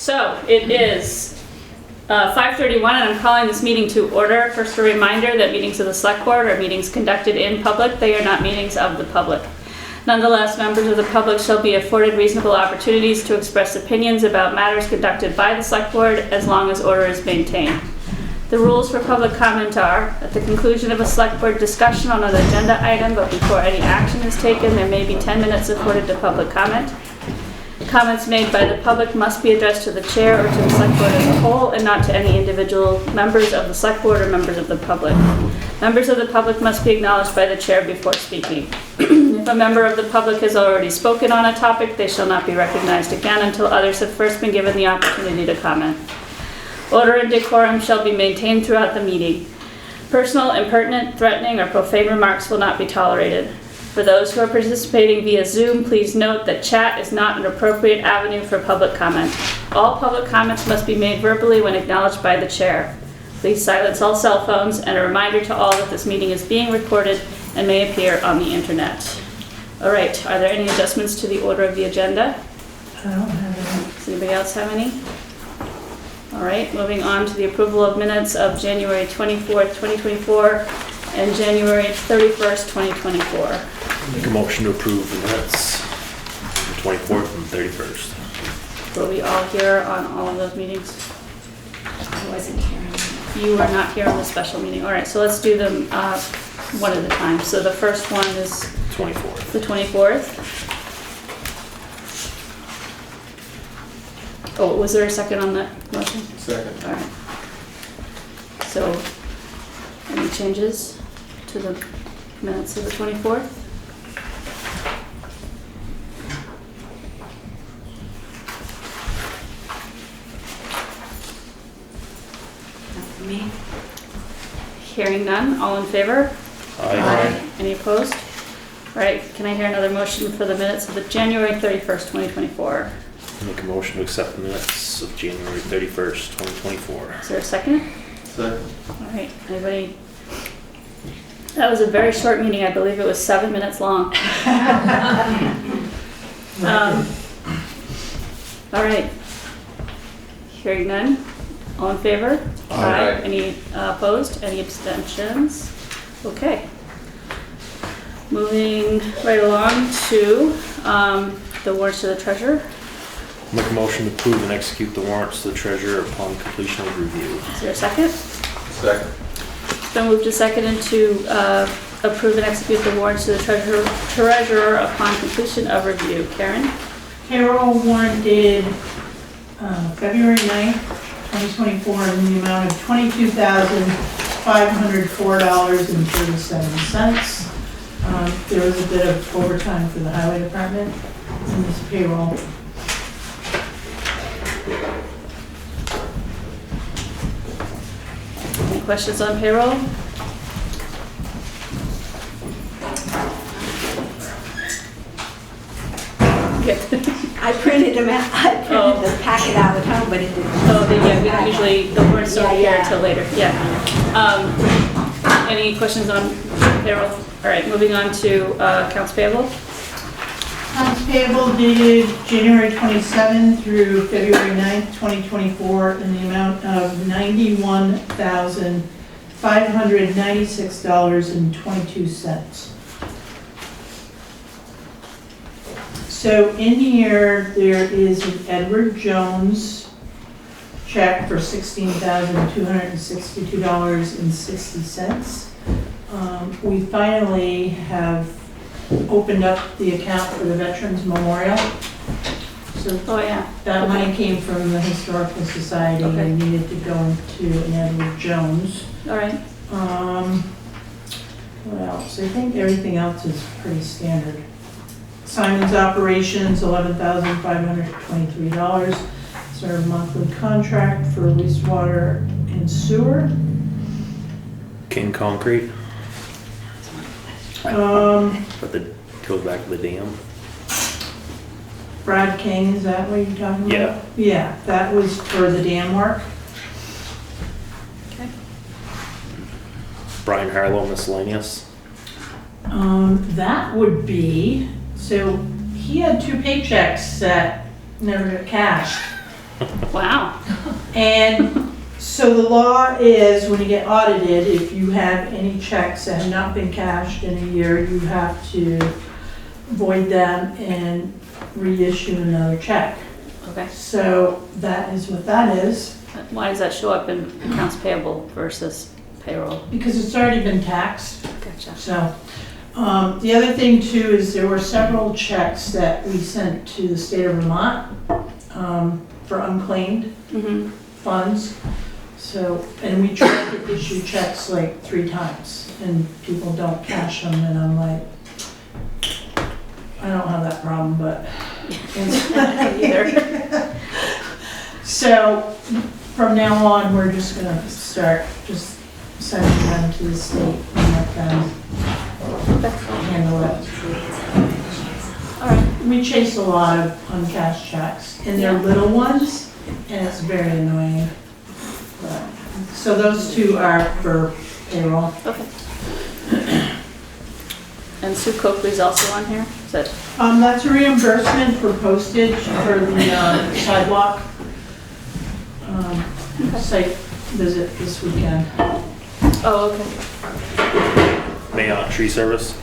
So it is 5:31 and I'm calling this meeting to order. First, a reminder that meetings of the Select Board are meetings conducted in public. They are not meetings of the public. Nonetheless, members of the public shall be afforded reasonable opportunities to express opinions about matters conducted by the Select Board as long as order is maintained. The rules for public comment are, at the conclusion of a Select Board discussion on an agenda item, but before any action is taken, there may be 10 minutes afforded to public comment. Comments made by the public must be addressed to the chair or to the Select Board as a whole and not to any individual members of the Select Board or members of the public. Members of the public must be acknowledged by the chair before speaking. If a member of the public has already spoken on a topic, they shall not be recognized again until others have first been given the opportunity to comment. Order and decorum shall be maintained throughout the meeting. Personal, impertinent, threatening, or profane remarks will not be tolerated. For those who are participating via Zoom, please note that chat is not an appropriate avenue for public comment. All public comments must be made verbally when acknowledged by the chair. Please silence all cell phones, and a reminder to all that this meeting is being recorded and may appear on the internet. All right, are there any adjustments to the order of the agenda? I don't have any. Does anybody else have any? All right, moving on to the approval of minutes of January 24th, 2024 and January 31st, 2024. Make a motion to approve the minutes, the 24th and 31st. Were we all here on all of those meetings? I wasn't here. You were not here on the special meeting. All right, so let's do them one at a time. So the first one is 24th. the 24th. Oh, was there a second on that motion? Second. All right. So, any changes to the minutes of the 24th? Me? Hearing none, all in favor? Aye. Any opposed? All right, can I hear another motion for the minutes of the January 31st, 2024? Make a motion to accept the minutes of January 31st, 2024. Is there a second? Second. All right, anybody? That was a very short meeting. I believe it was 7 minutes long. All right. Hearing none. All in favor? Aye. Any opposed? Any abstentions? Okay. Moving right along to the warrants to the treasurer. Make a motion to approve and execute the warrants to the treasurer upon completion of review. Is there a second? Second. It's been moved to second and to approve and execute the warrants to the treasurer upon completion of review. Karen? Payroll warrant dated February 9th, 2024 in the amount of $22,504.37. There was a bit of overtime for the highway department in this payroll. Any questions on payroll? I printed them out, I printed the packet out at home, but it didn't. Oh, yeah, we don't usually, the warrants don't appear until later, yeah. Any questions on payroll? All right, moving on to accounts payable. Accounts payable dated January 27 through February 9th, 2024 in the amount of $91,596.22. So in here, there is an Edward Jones check for $16,262.60. We finally have opened up the account for the Veterans Memorial. So Oh, yeah. that money came from the Historical Society Okay. and needed to go into an Edward Jones. All right. What else? I think everything else is pretty standard. Simon's Operations, $11,523. It's our monthly contract for wastewater and sewer. King Concrete, but the goes back to the dam. Brad King, is that what you're talking about? Yeah. Yeah, that was for the dam work. Okay. Brian Harlow miscellaneous. That would be, so he had 2 paychecks that never got cashed. Wow. And so the law is, when you get audited, if you have any checks that have not been cashed in a year, you have to void them and reissue another check. Okay. So that is what that is, Why does that show up in accounts payable versus payroll? because it's already been taxed. Gotcha. So, the other thing too is there were several checks that we sent to the state of Vermont, for unclaimed Mm-hmm. funds. So, and we tried to issue checks like 3 times and people don't cash them, and I'm like, I don't have that problem, but. Either. So, from now on, we're just gonna start just sending them to the state and let them handle it. All right. We chase a lot of uncashed checks, and they're Yeah. little ones, and it's very annoying. But, so those 2 are for payroll. Okay. And Sue Coakley's also on here? Is that, That's a reimbursement for postage for the sidewalk site visit this weekend. oh, okay. Mott Tree Service.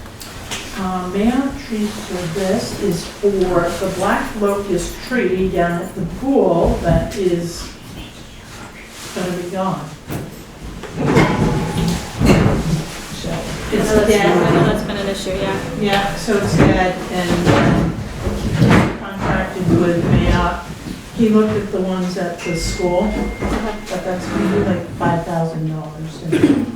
Mayout tree service is for the black locust tree down at the pool that is gonna be gone. So I it's know dead. that's been an issue, yeah. Yeah, so it's dead, and contracted with Mayout. He looked at the ones at the school, but that's gonna be like $5,000.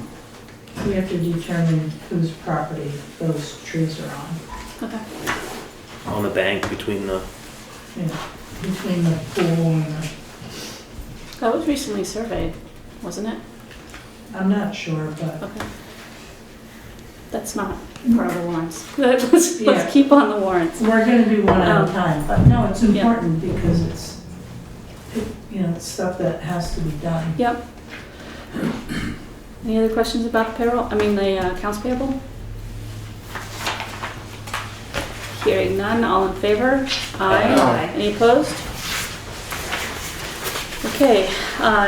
We have to determine whose property those trees are on, Okay. On the bank between the, you know, between the pool and the, That was recently surveyed, wasn't it? I'm not sure, but Okay. That's not part of the warrants. Let's Yeah. keep on the warrants. we're gonna do one at a Oh. time. But no, it's Yeah. important because it's, you know, it's stuff that has to be done. Yep. Any other questions about the payroll? I mean, the accounts payable? Hearing none, all in favor? Aye. Any opposed? Okay,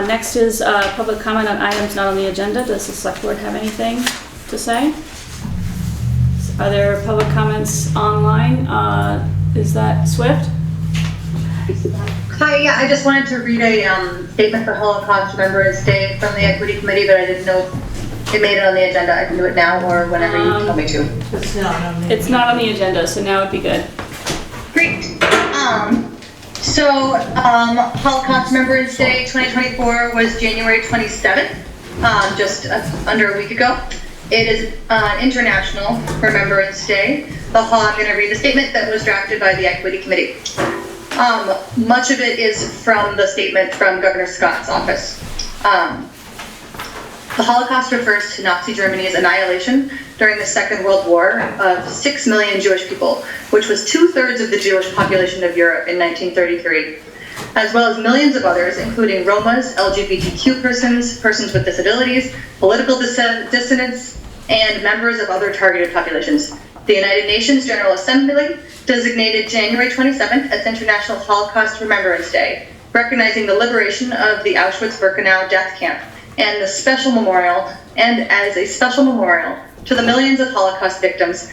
next is public comment on items not on the agenda. Does the select board have anything to say? Are there public comments online? Is that Swift? Hi, yeah, I just wanted to read a statement for Holocaust Remembrance Day from the Equity Committee, but I didn't know if it made it on the agenda. I can do it now or whenever you tell me to. It's not on the. It's not on the agenda, so now it'd be good. Great. Holocaust Remembrance Day 2024 was January 27th, just under a week ago. It is International Remembrance Day. I'm going to read the statement that was drafted by the Equity Committee. Much of it is from the statement from Governor Scott's office. The Holocaust refers to Nazi Germany's annihilation during the Second World War of 6 million Jewish people, which was 2/3 of the Jewish population of Europe in 1933, as well as millions of others, including Romas, LGBTQ persons, persons with disabilities, political dissidents, and members of other targeted populations. The United Nations General Assembly designated January 27th as International Holocaust Remembrance Day, recognizing the liberation of the Auschwitz-Birkenau death camp and as a special memorial to the millions of Holocaust victims.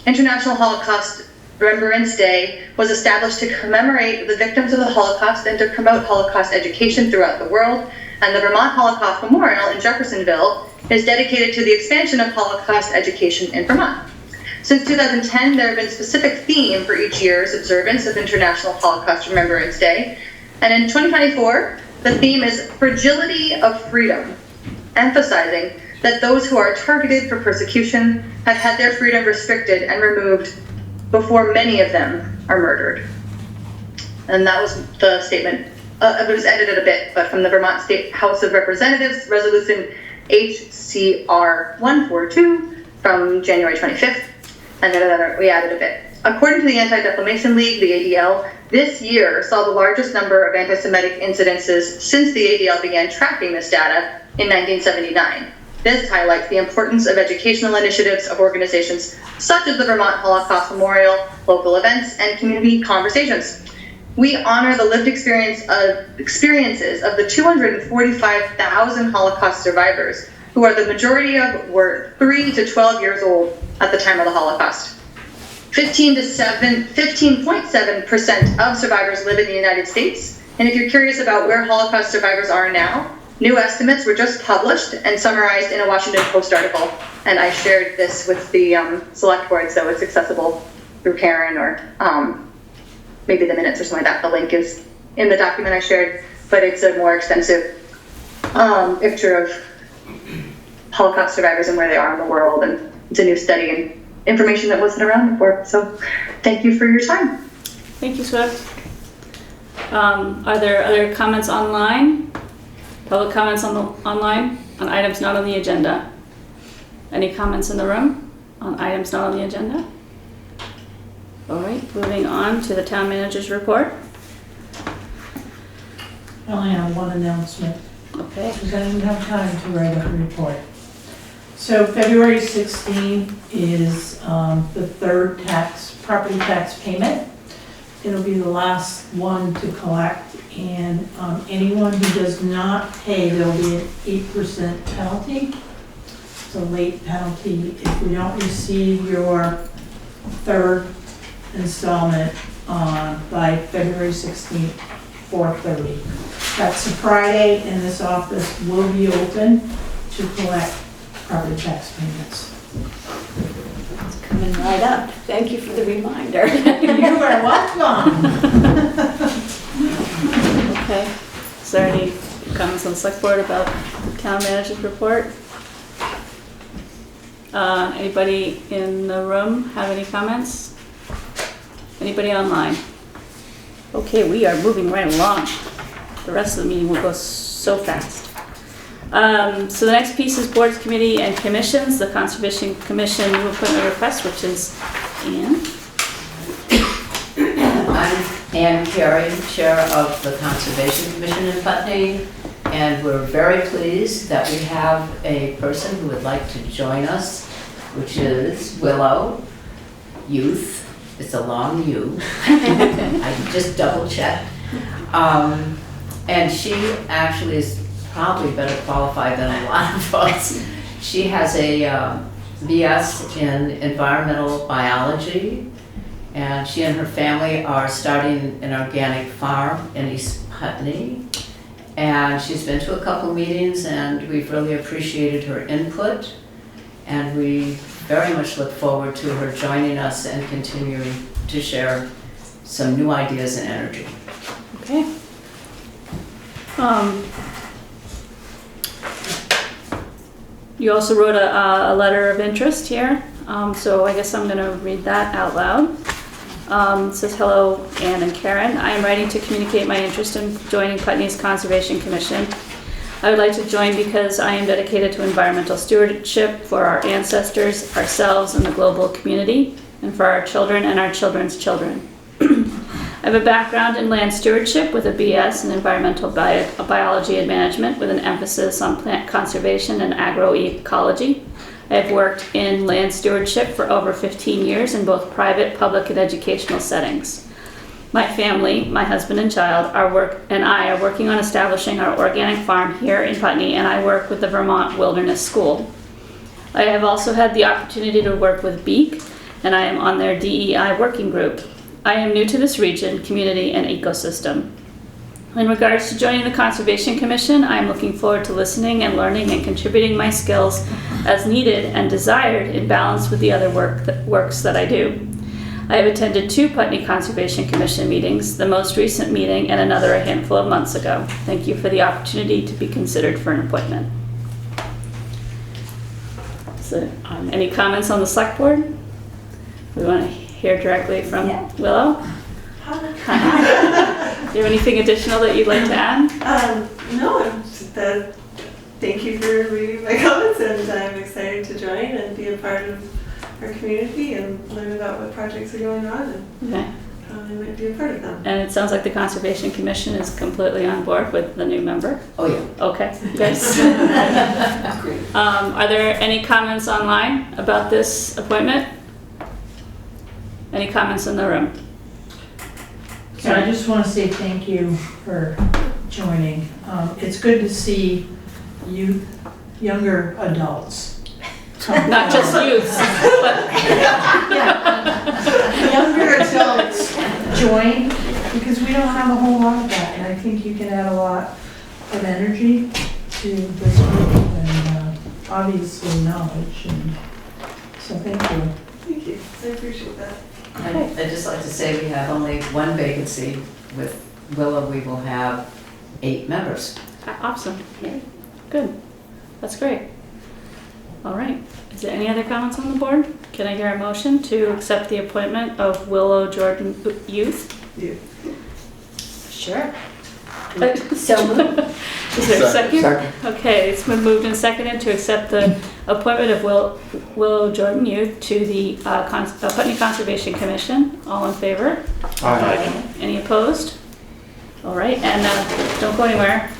International Holocaust Remembrance Day was established to commemorate the victims of the Holocaust and to promote Holocaust education throughout the world, and the Vermont Holocaust Memorial in Jeffersonville is dedicated to the expansion of Holocaust education in Vermont. Since 2010, there have been specific themes for each year's observance of International Holocaust Remembrance Day, and in 2024, the theme is Fragility of Freedom, emphasizing that those who are targeted for persecution have had their freedom restricted and removed before many of them are murdered. And that was the statement. It was edited a bit, but from the Vermont State House of Representatives, Resolution HCR 142 from January 25th, and then we added a bit. According to the Anti-Defamation League, the ADL, this year saw the largest number of anti-Semitic incidences since the ADL began tracking this data in 1979. This highlights the importance of educational initiatives of organizations such as the Vermont Holocaust Memorial, local events, and community conversations. We honor the lived experiences of the 245,000 Holocaust survivors, who are the majority of were 3 to 12 years old at the time of the Holocaust. 15.7% of survivors live in the United States. And if you're curious about where Holocaust survivors are now, new estimates were just published and summarized in a Washington Post article. And I shared this with the select board, so it's accessible through Karen or maybe the minutes or something like that. The link is in the document I shared, but it's a more extensive picture of Holocaust survivors and where they are in the world. And it's a new study and information that wasn't around before. So thank you for your time. Thank you, Swift. Are there other comments online? Public comments online on items not on the agenda? Any comments in the room on items not on the agenda? All right, moving on to the town manager's report. I only have one announcement, Okay. because I didn't have time to write up a report. So February 16 is the third property tax payment. It'll be the last one to collect, and anyone who does not pay, there'll be an 8% penalty. It's a late penalty if we don't receive your third installment by February 16th, 4:30. That's a Friday, and this office will be open to collect property tax payments. It's coming right up. Thank you for the reminder. You are welcome. Okay. Is there any comments on the select board about the town manager's report? Anybody in the room have any comments? Anybody online? Okay, we are moving right along. The rest of the meeting will go so fast. So the next piece is boards, committee, and commissions. The Conservation Commission new appointment request, which is Anne. I'm Ann Carey, Chair of the Conservation Commission in Putney, and we're very pleased that we have a person who would like to join us, which is Willow Youth. It's a long U. I just double checked. And she actually is probably better qualified than a lot of us. She has a BS in environmental biology, and she and her family are starting an organic farm in East Putney. And she's been to a couple meetings, and we've really appreciated her input. And we very much look forward to her joining us and continuing to share some new ideas and energy. Okay. You also wrote a letter of interest here, so I guess I'm going to read that out loud. It says, hello, Anne and Karen. I am writing to communicate my interest in joining Putney's Conservation Commission. I would like to join because I am dedicated to environmental stewardship for our ancestors, ourselves, and the global community, and for our children and our children's children. I have a background in land stewardship with a BS in environmental biology and management with an emphasis on plant conservation and agroecology. I have worked in land stewardship for over 15 years in both private, public, and educational settings. My family, my husband and child, I are working on establishing our organic farm here in Putney, and I work with the Vermont Wilderness School. I have also had the opportunity to work with Beak, and I am on their DEI working group. I am new to this region, community, and ecosystem. In regards to joining the Conservation Commission, I am looking forward to listening and learning and contributing my skills as needed and desired in balance with the other works that I do. I have attended 2 Putney Conservation Commission meetings, the most recent meeting and another a handful of months ago. Thank you for the opportunity to be considered for an appointment. So, any comments on the select board? We want to hear directly from Willow. Do you have anything additional that you'd like to add? No, thank you for reading my comments, and I'm excited to join and be a part of our community and learn about what projects are going on and Okay. how I might be a part of them. And it sounds like the Conservation Commission is completely on board with the new member. Oh, yeah. Okay, good. Are there any comments online about this appointment? Any comments in the room? So I just want to say thank you for joining. It's good to see younger adults. Not just youths, but Younger adults join, because we don't have a whole lot of that, and I think you can add a lot of energy to this group, and obviously knowledge, and so thank you. Thank you, I appreciate that. I'd just like to say we have only one vacancy. With Willow, we will have 8 members. awesome. Good. That's great. All right. Is there any other comments on the board? Can I hear a motion to accept the appointment of Willow Jordan Youth? Yeah. Sure. So moved. Is there a second? Second. Okay, it's been moved and seconded to accept the appointment of Willow Jordan Youth to the Putney Conservation Commission. All in favor? Aye. Any opposed? All right, and don't go anywhere.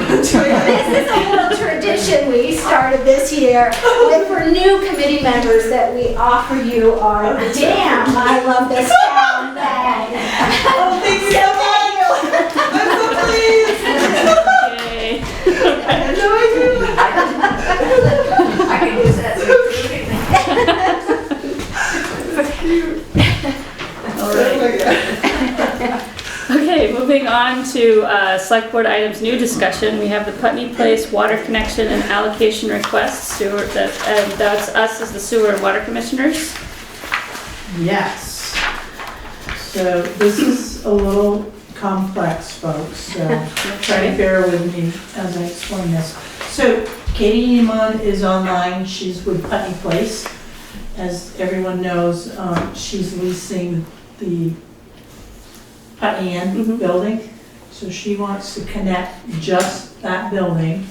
This is a little tradition we started this year with for new committee members that we offer you our damn I love this town bag. Oh, thank you so much! I'm so pleased! Yay. I had no idea. I can use that to All right. Okay, moving on to select board items, new discussion. We have the Putney Place water connection and allocation requests. Sewer, and that's us as the sewer and water commissioners. Yes. So this is a little complex, folks, so try to bear with me as I explain this. So Katie Iman is online, she's with Putney Place. As everyone knows, she's leasing the Putney Inn building. So she wants to connect just that building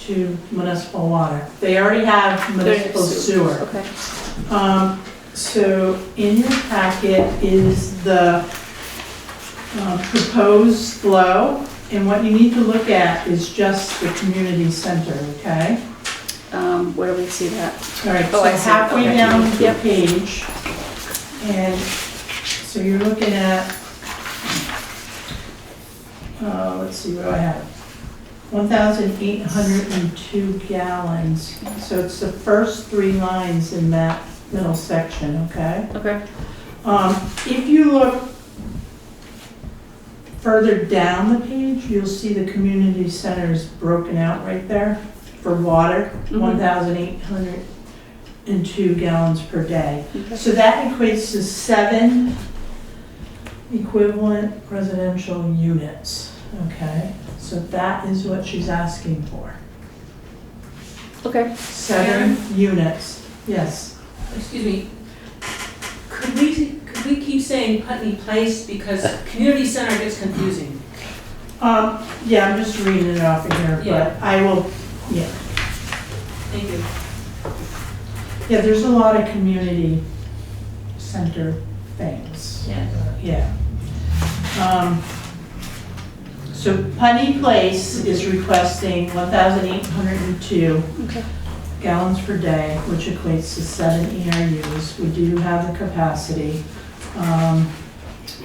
to municipal water. They already have municipal sewer. Okay. So in your packet is the proposed flow, and what you need to look at is just the community center, okay? Where do we see that? All right, Oh, so I see. halfway Okay. down the Yep. page, and so you're looking at, let's see, what do I have? 1,802 gallons. So it's the first 3 lines in that middle section, okay? Okay. If you look further down the page, you'll see the community centers broken out right there for water, 1,802 gallons per day. Okay. So that equates to 7 equivalent residential units, okay? So that is what she's asking for. Okay. 7 units, yes. Excuse me, could we keep saying Putney Place, because community center gets confusing? Yeah, I'm just reading it off of here, Yeah. but I will, yeah. Thank you. Yeah, there's a lot of community center things. Yeah. Yeah. So Putney Place is requesting 1,802 Okay. gallons per day, which equates to 7 ERUs. We do have the capacity.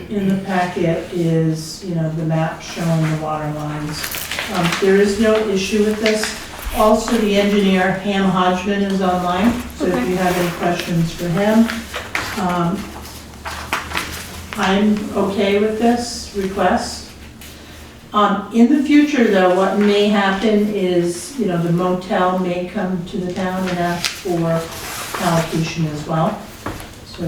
In the packet is, the map showing the water lines. There is no issue with this. Also, the engineer, Ham Hodgman, is online, so if you have any questions for him. I'm okay with this request. In the future, though, what may happen is, the motel may come to the town and ask for allocation as well. So,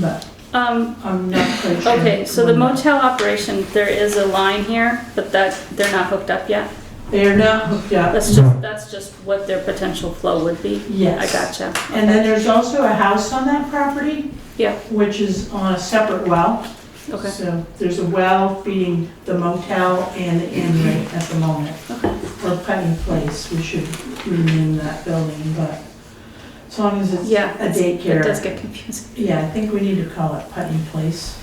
but I'm not quite sure. Okay, so the motel operation, there is a line here, but they're not hooked up yet? They are not hooked up. That's just what their potential flow would be? Yes. I gotcha. And then there's also a house on that property, Yeah, which is on a separate well. okay. So there's a well feeding the motel and the inn right at the moment. Okay. Or Putney Place, we should rename that building, but as long as it's Yeah, a daycare. It does get confusing. Yeah, I think we need to call it Putney Place.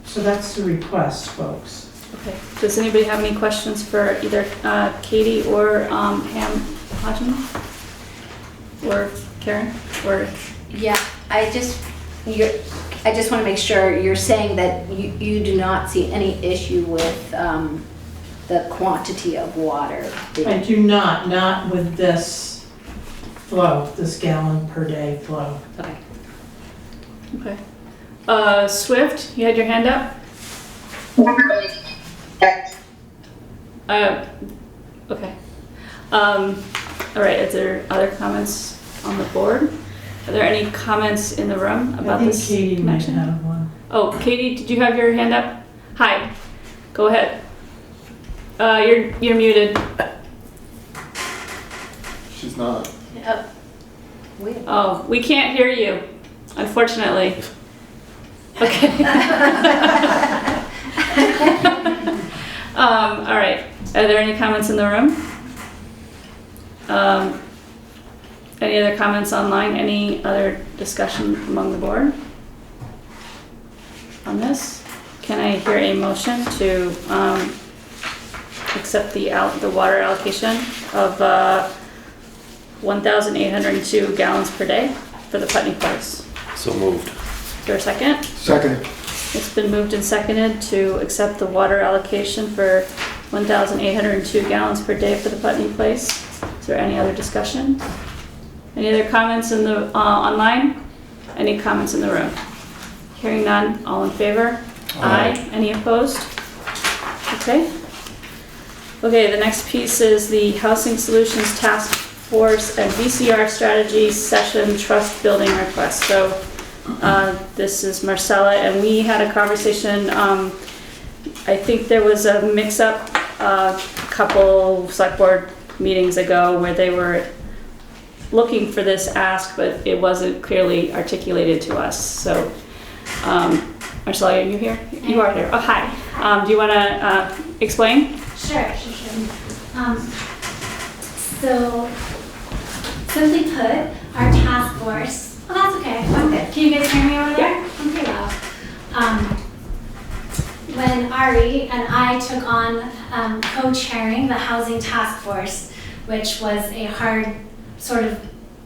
So that's the request, folks. Okay, does anybody have any questions for either Katie or Ham Hodgman? or Karen, or? Yeah, I just want to make sure you're saying that you do not see any issue with the quantity of water. I do not with this flow, this gallon per day flow. Okay. Okay. Swift, you had your hand up? Okay. All right, is there other comments on the board? Are there any comments in the room about I this think Katie might connection? have one. Oh, Katie, did you have your hand up? Hi, go ahead. You're muted. She's not. Weird. Oh, we can't hear you, unfortunately. Okay. All right, are there any comments in the room? Any other comments online? Any other discussion among the board on this? Can I hear a motion to accept the water allocation of 1,802 gallons per day for the Putney Place? So moved. Is there a second? Second. It's been moved and seconded to accept the water allocation for 1,802 gallons per day for the Putney Place. Is there any other discussion? Any other comments in the online? Any comments in the room? Hearing none, all in favor? Aye. Any opposed? Okay. Okay, the next piece is the Housing Solutions Task Force and VCR Strategy Session Trust Building Request. So this is Marcella, and we had a conversation. I think there was a mix-up a couple select board meetings ago where they were looking for this ask, but it wasn't clearly articulated to us. So, Marcella, are you here? You are here. Oh, hi. Do you want to explain? Sure. So, simply put, our task force. Oh, that's okay. I'm good. Can you guys hear me over there? I'm pretty loud. When Ari and I took on co-chairing the housing task force, which was a hard sort of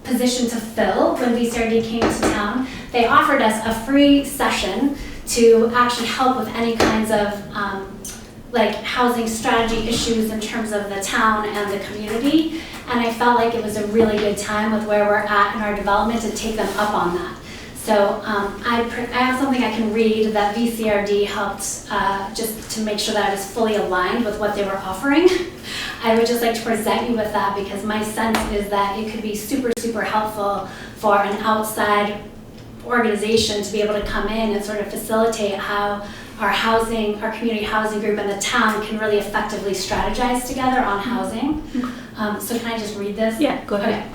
position to fill when VCRD came to town, they offered us a free session to actually help with any kinds of like housing strategy issues in terms of the town and the community. And I felt like it was a really good time with where we're at in our development to take them up on that. So I have something I can read that VCRD helped just to make sure that I was fully aligned with what they were offering. I would just like to present you with that because my sense is that it could be super, super helpful for an outside organization to be able to come in and sort of facilitate how our community housing group and the town can really effectively strategize together on housing. So can I just read this? Yeah, go ahead.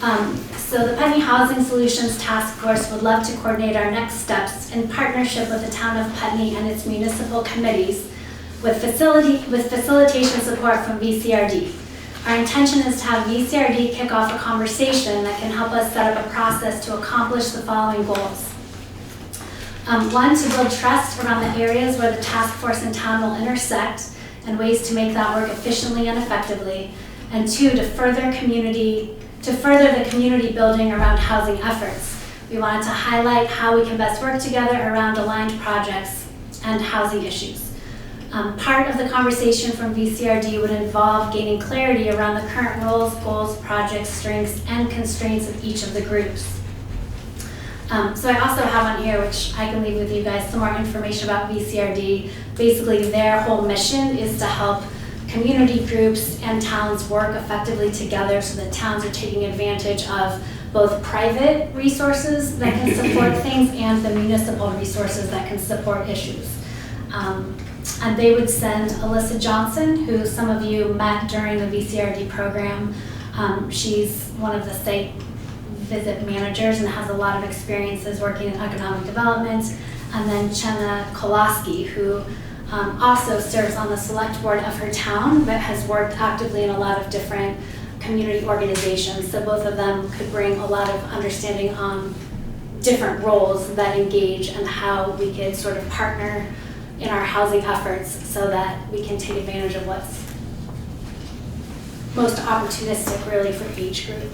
Okay. So the Putney Housing Solutions Task Force would love to coordinate our next steps in partnership with the town of Putney and its municipal committees with facilitation support from VCRD. Our intention is to have VCRD kick off a conversation that can help us set up a process to accomplish the following goals. One, to build trust around the areas where the task force and town will intersect and ways to make that work efficiently and effectively. And two, to further the community building around housing efforts. We wanted to highlight how we can best work together around aligned projects and housing issues. Part of the conversation from VCRD would involve gaining clarity around the current roles, goals, projects, strengths, and constraints of each of the groups. So I also have on here, which I can leave with you guys, some more information about VCRD. Basically, their whole mission is to help community groups and towns work effectively together so that towns are taking advantage of both private resources that can support things and the municipal resources that can support issues. And they would send Alyssa Johnson, who some of you met during the VCRD program. She's one of the site visit managers and has a lot of experiences working in economic development. And then Chenna Kolaski, who also serves on the select board of her town, but has worked actively in a lot of different community organizations. So both of them could bring a lot of understanding on different roles that engage and how we could sort of partner in our housing efforts so that we can take advantage of what's most opportunistic really for each group.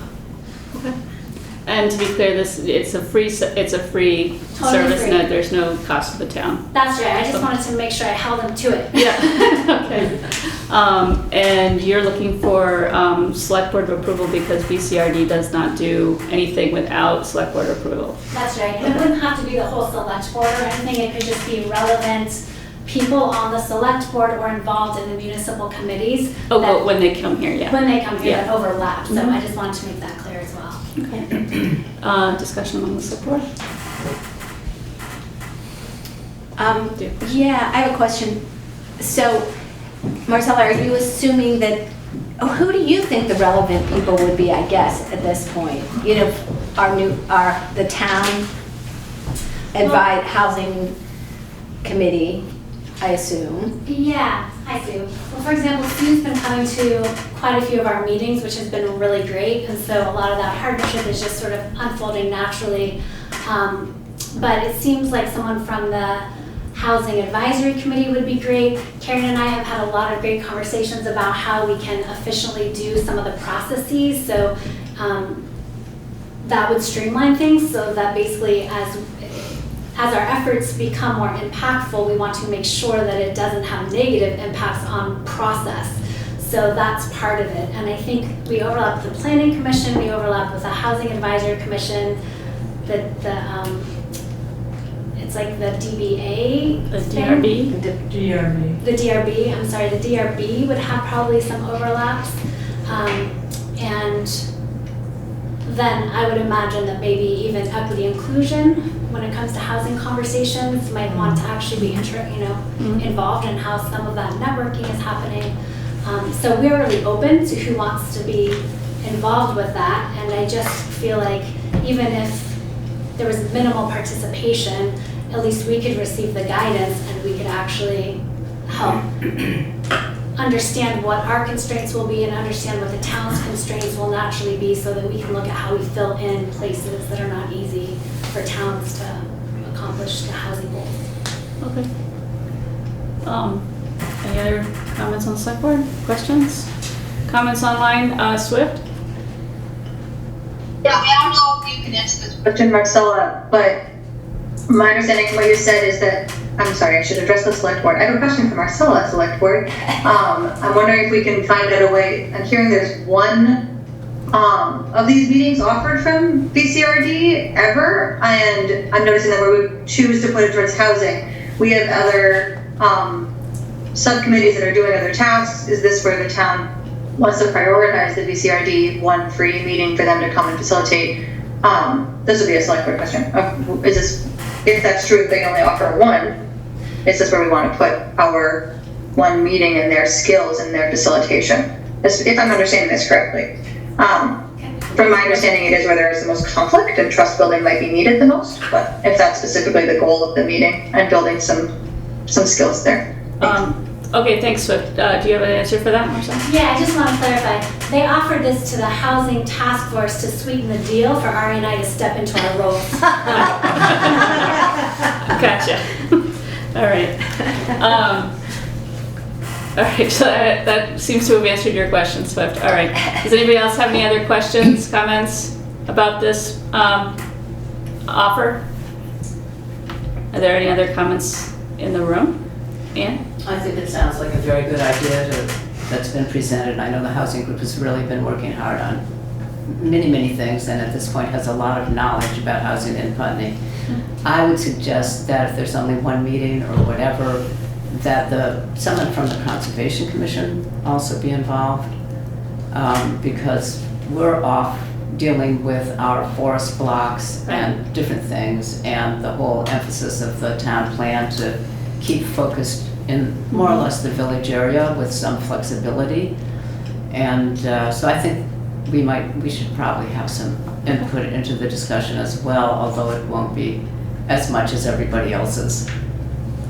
And to be clear, it's a free Totally service, free. there's no cost to the town. That's right, I just wanted to make sure I held them to it. Yeah, okay. And you're looking for select board approval because VCRD does not do anything without select board approval. That's right, and it wouldn't have to be the whole select board or anything, it could just be relevant people on the select board or involved in the municipal committees. Oh, that- but when they come here, yeah. When they come here, Yeah. that overlap, so Mhm. I just wanted to make that clear as well. Okay. Discussion among the select board? Yeah, I have a question. So, Marcella, are you assuming that, who do you think the relevant people would be, I guess, at this point? You know, the town housing committee, I assume. Yeah, I do. Well, for example, Sue's been coming to quite a few of our meetings, which has been really great, and so a lot of that partnership is just sort of unfolding naturally. But it seems like someone from the Housing Advisory Committee would be great. Karen and I have had a lot of great conversations about how we can efficiently do some of the processes, so that would streamline things, so that basically as our efforts become more impactful, we want to make sure that it doesn't have negative impacts on process. So that's part of it. And I think we overlap with the Planning Commission, we overlap with the Housing Advisory Commission, it's like the DBA. The thing. DRB? GRB. The DRB, I'm sorry, the DRB would have probably some overlaps. And then I would imagine that maybe even equity inclusion, when it comes to housing conversations, might want to actually be involved in how some of that networking is happening. So we're really open to who wants to be involved with that, and I just feel like even if there was minimal participation, at least we could receive the guidance and we could actually help understand what our constraints will be and understand what the town's constraints will naturally be, so that we can look at how we fill in places that are not easy for towns to accomplish the housing goals. Okay. Any other comments on the select board? Questions? Comments online? Swift? Yeah, I don't know if you can answer this question, Marcella, but my understanding of what you said is that, I'm sorry, I should address the select board. I have a question for Marcella, select board. I'm wondering if we can find out a way, I'm hearing there's one of these meetings offered from VCRD ever, and I'm noticing that where we choose to put it towards housing, we have other subcommittees that are doing other tasks. Is this where the town wants to prioritize the VCRD one free meeting for them to come and facilitate? This would be a select board question. Is this, if that's true, if they only offer one, is this where we want to put our one meeting and their skills and their facilitation? If I'm understanding this correctly. From my understanding, it is where there is the most conflict and trust building might be needed the most, but if that's specifically the goal of the meeting and building some skills there. Okay, thanks, Swift. Do you have an answer for that, Marcella? Yeah, I just want to clarify. They offered this to the Housing Taskforce to sweeten the deal for Ari and I to step into our roles. Gotcha. All right. All right, so that seems to have answered your question, Swift. All right. Does anybody else have any other questions, comments about this offer? Are there any other comments in the room? Ann? I think it sounds like a very good idea that's been presented. I know the housing group has really been working hard on many, many things, and at this point has a lot of knowledge about housing in Putney. I would suggest that if there's only one meeting or whatever, that someone from the Conservation Commission also be involved, because we're off dealing with our forest blocks and different things, and the whole emphasis of the town plan to keep focused in more or less the village area with some flexibility. And so I think we should probably have some input into the discussion as well, although it won't be as much as everybody else's.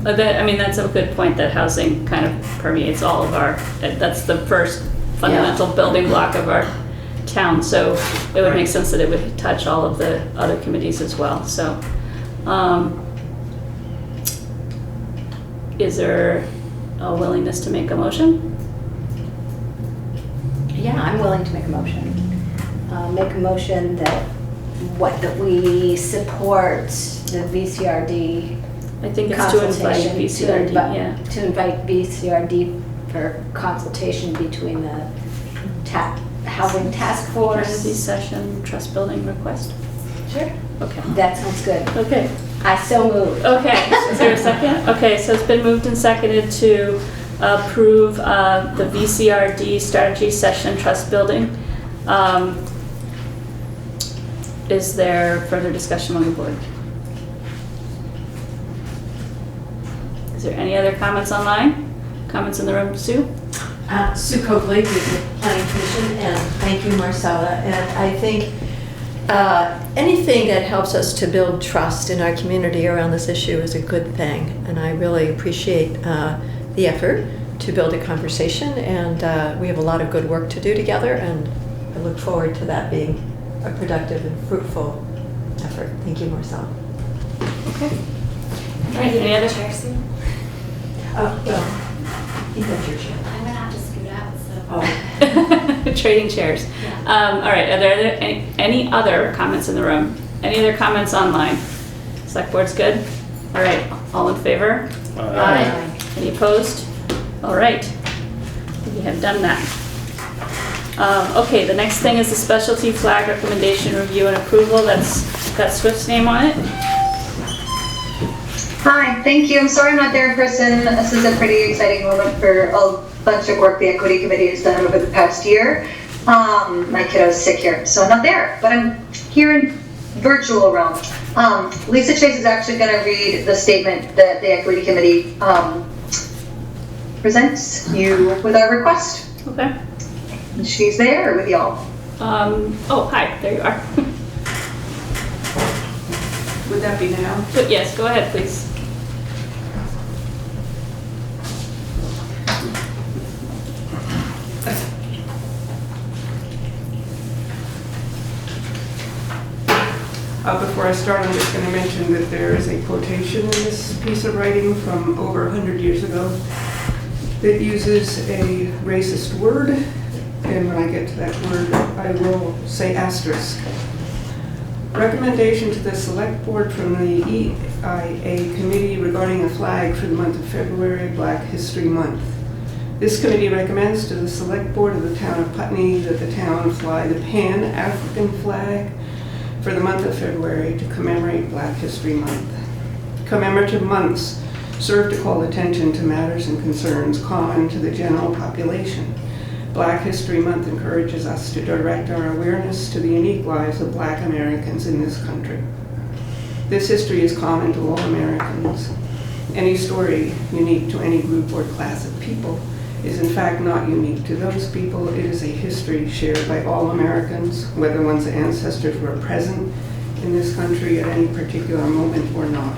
That's a good point, that housing kind of permeates all of that's the first fundamental building block of our town. So it would make sense that it would touch all of the other committees as well. So, is there a willingness to make a motion? Yeah, I'm willing to make a motion. make a motion that we support the VCRD I think it's to invite consultation. VCRD, yeah. To invite VCRD for consultation between the Housing Task Community Force. session, trust building request. Sure. Okay. That sounds good. Okay. I so move. Okay, is there a second? Okay, so it's been moved and seconded to approve the VCRD strategy session trust building. Is there further discussion on the board? Is there any other comments online? Comments in the room, Sue? Sue Coakley with the Planning Commission, and thank you, Marcella. And I think anything that helps us to build trust in our community around this issue is a good thing. And I really appreciate the effort to build a conversation, and we have a lot of good work to do together, and I look forward to that being a productive and fruitful effort. Thank you, Marcella. Okay. Can I Any other? chair soon? Well, you got your chair. I'm gonna have to scoot out, so. Oh. Trading chairs. Yeah. All right, are there any other comments in the room? Any other comments online? Select board's good? All right, all in favor? Aye. Any opposed? All right, we have done that. Okay, the next thing is the specialty flag recommendation review and approval. That's got Swift's name on it. Hi, thank you. I'm sorry I'm not there in person. This is a pretty exciting moment for a bunch of work the Equity Committee has done over the past year. My kiddo's sick here, so I'm not there, but I'm here in virtual realm. Lisa Chase is actually going to read the statement that the Equity Committee presents you with our request. Okay. And she's there with y'all. Oh, hi, there you are. Would that be now? But yes, go ahead, please. Before I start, I'm just going to mention that there is a quotation in this piece of writing from over 100 years ago that uses a racist word, and when I get to that word, I will say asterisk. Recommendation to the Select Board from the EIA Committee regarding a flag for the month of February, Black History Month. This committee recommends to the Select Board of the Town of Putney that the town fly the Pan-African flag for the month of February to commemorate Black History Month. Commemorative months serve to call attention to matters and concerns common to the general population. Black History Month encourages us to direct our awareness to the unique lives of Black Americans in this country. This history is common to all Americans. Any story unique to any group or class of people is in fact not unique to those people. It is a history shared by all Americans, whether one's ancestors were present in this country at any particular moment or not.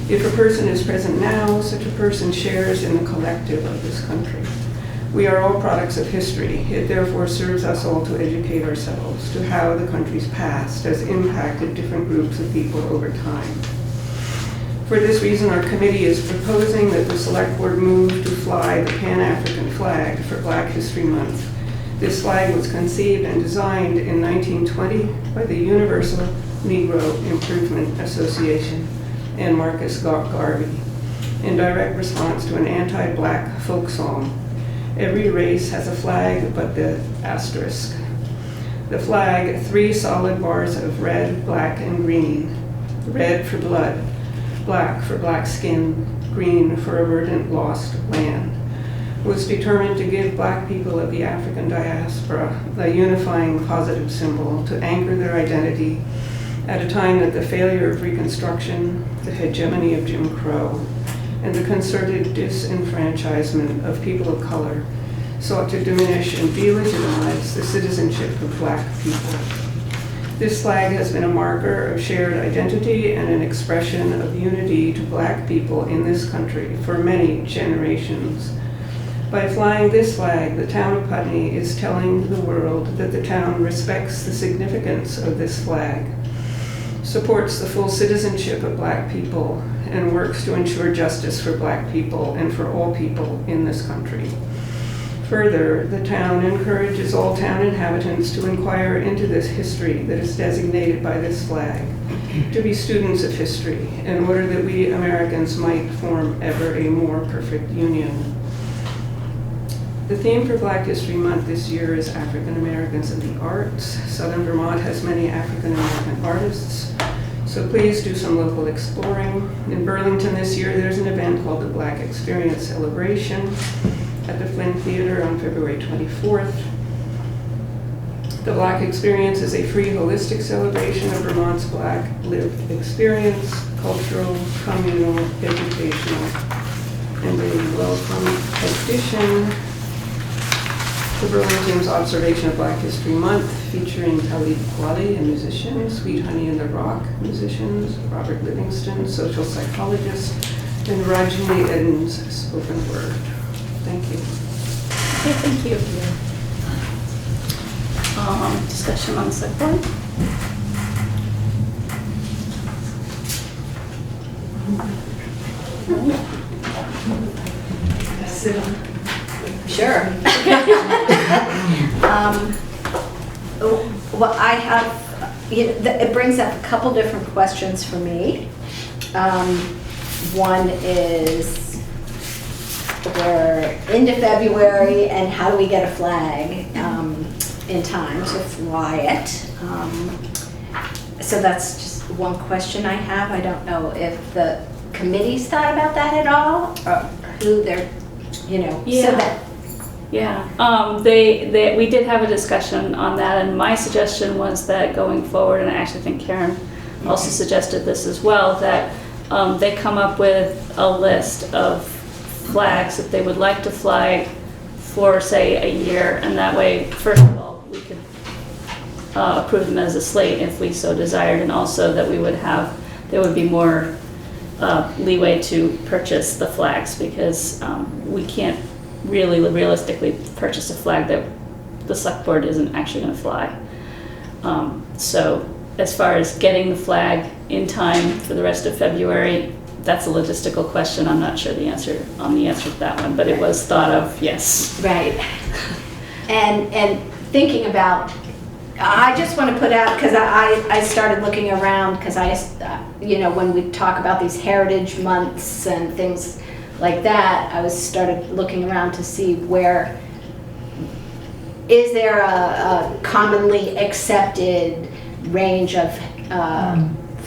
If a person is present now, such a person shares in the collective of this country. We are all products of history. It therefore serves us all to educate ourselves to how the country's past has impacted different groups of people over time. For this reason, our committee is proposing that the Select Board move to fly the Pan-African flag for Black History Month. This flag was conceived and designed in 1920 by the Universal Negro Improvement Association and Marcus Garvey in direct response to an anti-Black folk song. Every race has a flag but the asterisk. The flag, 3 solid bars of red, black, and green. Red for blood, black for black skin, green for a verdant lost land, was determined to give Black people of the African diaspora a unifying positive symbol to anchor their identity at a time that the failure of Reconstruction, the hegemony of Jim Crow, and the concerted disenfranchisement of people of color sought to diminish and delegitimize the citizenship of Black people. This flag has been a marker of shared identity and an expression of unity to Black people in this country for many generations. By flying this flag, the town of Putney is telling the world that the town respects the significance of this flag, supports the full citizenship of Black people, and works to ensure justice for Black people and for all people in this country. Further, the town encourages all town inhabitants to inquire into this history that is designated by this flag, to be students of history, in order that we Americans might form ever a more perfect union. The theme for Black History Month this year is African Americans in the Arts. Southern Vermont has many African American artists, so please do some local exploring. In Burlington this year, there's an event called the Black Experience Celebration at the Flynn Theater on February 24th. The Black Experience is a free, holistic celebration of Vermont's Black lived experience, cultural, communal, educational, and a welcome addition to Burlington's Observation of Black History Month, featuring Talib Kweli, a musician, Sweet Honey in the Rock musicians, Robert Livingston, social psychologist, and Rajni Edens, spoken word. Thank you. Okay, thank you. Discussion on the select board? Sure. Well, I have, it brings up a couple different questions for me. One is, we're into February, and how do we get a flag in time to fly it? So that's just one question I have. I don't know if the committee's thought about that at all, or who they're, so that. Yeah, we did have a discussion on that, and my suggestion was that going forward, and I actually think Karen also suggested this as well, that they come up with a list of flags that they would like to fly for, say, a year, and that way, first of all, we could approve them as a slate if we so desired, and also that there would be more leeway to purchase the flags, because we can't really realistically purchase a flag that the select board isn't actually going to fly. So as far as getting the flag in time for the rest of February, that's a logistical question. I'm not sure the answer to that one, but it was thought of, yes. Right. And thinking about, I just want to put out, because I started looking around, because when we talk about these heritage months and things like that, I started looking around to see where, is there a commonly accepted range of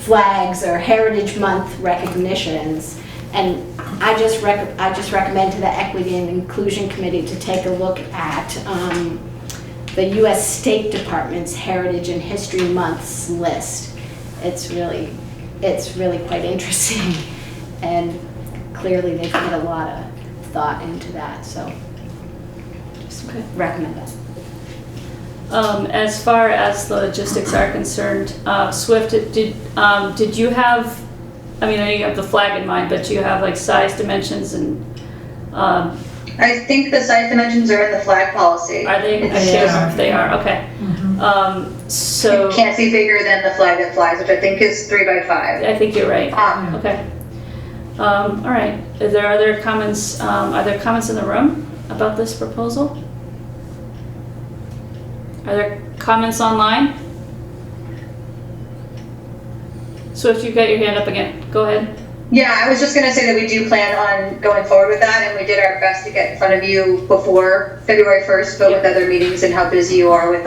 flags or Heritage Month recognitions, and I just recommend to the Equity and Inclusion Committee to take a look at the U.S. State Department's Heritage and History Months list. It's really quite interesting, and clearly they've put a lot of thought into that, so just recommend that. As far as the logistics are concerned, Swift, did you have, I know you have the flag in mind, but do you have like size dimensions and? I think the size dimensions are in the flag policy. Are they? I can't remember if they are, okay. Mm-hmm. So. It can't be bigger than the flag that flies, which I think is 3 by 5. I think you're right. Okay. All right. Are there other comments? Are there comments in the room about this proposal? Are there comments online? Swift, you've got your hand up again. Go ahead. Yeah, I was just going to say that we do plan on going forward with that, and we did our best to get in front of you before February 1st, but with other meetings and how busy you are with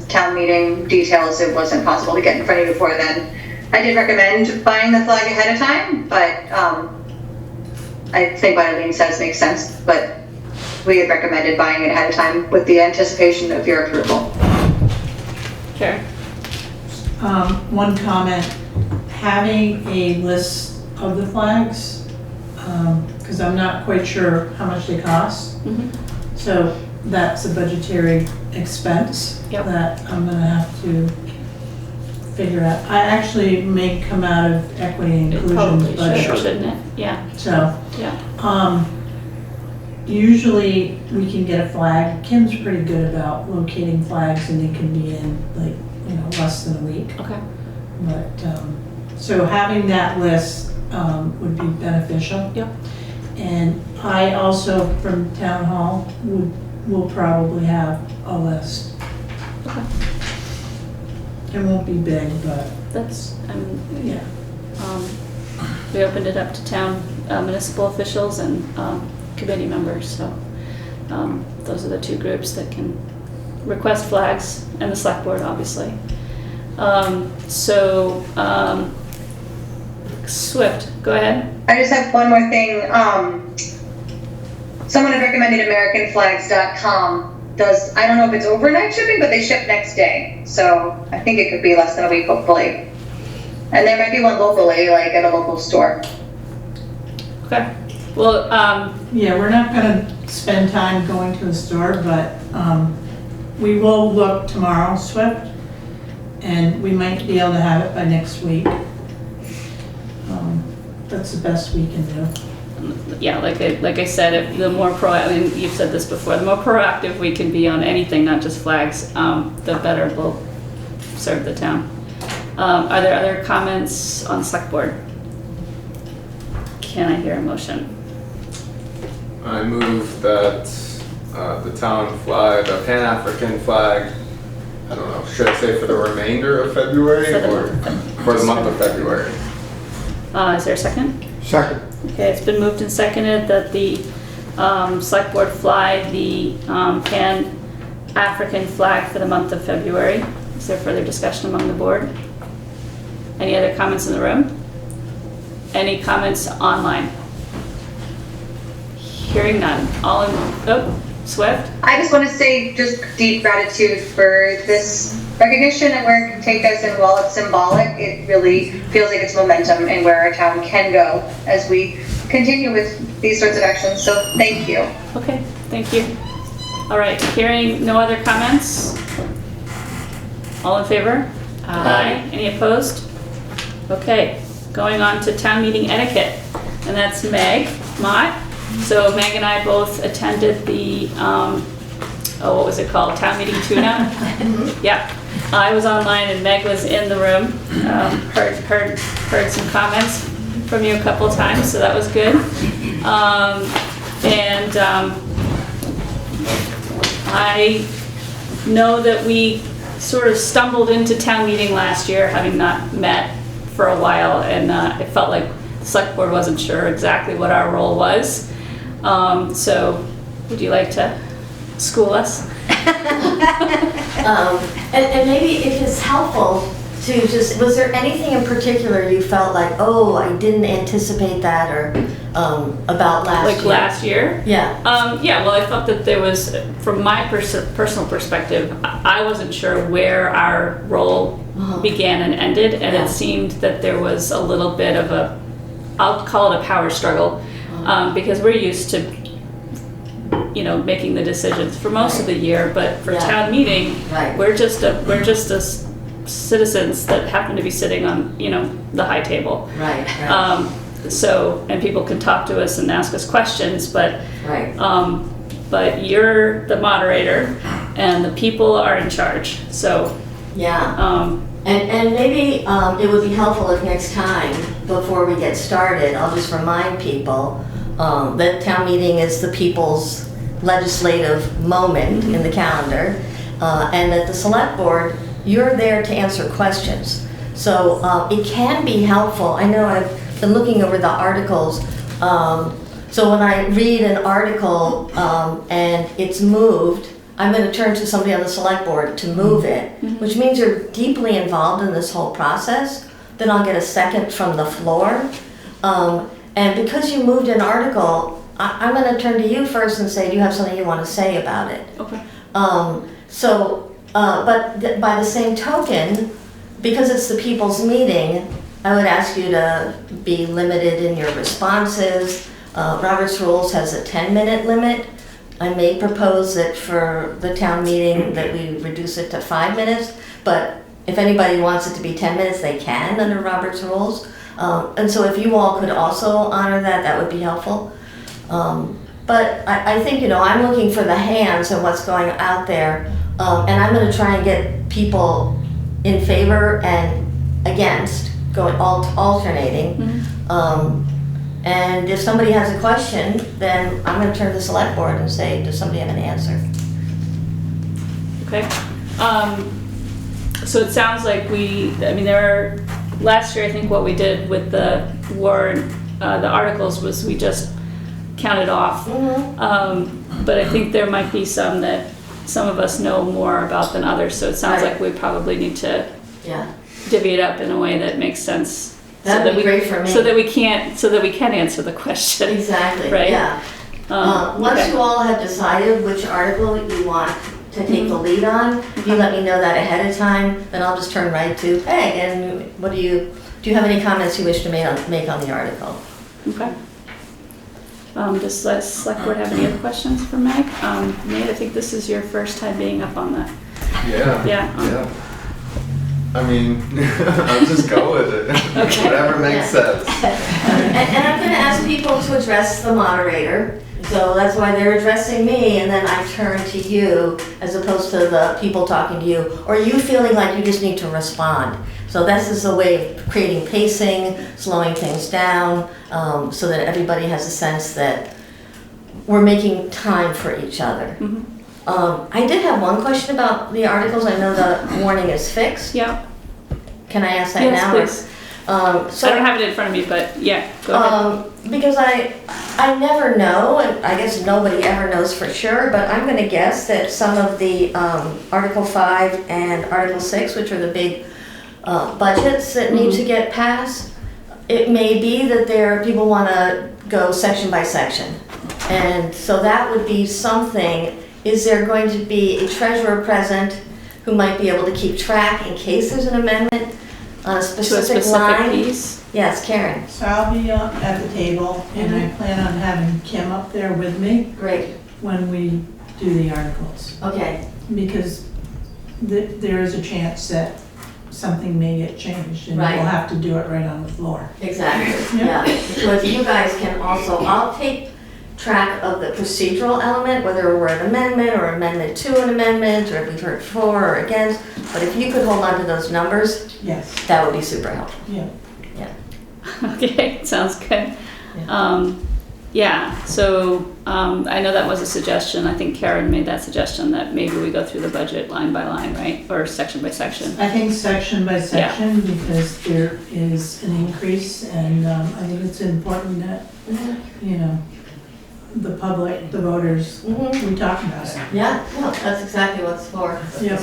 town meeting details, it wasn't possible to get in front of you before then. I did recommend buying the flag ahead of time, but I think what Aileen says makes sense, but we had recommended buying it ahead of time with the anticipation of your approval. Sure. One comment, having a list of the flags, because I'm not quite sure how much they cost. Mm-hmm. So that's a budgetary expense that I'm gonna have to figure out. I actually may come out of equity and inclusion budget. Shouldn't it? Yeah. So, yeah. Usually we can get a flag. Kim's pretty good about locating flags, and they can be in less than a week. Okay. But so having that list would be beneficial. Yep. And I also, from town hall, would we'll probably have a list. Okay. It won't be big, but, That's, yeah. we opened it up to town municipal officials and committee members, so those are the two groups that can request flags, and the select board, obviously. Swift, go ahead. I just have one more thing. Someone had recommended AmericanFlags.com does, I don't know if it's overnight shipping, but they ship next day. So I think it could be less than a week, hopefully. And there might be one locally, like at a local store. Okay. Well, Yeah, we're not gonna spend time going to the store, but we will look tomorrow, Swift, and we might be able to have it by next week. That's the best we can do. yeah, like I said, if the more I mean, you've said this before, the more proactive we can be on anything, not just flags, the better we'll serve the town. Are there other comments on select board? Can I hear a motion? I move that the town flag, the Pan-African flag, I don't know, should I say for the remainder of February or for the month of February? Is there a second? Second. Okay, it's been moved and seconded that the select board fly the Pan-African flag for the month of February. Is there further discussion among the board? Any other comments in the room? Any comments online? Hearing none. All in, Swift? I just want to say just deep gratitude for this recognition and where it can take us, and while it's symbolic, it really feels like it's momentum and where our town can go as we continue with these sorts of actions. So thank you. Okay, thank you. All right, hearing no other comments? All in favor? Aye. Any opposed? Okay, going on to town meeting etiquette, and that's Mott. So Meg and I both attended the, what was it called? Town meeting tune-up? Yeah. I was online and Meg was in the room. Heard some comments from you a couple of times, so that was good. I know that we sort of stumbled into town meeting last year, having not met for a while, and it felt like the select board wasn't sure exactly what our role was. So would you like to school us? And maybe if it's helpful to just, was there anything in particular you felt like, oh, I didn't anticipate that, or about last year? Like last year? Yeah. Yeah, well, I thought that there was, from my personal perspective, I wasn't sure where our role began and ended, and it seemed that there was a little bit of a, I'll call it a power struggle, because we're used to, making the decisions for most of the year, but for town meeting, we're just citizens that happen to be sitting on, the high table. Right. So, and people can talk to us and ask us questions, but but you're the moderator and the people are in charge. So and maybe it would be helpful if next time, before we get started, I'll just remind people that town meeting is the people's legislative moment in the calendar, and that the select board, you're there to answer questions. So it can be helpful. I know I've been looking over the articles. So when I read an article and it's moved, I'm going to turn to somebody on the select board to move it, which means you're deeply involved in this whole process. Then I'll get a second from the floor. And because you moved an article, I'm going to turn to you first and say, do you have something you want to say about it? Okay. But by the same token, because it's the people's meeting, I would ask you to be limited in your responses. Robert's Rules has a 10-minute limit. I may propose that for the town meeting that we reduce it to 5 minutes, but if anybody wants it to be 10 minutes, they can under Robert's Rules. And so if you all could also honor that, that would be helpful. But I think, I'm looking for the hands and what's going out there, and I'm going to try and get people in favor and against, going alternating. And if somebody has a question, then I'm going to turn to the select board and say, does somebody have an answer? Okay. So it sounds like last year I think what we did with the warrant, the articles was we just counted off. But I think there might be some that some of us know more about than others, so it sounds like we probably need to divvy it up in a way that makes sense. That'd be great for me. So that we can answer the question. Exactly, Right? yeah. Once you all have decided which article you want to take the lead on, if you let me know that ahead of time, then I'll just turn right to, hey, and do you have any comments you wish to make on the article? Okay. Does the select board have any other questions for Meg? Nate, I think this is your first time being up on the. Yeah. I mean, I'll just go with it. Okay. Whatever makes sense. And I'm gonna ask people to address the moderator, so that's why they're addressing me, and then I turn to you as opposed to the people talking to you, or you feeling like you just need to respond. So this is a way of creating pacing, slowing things down, so that everybody has a sense that we're making time for each other. I did have one question about the articles. I know the warning is fixed. Yeah. Can I ask that Yes, now? please. So I don't have it in front of me, but yeah, go ahead. Because I never know, and I guess nobody ever knows for sure, but I'm going to guess that some of the Article 5 and Article 6, which are the big budgets that need to get passed, it may be that people want to go section by section. And so that would be something. Is there going to be a treasurer present who might be able to keep track in case there's an amendment on a specific line? Piece? Yes, Karen. So I'll be up at the table, and I plan on having Kim up there with me Great. when we do the articles. Okay. Because there is a chance that something may get changed, and we'll Right. have to do it right on the floor. Exactly, Yeah. yeah. So if you guys can also, I'll take track of the procedural element, whether we're an amendment or amendment to an amendment, or if we've heard for or against. But if you could hold on to those numbers, Yes, that would be super helpful. yeah. Okay, sounds good. So I know that was a suggestion. I think Karen made that suggestion that maybe we go through the budget line by line, right? Or section by section. I think section by section, because there is an increase, and I think it's important that, the public, the voters, we talk about it. Yeah, no, that's exactly what it's for. Yeah.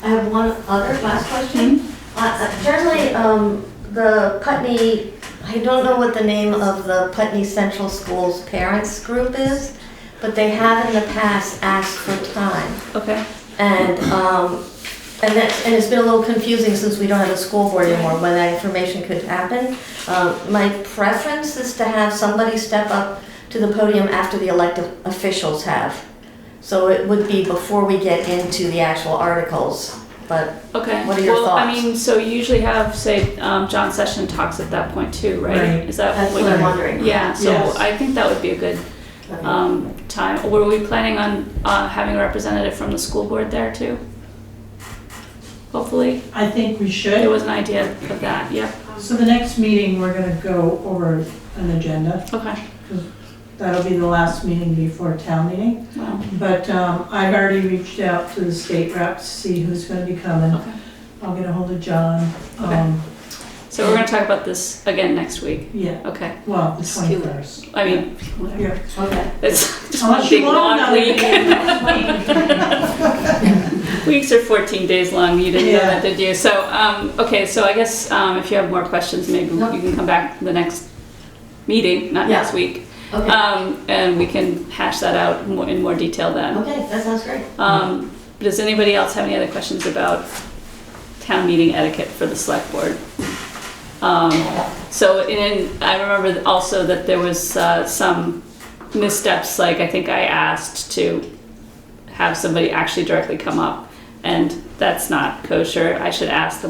I have one other last question. Generally, the Putney, I don't know what the name of the Putney Central Schools parents group is, but they have in the past asked for time. Okay. And it's been a little confusing since we don't have a school board anymore when that information could happen. My preference is to have somebody step up to the podium after the elected officials have. So it would be before we get into the actual articles, but Okay. what are your thoughts? I mean, so you usually have, say, John Session talks at that point too, right? Right. Is that That's what what I'm you're wondering. Yeah, so Yes. I think that would be a good time. Were we planning on having a representative from the school board there too? Hopefully. I think we should. There was an idea of that, yep. So the next meeting, we're gonna go over an agenda. Okay. That'll be the last meeting before town meeting. Wow. But I've already reached out to the state reps to see who's gonna be coming. Okay. I'll get a hold of John. Okay. So we're gonna talk about this again next week. Yeah, Okay. well, the 21st. I mean, Yeah. Okay. it's just Unless one you big want long another week. meeting next week. Weeks are 14 days long. You didn't know Yeah. that, did you? So, okay. So I guess if you have more questions, maybe No. you can come back the next meeting, not Yeah. next week, Okay. and we can hash that out in more detail then. Okay, that sounds great. Does anybody else have any other questions about town meeting etiquette for the select board? I remember also that there was some missteps, like I think I asked to have somebody actually directly come up, and that's not kosher. I should ask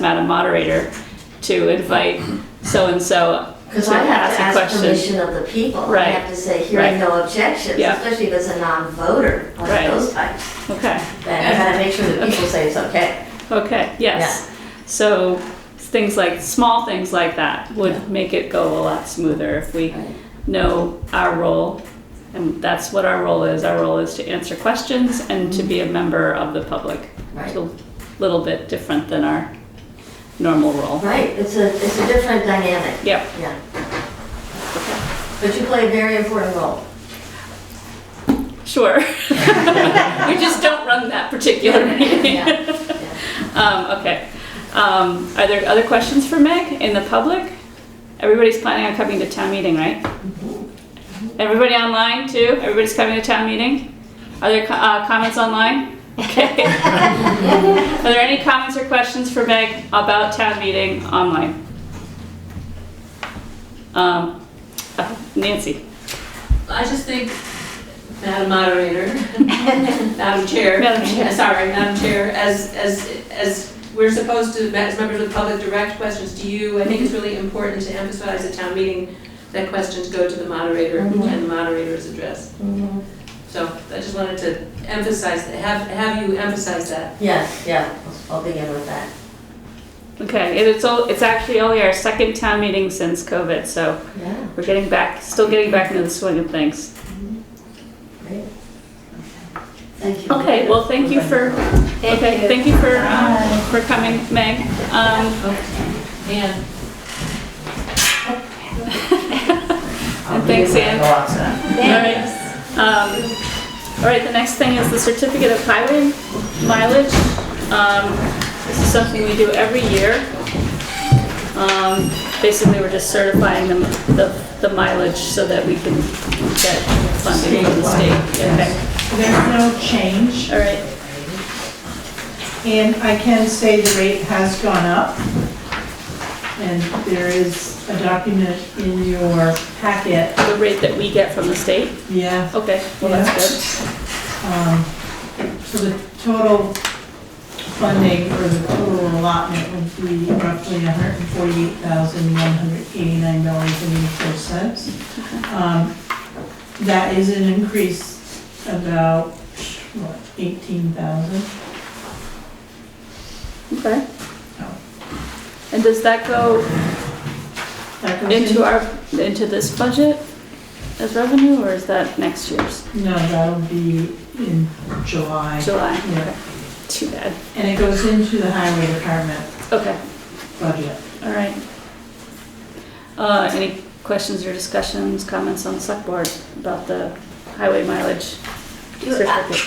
Madam Moderator to invite so-and-so Because to I have ask to a ask question. permission of the people. Right. I have to say, hearing no objections, Yeah. especially if it's a non-voter, like Right. those types. Okay. Then I gotta make sure that people say it's okay. Okay, yes. So small things like that would make it go a lot smoother if we Right. know our role And that's what our role is. Our role is to answer questions and to be a member of the public. Right. It's a little bit different than our normal role. Right, it's a different dynamic. Yep. Yeah. But you play a very important role. Sure. We just don't run that particular meeting. Okay. Are there other questions for Meg in the public? Everybody's planning on coming to town meeting, right? Everybody online too? Everybody's coming to town meeting? Are there comments online? Okay. Are there any comments or questions for Meg about town meeting online? Nancy. I just think, Madam Moderator, Madam Chair, Madam Chair, as we're supposed to, as members of the public, direct questions to you, I think it's really important to emphasize at town meeting that questions go to the moderator and the moderator is addressed. So I just wanted to emphasize, have you emphasize that. Yes, yeah, I'll begin with that. Okay, it's actually only our second town meeting since COVID, so Yeah. we're still getting back into the swing of things. Great. Thank you. Okay, well, thank you for coming, Meg. And And thanks, Ann. Thanks. All right, the next thing is the certificate of highway mileage. This is something we do every year. Basically, we're just certifying the mileage so that we can get funding from the state. Okay. There's no change, All right. and I can say the rate has gone up. And there is a document in your packet. The rate that we get from the state? Yeah. Okay, well, that's good. So the total funding or the total allotment would be roughly $148,189.84. That is an increase about, 18,000. Okay. And does that go That goes into this budget as revenue, or is that next year's? No, that'll be in July. July, Yeah. okay. Too bad. And it goes into the highway department Okay, budget. all right. Any questions or discussions, comments on the select board about the highway mileage certificate?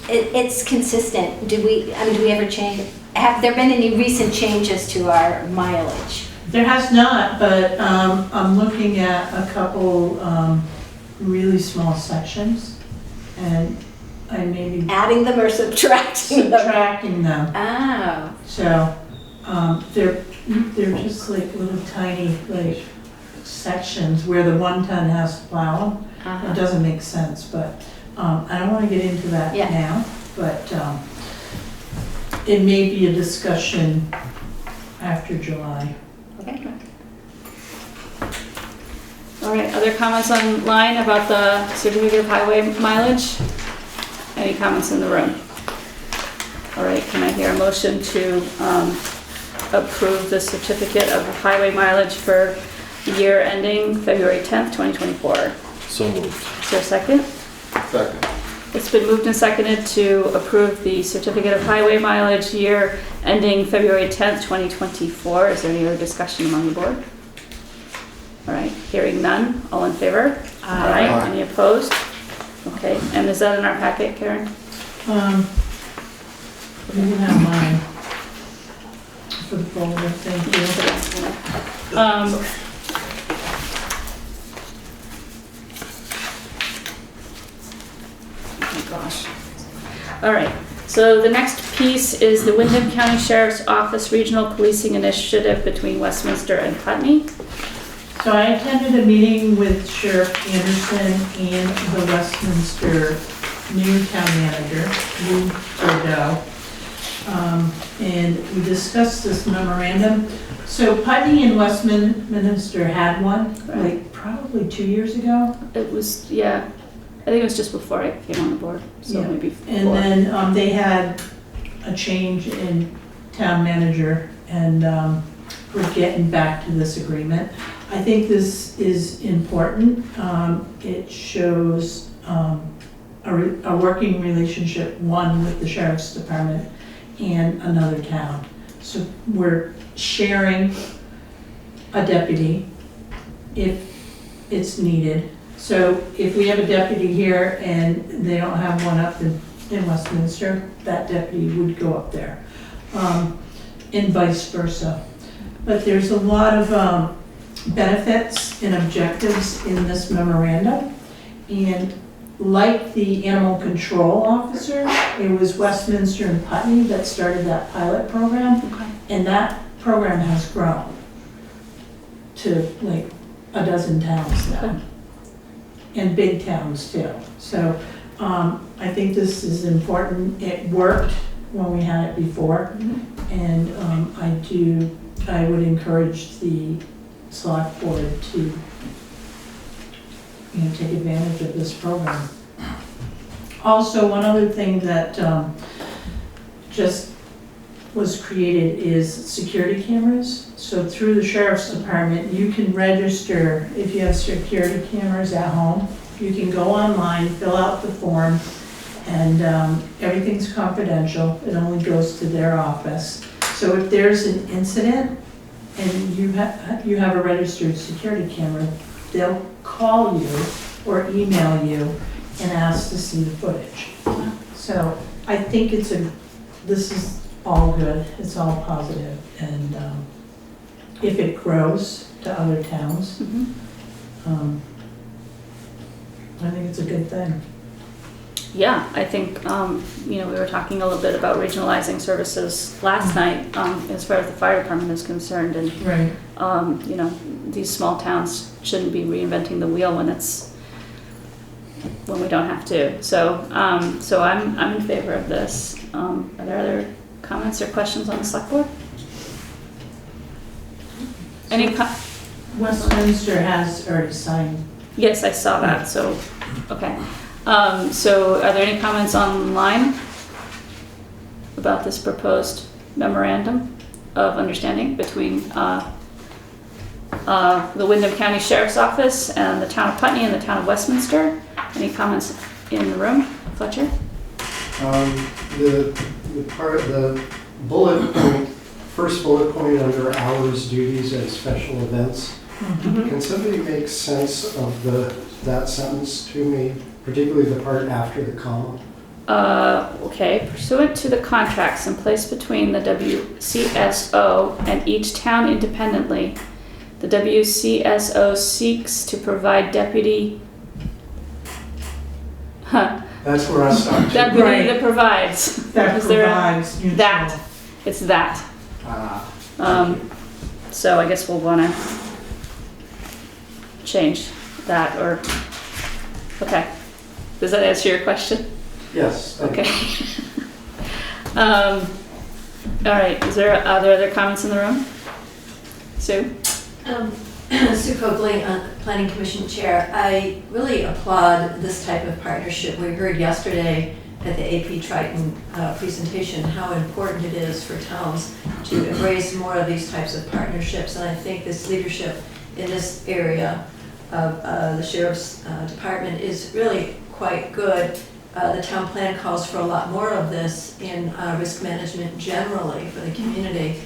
It's consistent. Do we ever change? Have there been any recent changes to our mileage? There has not, but I'm looking at a couple really small sections, and I may be Adding them or subtracting them? subtracting them. Oh. So they're just like little tiny sections where the 1 ton has to plow them. Uh-huh. It doesn't make sense, but I don't want to get into that Yeah. now. But it may be a discussion after July. Okay. All right, other comments online about the certificate of highway mileage? Any comments in the room? All right, can I hear a motion to approve the certificate of highway mileage for the year ending February 10th, 2024? So moved. Is there a second? Second. It's been moved and seconded to approve the certificate of highway mileage year ending February 10th, 2024. Is there any other discussion among the board? All right, hearing none. All in favor? Aye. Any opposed? Okay, and is that in our packet, Karen? You can have mine for the folder, thank you. Oh gosh. All right, so the next piece is the Windham County Sheriff's Office Regional Policing Initiative between Westminster and Putney. So I attended a meeting with Sheriff Anderson and the Westminster new town manager, Lou Bordeaux. And we discussed this memorandum. So Putney and Westminster had one, like probably 2 years ago. It was, yeah, I think it was just before I came on the board, so Yeah. maybe 4. And then they had a change in town manager, and we're getting back to this agreement. I think this is important. It shows a working relationship, one with the sheriff's department and another town. So we're sharing a deputy if it's needed. So if we have a deputy here and they don't have one up in Westminster, that deputy would go up there, and vice versa. But there's a lot of benefits and objectives in this memorandum. And like the animal control officer, it was Westminster and Putney that started that pilot program. Okay. And that program has grown to like a dozen towns now. Okay. And big towns too. So I think this is important. It worked when we had it before. And I would encourage the select board to take advantage of this program. Also, one other thing that just was created is security cameras. So through the sheriff's department, you can register if you have security cameras at home. You can go online, fill out the form, and everything's confidential. It only goes to their office. So if there's an incident and you have a registered security camera, they'll call you or email you and ask to see the footage. So I think this is all good, it's all positive, and if it grows to other towns, I think it's a good thing. Yeah, I think, we were talking a little bit about regionalizing services last night, as far as the fire department is concerned, and, Right. These small towns shouldn't be reinventing the wheel when we don't have to. So I'm in favor of this. Are there other comments or questions on the select board? Westminster has already signed. Yes, I saw that, so, okay. So are there any comments online about this proposed memorandum of understanding between the Windham County Sheriff's Office and the town of Putney and the town of Westminster? Any comments in the room? Fletcher? The bullet point, first bullet point under hours, duties, and special events. Can somebody make sense of that sentence to me, particularly the part after the comma? Okay, pursuant to the contracts in place between the WCSO and each town independently, the WCSO seeks to provide deputy. That's where I stopped. Deputy Right. that provides. That Is there a- provides neutral. That, it's that. So I guess we'll wanna change that, or, okay. Does that answer your question? Yes. thank you. Okay. All right, are there other comments in the room? Sue? Sue Coakley, Planning Commission Chair. I really applaud this type of partnership. We heard yesterday at the AP Triton presentation how important it is for towns to embrace more of these types of partnerships. And I think this leadership in this area of the Sheriff's Department is really quite good. The town plan calls for a lot more of this in risk management generally for the community.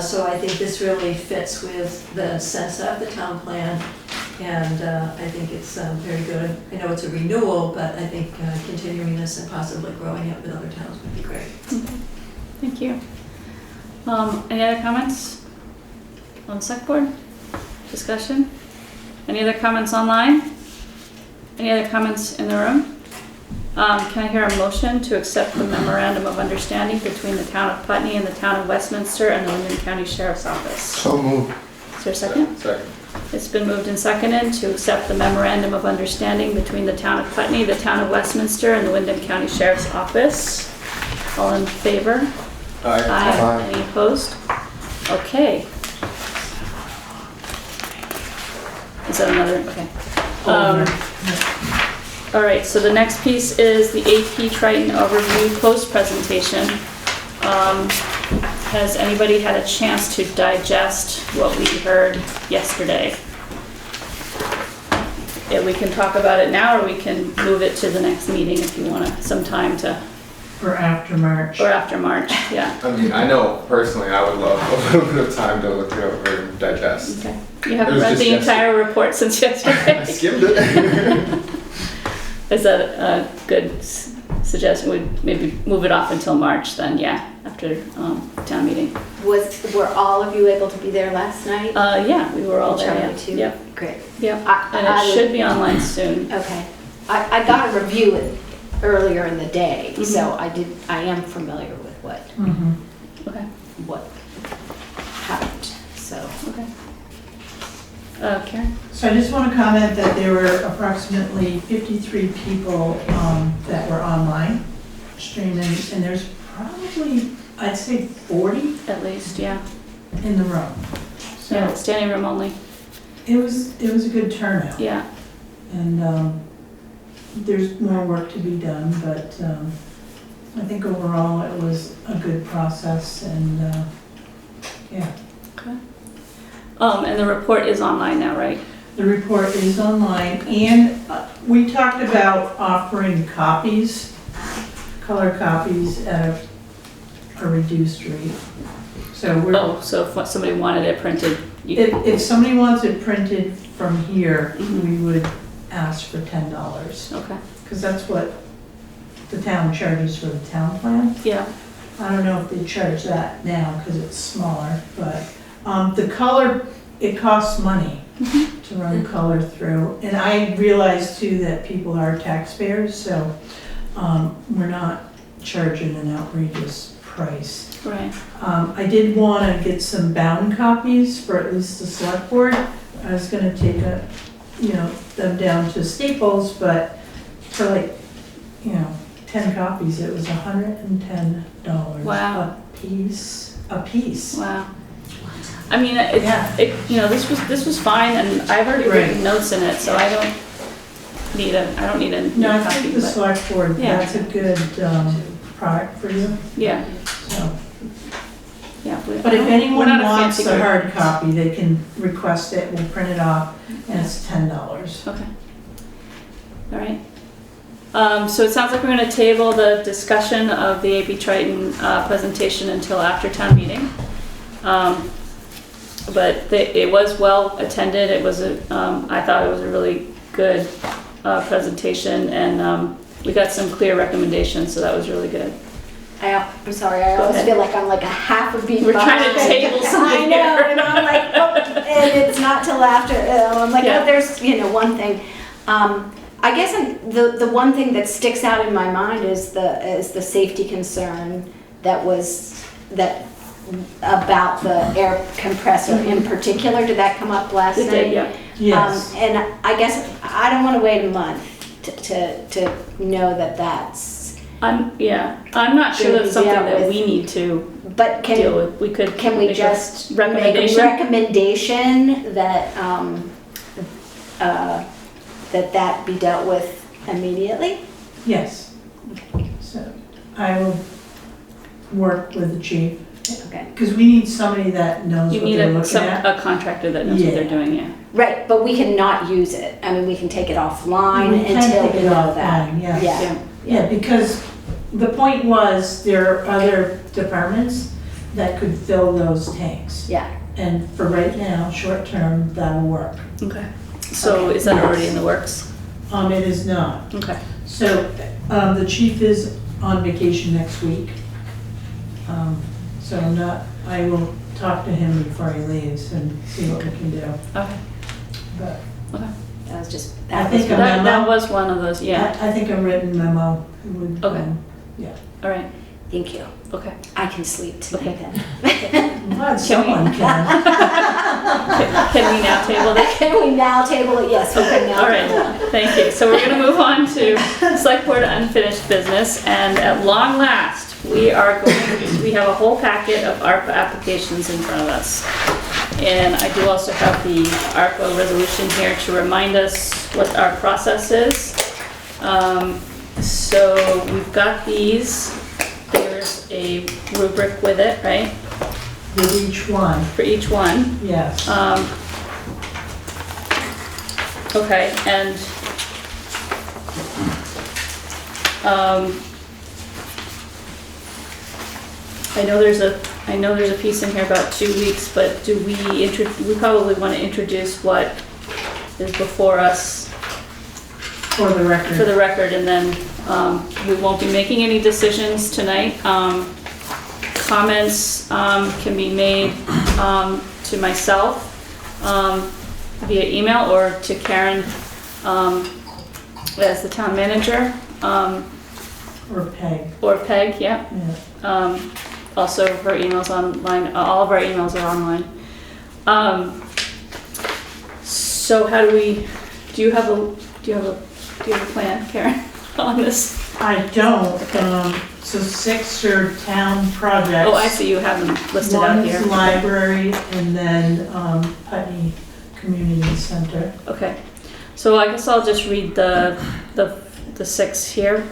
So I think this really fits with the sense of the town plan, and I think it's very good. I know it's a renewal, but I think continuing this and possibly growing it with other towns would be great. Thank you. Any other comments on the select board? Discussion? Any other comments online? Any other comments in the room? Can I hear a motion to accept the memorandum of understanding between the town of Putney and the town of Westminster and the Windham County Sheriff's Office? So moved. Is there a second? Second. It's been moved and seconded to accept the memorandum of understanding between the town of Putney, the town of Westminster, and the Windham County Sheriff's Office. All in favor? Aye. Any opposed? Okay. Is that another? Okay. All right, so the next piece is the AP Triton overview post presentation. Has anybody had a chance to digest what we heard yesterday? Yeah, we can talk about it now, or we can move it to the next meeting if you want some time to, Or after March. or after March, yeah. I mean, I know personally I would love a little bit of time to look it over and digest. Okay. You haven't It was read just the entire report since I yesterday? skimmed it. Is that a good suggestion? We'd maybe move it off until March then, yeah, after town meeting. Were all of you able to be there last night? Yeah, we were all there, Charlie yeah. too? Yep, Great. yep. And I it should be online soon. Okay. I got a review it earlier in the day, Mhm. so I am familiar with Mhm. what happened, so. Okay. Karen? So I just want to comment that there were approximately 53 people that were online streaming, and there's probably, I'd say 40 At least, yeah. in the room. Yeah, So standing room only. it was a good turnout. Yeah. And there's more work to be done, but I think overall it was a good process, and yeah. Okay. And the report is online now, right? The report is online, and we talked about offering copies, color copies at a reduced rate. So we're, Oh, so if somebody wanted it printed, you, if somebody wants it printed from here, Mhm. we would ask for $10, okay. because that's what the town charges for the town plan. Yeah, I don't know if they charge that now because it's smaller, but the color, it costs money to run color through. And I realize too that people are taxpayers, so we're not charging an outrageous price. right. I did want to get some bound copies for at least the select board. I was gonna take them down to Staples, but for 10 copies, it was $110 Wow. a piece. Wow. I mean, Yeah. this was fine, and I've already written Right. notes in it, so I don't need a new No, I copy, think the but, select board, Yeah. that's a good product for you, yeah, so. yeah. But if we're anyone not a wants fancy a group. hard copy, they can request it, we'll print it off, and it's $10. Okay. All right. So it sounds like we're gonna table the discussion of the AP Triton presentation until after town meeting. But it was well attended. It was I thought it was a really good presentation, and we got some clear recommendations, so that was really good. I'm sorry, I Go always ahead. feel like I'm like a half a beat We're trying to behind. table something I know, here. and I'm like, oh, and it's not till after, I'm like, Yeah. oh, there's, one thing. I guess the one thing that sticks out in my mind is the safety concern about the air compressor in particular. Did that come up last It night? did, yeah. Yes. And I guess I don't want to wait a month to know that that's, I'm not sure that's something Deal that with- we need to but deal with. We could can we make a just make a recommendation? recommendation that, that be dealt with immediately? Yes. So I will work with the chief, Okay. because we need somebody that knows You what need they're looking at. a contractor that knows what they're Yeah. doing, yeah. Right, but we cannot use it. I mean, we can take it offline We can until take we it know that. offline, yes. Yeah. Yeah, because the point was, there are other departments that could fill those tanks. Yeah. And for right now, short term, that'll work. Okay. So is that already in the works? It is not. Okay. So, the chief is on vacation next week. So I will talk to him before he leaves and see what we can do. Okay. But That was just, I that think was, a That memo, was one of those, yeah. I think a written memo would. Okay. All right. thank you. Okay. I can sleep tonight Okay. then. I'm glad someone can. Can we now table this? Can we now table it? Yes, we can now All table it. right, thank you. So we're going to move on to Select Board unfinished business, and at long last, we have a whole packet of ARPA applications in front of us. And I do also have the ARPA resolution here to remind us what our process is. So we've got these. They're there's a rubric with it, right, With each one, for each one. yes. Okay, and, I know there's a piece in here about 2 weeks, but do we probably want to introduce what is before us For the record. for the record, and then, we won't be making any decisions tonight. Comments, can be made, to myself, via email, or to Karen, as the town manager, Or Peg, or Peg, yeah. yeah. Also, her email's online, all of our emails are online. So how do you have a plan, Karen, on this? I don't, so 6 are town projects. Oh, I see, you have them listed out here. One's library, and then, Putney Community Center. Okay, so I guess I'll just read the 6 here.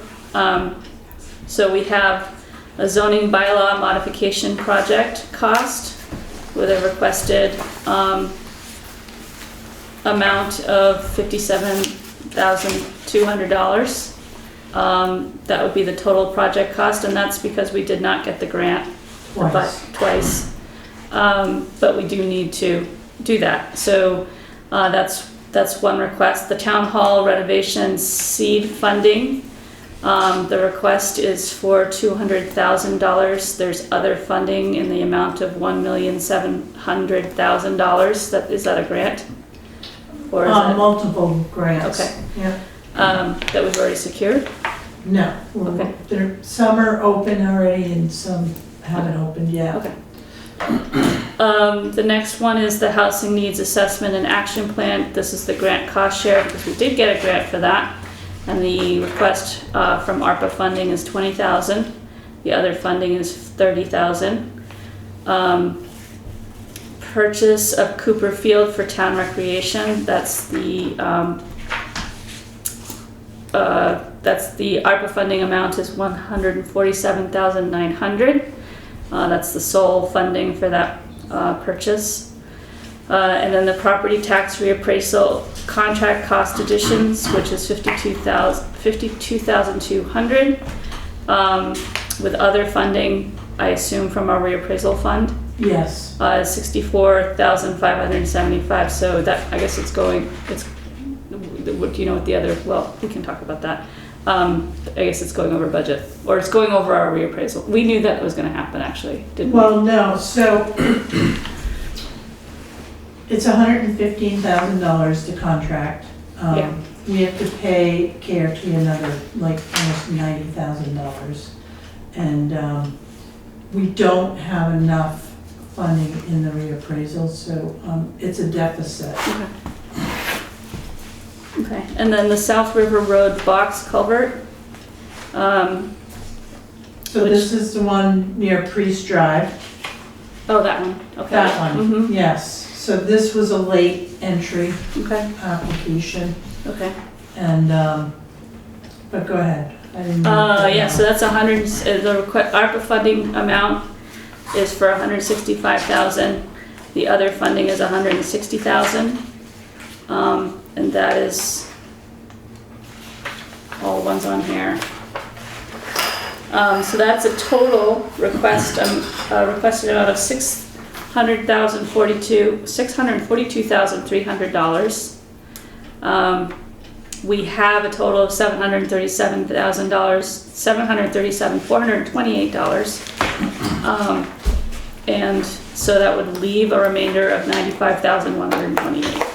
So we have a zoning bylaw modification project cost with a requested amount of $57,200. That would be the total project cost, and that's because we did not get the grant twice. But we do need to do that. So that's one request. The town hall renovation seed funding. The request is for $200,000. There's other funding in the amount of $1,700,000. Is that a grant? Or is that Multiple grants. Okay. Yeah. That we've already secured? No. Okay. Some are open already and some haven't opened yet. Okay. The next one is the housing needs assessment and action plan. This is the grant cost share, because we did get a grant for that. And the request from ARPA funding is $20,000. The other funding is $30,000. Purchase of Cooper Field for town recreation. That's the ARPA funding amount is $147,900. That's the sole funding for that purchase. And then the property tax reappraisal contract cost additions, which is $52,200. With other funding, I assume from our reappraisal fund, Yes. $64,575. So that, I guess do you know what the other, well, we can talk about that. I guess it's going over budget, or it's going over our reappraisal. We knew that was gonna happen, actually, didn't we? Well, no, so it's $115,000 to contract. Yeah. We have to pay KRT another, like, almost $90,000. And we don't have enough funding in the reappraisal, so it's a deficit. Okay, and then the South River Road box culvert. So this is the one near Priest Drive. Oh, that one, okay. That one, Mhm. yes. So this was a late entry Okay, application, okay. and, but go ahead. I didn't know. Yeah, so that's the ARPA funding amount is for $165,000. The other funding is $160,000. And that is all the ones on here. So that's a total requested amount of $642,300. We have a total of $737,000, $737,428. And so that would leave a remainder of $95,128.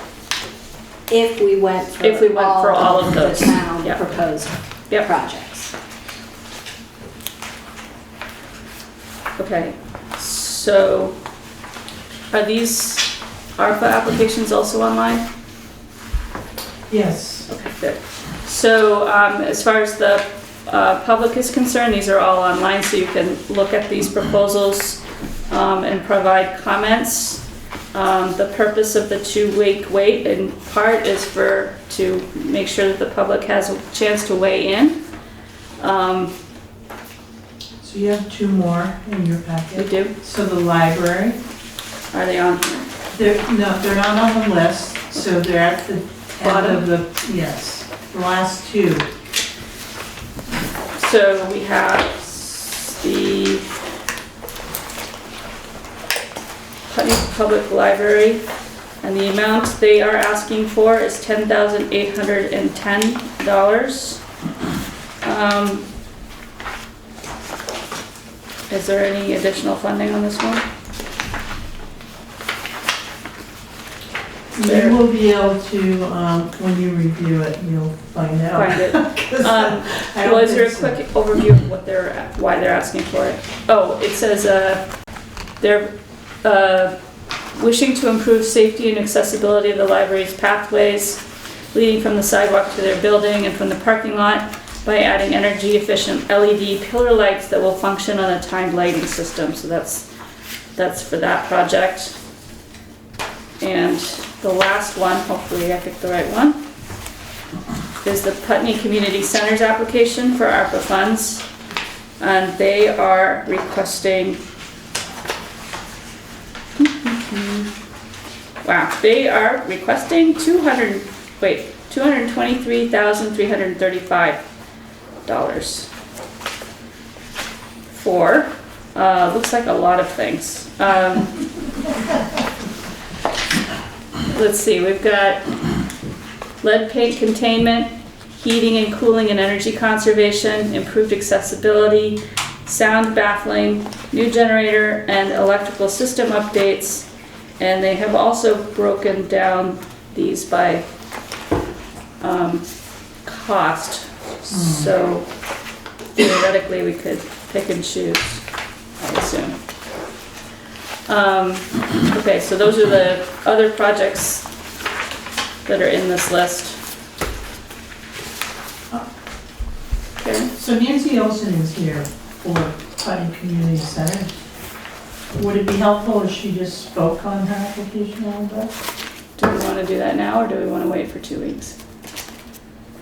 If we went for all of those. the town Yep. proposed Yep. projects. Okay, so are these ARPA applications also online? Yes. Okay, good. So as far as the public is concerned, these are all online, so you can look at these proposals and provide comments. The purpose of the 2-week wait in part is to make sure that the public has a chance to weigh in. So So you have two more in your We packet. do? So the library, Are they on? no, they're not on the list, so they're at the end Bottom? of the, yes, the last two. So we have the Putney Public Library, and the amount they are asking for is $10,810. Is there any additional funding on this one? There. You will be able to, when you review it, you'll find out. Find it. 'Cause I don't Was there a think so. quick overview of what why they're asking for it? Oh, it says, they're, wishing to improve safety and accessibility of the library's pathways leading from the sidewalk to their building and from the parking lot by adding energy efficient LED pillar lights that will function on a timed lighting system. So that's for that project. And the last one, hopefully I picked the right one, is the Putney Community Centers application for ARPA funds. And they are requesting, wow, they are requesting $223,335 for, looks like a lot of things. Let's see, we've got lead paint containment, heating and cooling and energy conservation, improved accessibility, sound baffling, new generator and electrical system updates. And they have also broken down these by cost. So theoretically we could pick and choose, I assume. Okay, so those are the other projects that are in this list. Okay. So Nancy Olson is here for Putney Community Center. Would it be helpful if she just spoke on her application a little bit? Do we want to do that now, or do we want to wait for 2 weeks?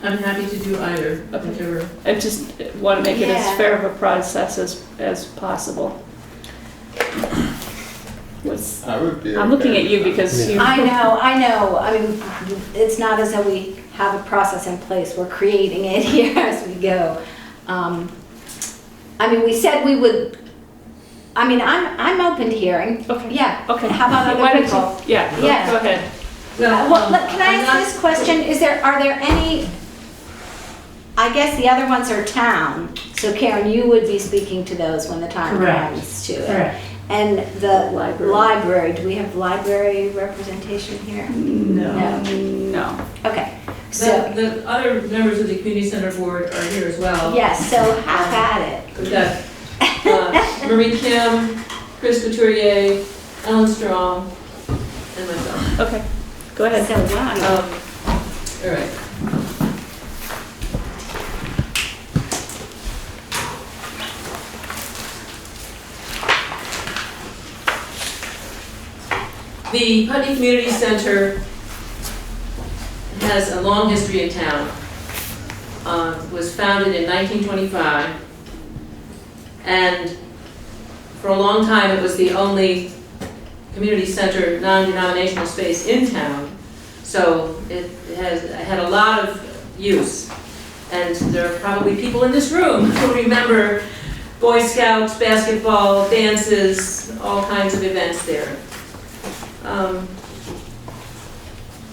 I'm happy to do either, whichever. I just want to make it as Yeah. fair of a process as possible. What's, I would be. I'm looking at you because you. I know. I mean, it's not as though we have a process in place. We're creating it here as we go. I mean, we said we would, I mean, I'm open to hearing. Okay. Yeah. Okay. How about Why other don't people? you- Yeah, Yeah. go ahead. Well, can I ask this question? Are there any, I guess the other ones are town, so Karen, you would be speaking to those when the time Correct. comes to it. Correct. And the Library. do we have library representation here? No. Okay, so, The other members of the community center board are here as well. yes, so have at it. We've got Marie Kim, Chris Couturier, Ellen Strong, and myself. Okay, go ahead. So, wow. All right. The Putney Community Center has a long history in town. Was founded in 1925, and for a long time it was the only community center non-denominational space in town. So it has had a lot of use, and there are probably people in this room who remember Boy Scouts, basketball, dances, all kinds of events there.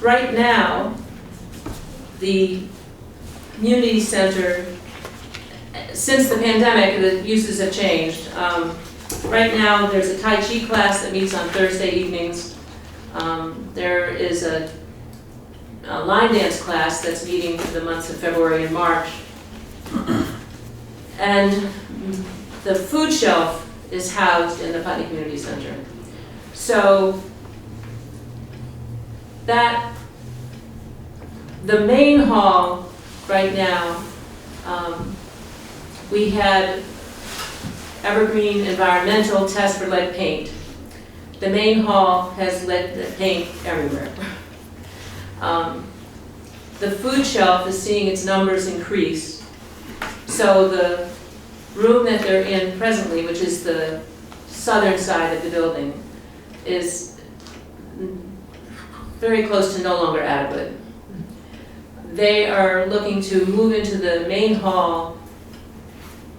Right now, the community center, since the pandemic, the uses have changed. Right now, there's a Tai Chi class that meets on Thursday evenings. There is a line dance class that's meeting for the months of February and March. And the food shelf is housed in the Putney Community Center. So that, the main hall right now, we had Evergreen environmental test for lead paint. The main hall has lead paint everywhere. The food shelf is seeing its numbers increase. So the room that they're in presently, which is the southern side of the building, is very close to no longer adequate. They are looking to move into the main hall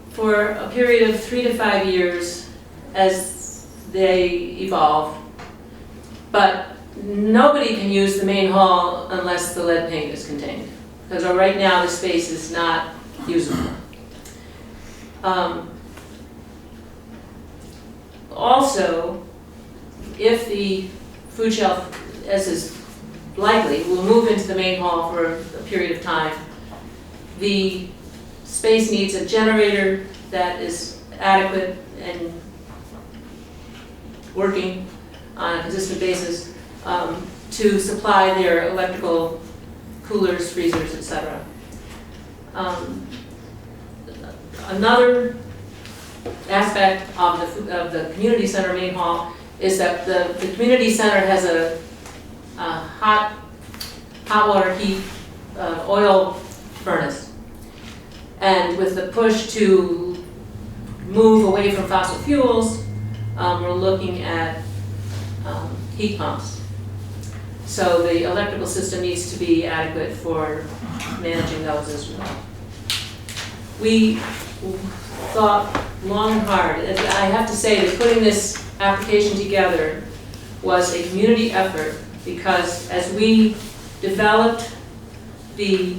for a period of 3 to 5 years as they evolve. But nobody can use the main hall unless the lead paint is contained, because right now the space is not usable. Also, if the food shelf, as is likely, will move into the main hall for a period of time, the space needs a generator that is adequate and working on a consistent basis to supply their electrical coolers, freezers, etc. Another aspect of the community center main hall is that the community center has a hot water heat oil furnace, and with the push to move away from fossil fuels, we're looking at heat pumps. So the electrical system needs to be adequate for managing those as well. We thought long and hard. I have to say that putting this application together was a community effort, because as we developed the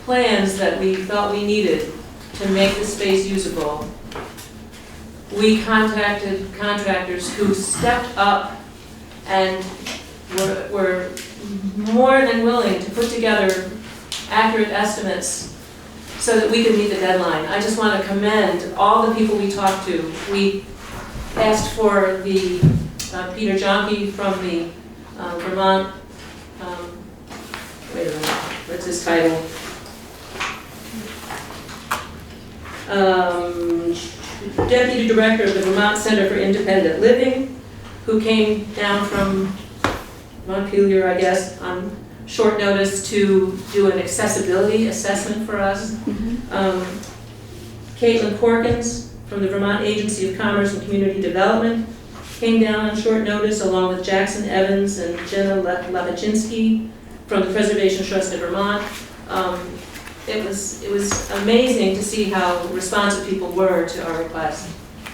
plans that we felt we needed to make the space usable, we contacted contractors who stepped up and were more than willing to put together accurate estimates so that we could meet the deadline. I just want to commend all the people we talked to. We asked for the Peter Jonke from the Vermont, wait a minute, what's his title? Deputy Director of the Vermont Center for Independent Living, who came down from Montpelier, I guess, on short notice to do an accessibility assessment for us. Caitlin Corkins from the Vermont Agency of Commerce and Community Development came down on short notice, along with Jackson Evans and Jenna Levichinsky from the Preservation Trust of Vermont. It was amazing to see how responsive people were to our request.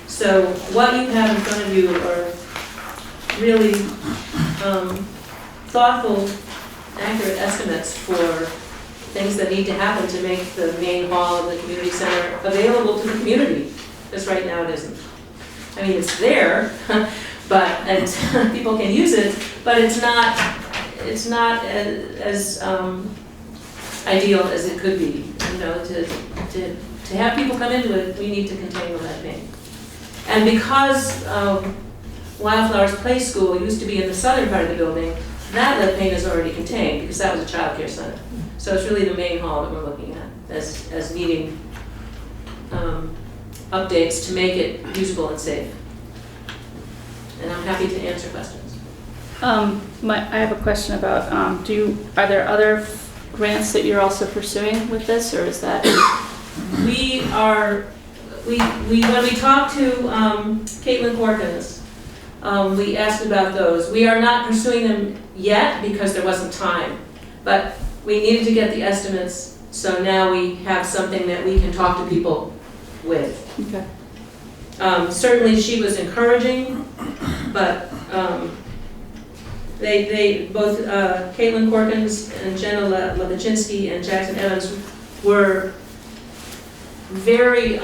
So what you have in front of you are really thoughtful, accurate estimates for things that need to happen to make the main hall of the community center available to the community, because right now it isn't. I mean, it's there, and people can use it, but it's not as ideal as it could be. You know, to have people come into it, we need to contain the lead paint. And because Wildflowers Play School used to be in the southern part of the building, that lead paint is already contained because that was a child care center. So it's really the main hall that we're looking at as needing updates to make it usable and safe. And I'm happy to answer questions. I have a question about, are there other grants that you're also pursuing with this, or is that? When we talked to Caitlin Corkins, we asked about those. We are not pursuing them yet because there wasn't time, but we needed to get the estimates, so now we have something that we can talk to people with. Okay. Certainly she was encouraging, but they both Caitlin Corkins and Jenna Levichinsky and Jackson Evans were very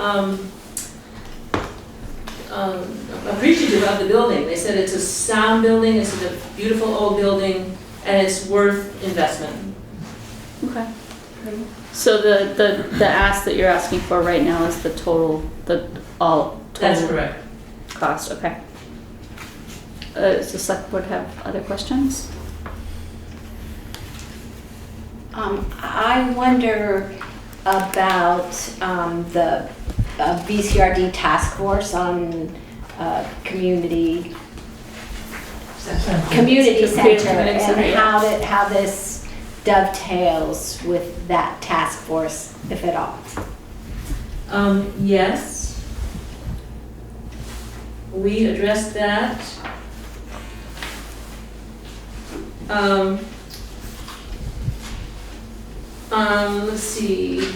appreciative of the building. They said it's a sound building, it's a beautiful old building, and it's worth investment. Okay. So the ask that you're asking for right now is the total. That's correct. Cost, okay. Does the select board have other questions? I wonder about the VCRD task force on community center and how this dovetails with that task force, if at all. Yes. We addressed that. Let's see.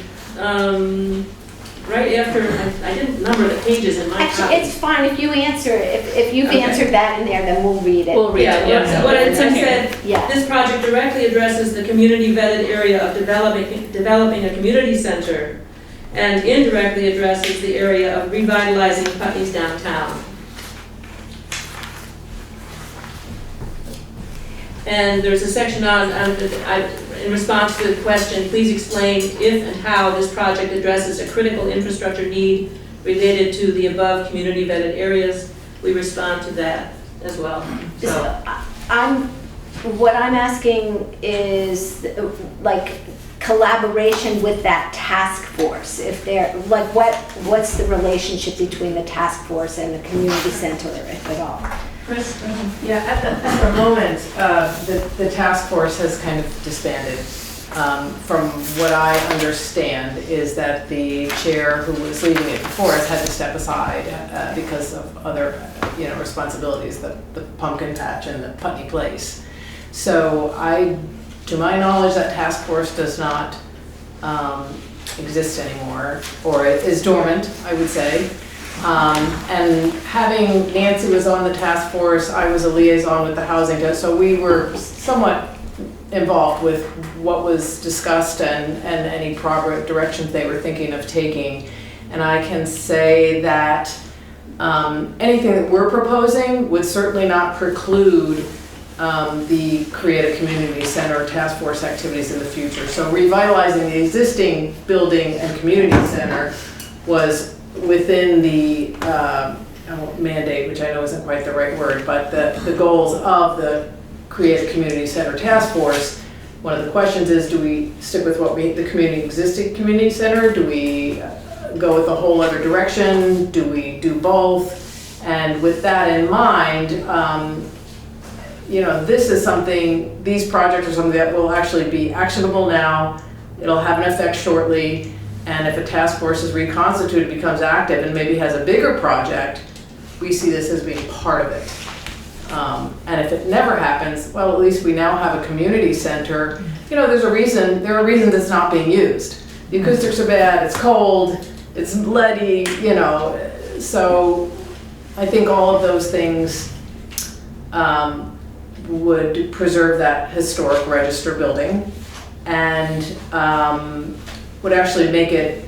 Right after, I didn't number the pages in my Actually, copy. it's fine if you answer, if you've Okay. answered that in there, then we'll read it. We'll read Yeah, it. yeah, what I said, Yeah. this project directly addresses the community vetted area of developing a community center and indirectly addresses the area of revitalizing Putney's downtown. And there's a section in response to the question, please explain if and how this project addresses a critical infrastructure need related to the above community vetted areas. We respond to that as well. So, What I'm asking is like collaboration with that task force. If they're, like what's the relationship between the task force and the community center, if at all? Chris, go ahead. Yeah, at the moment, the task force has kind of disbanded. From what I understand is that the chair who was leading it before us had to step aside because of other, responsibilities, the pumpkin patch and the Putney Place. So to my knowledge, that task force does not exist anymore, or it is dormant, I would say. And having Nancy was on the task force, I was a liaison with the housing, so we were somewhat involved with what was discussed and any progress directions they were thinking of taking. And I can say that anything that we're proposing would certainly not preclude the Create a Community Center task force activities in the future. So revitalizing the existing building and community center was within the mandate, which I know isn't quite the right word, but the goals of the Create a Community Center Task Force. One of the questions is, do we stick with the existing community center? Do we go with a whole other direction? Do we do both? And with that in mind, this is something, these projects are something that will actually be actionable now. It'll have an effect shortly. And if a task force is reconstituted, becomes active, and maybe has a bigger project, we see this as being part of it. And if it never happens, well, at least we now have a community center. There are reasons it's not being used. The acoustics are bad, it's cold, it's leady, so I think all of those things would preserve that historic register building and would actually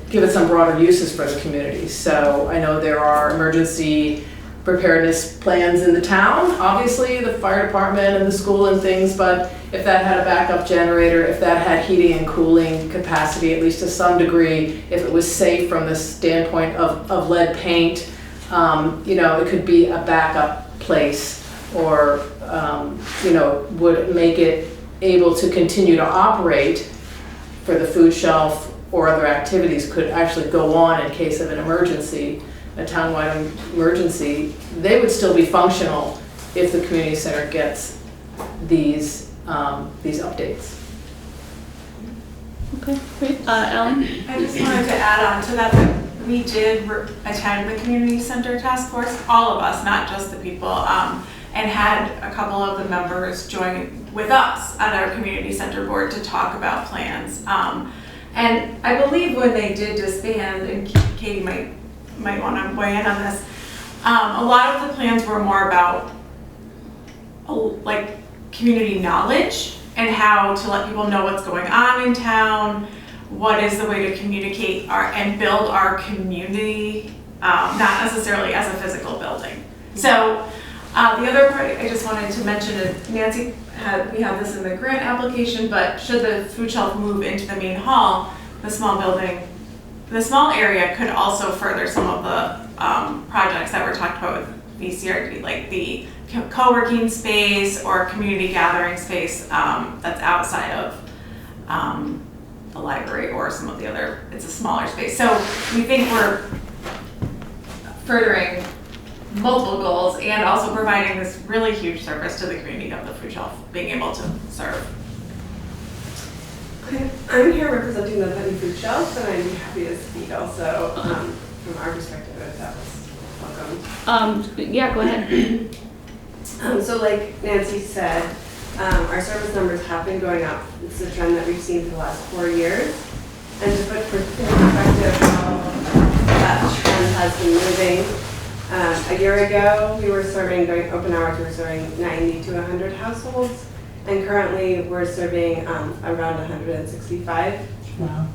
give it some broader uses for the community. So I know there are emergency preparedness plans in the town, obviously, the fire department and the school and things, but if that had a backup generator, if that had heating and cooling capacity, at least to some degree, if it was safe from the standpoint of lead paint, it could be a backup place or, would make it able to continue to operate for the food shelf or other activities could actually go on in case of an emergency, a townwide emergency. They would still be functional if the community center gets these updates. Okay, great. Ellen? I just wanted to add on to that we did attend the community center task force, all of us, not just the people, and had a couple of the members join with us at our community center board to talk about plans. And I believe when they did disband, and Katie might want to weigh in on this, a lot of the plans were more about like community knowledge and how to let people know what's going on in town, what is the way to communicate and build our community, not necessarily as a physical building. So the other part I just wanted to mention is Nancy we have this in the grant application, but should the food shelf move into the main hall, the small area could also further some of the projects that were talked about with VCRD, like the co-working space or community gathering space that's outside of the library or some of the other, it's a smaller space. So we think we're furthering multiple goals and also providing this really huge service to the community of the food shelf, being able to serve. I'm here representing the Putney Food Shelf, and I'd be happy to speak also from our perspective if that was welcome. Yeah, go ahead. So like Nancy said, our service numbers have been going up. It's a trend that we've seen for the last 4 years. And to put in perspective how that trend has been moving, a year ago we were serving, during open hours, we were serving 90 to 100 households. And currently we're serving around 165. Wow.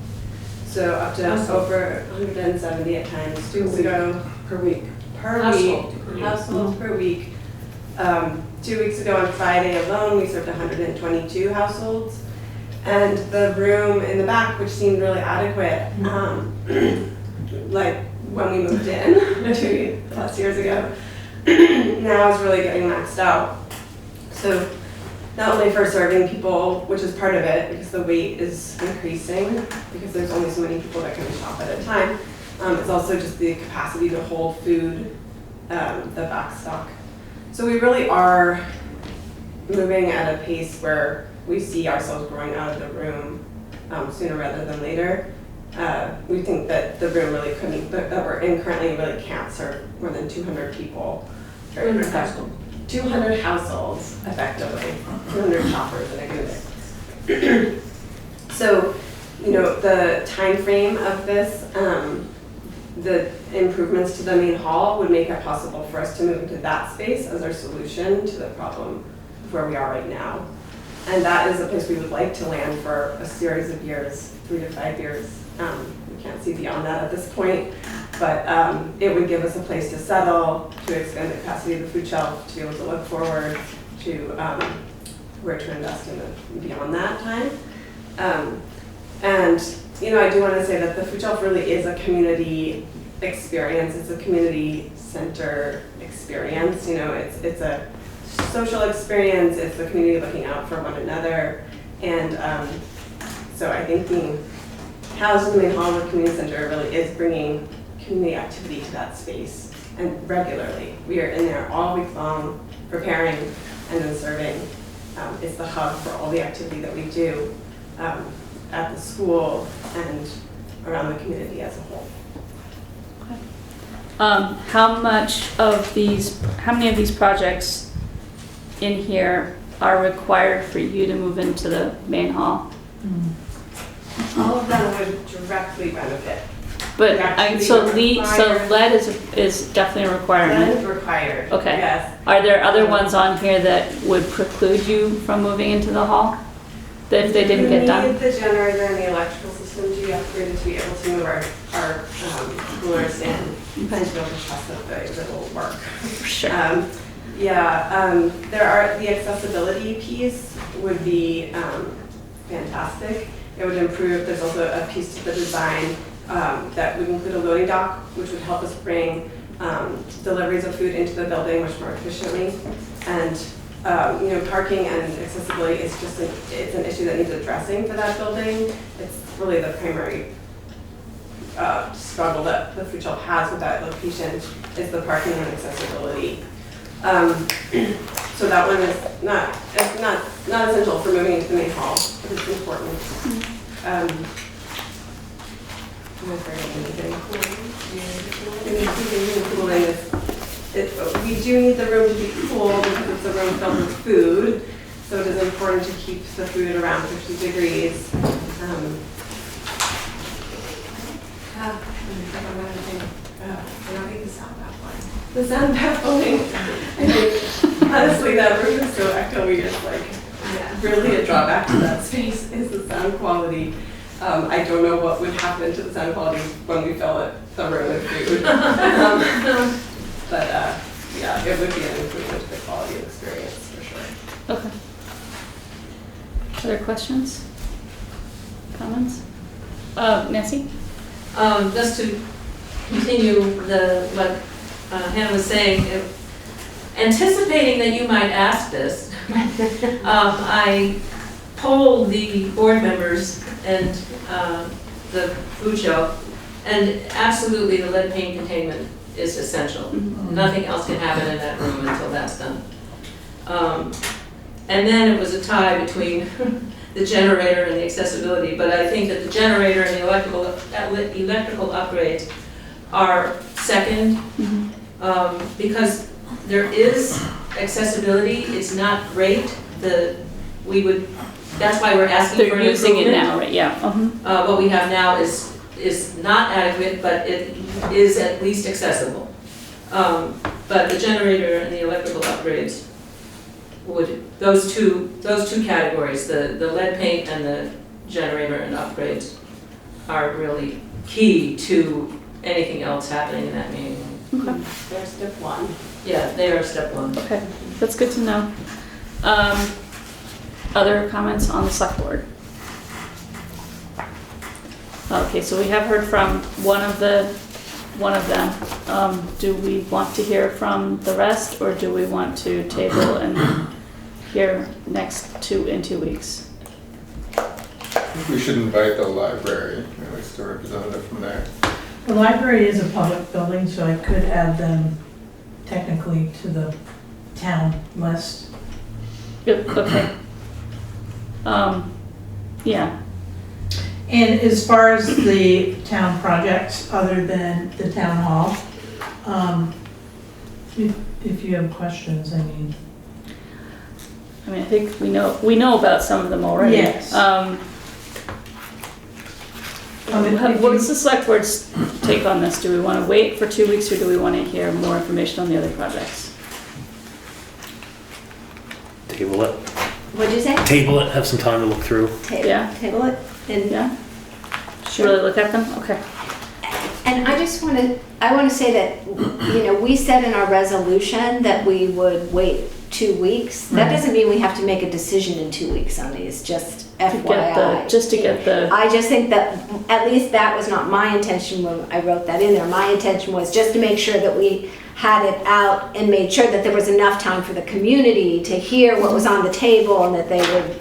So up to over 170 at times. 2 weeks ago. Per week. Households per week. 2 weeks ago on Friday alone, we served 122 households. And the room in the back, which seemed really adequate, like when we moved in 2+ years ago, now is really getting maxed out. So not only for serving people, which is part of it, because the weight is increasing, because there's only so many people that can shop at a time, it's also just the capacity to hold food, the back stock. So we really are moving at a pace where we see ourselves growing out of the room sooner rather than later. We think that the room really couldn't, that we're in currently really can't serve more than 200 people. 200 households effectively, 200 shoppers in a unit. So, you know, the time frame of this, the improvements to the main hall would make it possible for us to move into that space as our solution to the problem of where we are right now. And that is a place we would like to land for a series of years, 3 to 5 years. We can't see beyond that at this point, but it would give us a place to settle, to expand the capacity of the food shelf, to be able to look forward to where to invest in the, beyond that time. And you know, I do want to say that the food shelf really is a community experience. It's a community center experience. You know, it's a social experience. It's the community looking out for one another. And so I think being housed in the main hall of the community center really is bringing community activity to that space. And regularly, we are in there all week long, preparing and then serving. It's the hub for all the activity that we do at the school and around the community as a whole. How many of these projects in here are required for you to move into the main hall? All of them would directly benefit. But so lead is definitely a requirement. Lead is required. Okay. Yes. Are there other ones on here that would preclude you from moving into the hall? That if they didn't get done? We need the generator and the electrical system to be upgraded to be able to move our coolers in and to be able to trust that it will work. Sure. There are, the accessibility piece would be fantastic. It would improve, there's also a piece to the design that would include a loading dock, which would help us bring deliveries of food into the building much more efficiently. And you know, parking and accessibility is just it's an issue that needs addressing for that building. It's really the primary struggle that the food shelf has with that location is the parking and accessibility. So that one is not essential for moving into the main hall, but it's important. We do need the room to be cool because it's a room filled with food, so it is important to keep the food around 50 degrees. The sound baffling. Honestly, that room is so echoey. It's like really a drawback to that space is the sound quality. I don't know what would happen to the sound quality when we fill the room with food. But yeah, it would be an improvement to the quality of experience for sure. Okay. Other questions? Comments? Nancy? Just to continue what Hannah was saying, anticipating that you might ask this, I polled the board members and the food shelf, and absolutely the lead paint containment is essential. Mm-hmm. Nothing else can happen in that room until that's done. And then it was a tie between the generator and the accessibility, but I think that the generator and the electrical upgrades are second, because there is accessibility, it's not great, that's why we're asking for an They're using it improvement. now, right, yeah. What we have now is not adequate, but it is at least accessible. But the generator and the electrical upgrades those two categories, the lead paint and the generator and upgrades, are really key to anything else happening in that meeting. Okay. They're step one. Yeah, they are step one. Okay, that's good to know. Other comments on the select board? Okay, so we have heard from one of them. Do we want to hear from the rest, or do we want to table and hear in 2 weeks? I think we should invite the library, at least a representative from there. The library is a public building, so I could add them technically to the town list. Yep, okay. Yeah. And as far as the town projects, other than the town hall, if you have questions, I mean, I think we know about some of them already. Yes. What's the select board's take on this? Do we want to wait for 2 weeks, or do we want to hear more information on the other projects? Table it. What'd you say? Table it, have some time to look through. Table it, and Yeah? Should really look at them? Okay. And I want to say that, we said in our resolution that we would wait 2 weeks. That doesn't mean we have to make a decision in 2 weeks on these, just FYI. Just to get the... I just think that, at least that was not my intention when I wrote that in there. My intention was just to make sure that we had it out and made sure that there was enough time for the community to hear what was on the table, and that they would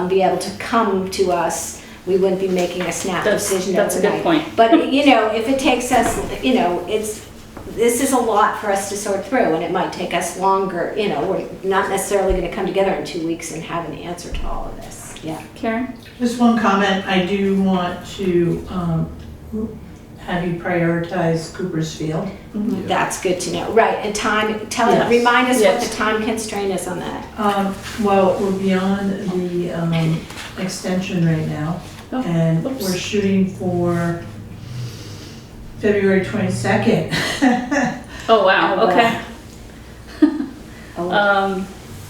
be able to come to us. We wouldn't be making a snap decision That's a good overnight. point. But, if it takes us, this is a lot for us to sort through, and it might take us longer. We're not necessarily going to come together in 2 weeks and have an answer to all of this. Yeah. Karen? just one comment, I do want to have you prioritize Cooper's Field. Mm-hmm. That's good to know. Right, and remind us what the time constraint is on that. Well, we're beyond the extension right now, and we're shooting for February 22nd. Oh, wow, okay.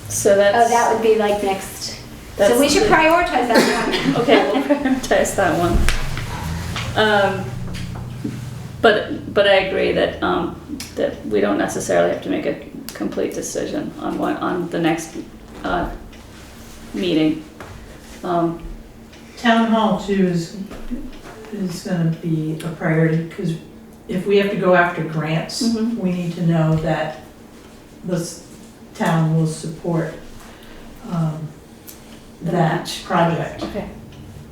So that's... that would be like next. So we should prioritize that one. Okay, we'll prioritize that one. But I agree that that we don't necessarily have to make a complete decision on the next meeting. Town Hall too is going to be a priority, because if we have to go after grants, we need to know that this town will support that project. Okay.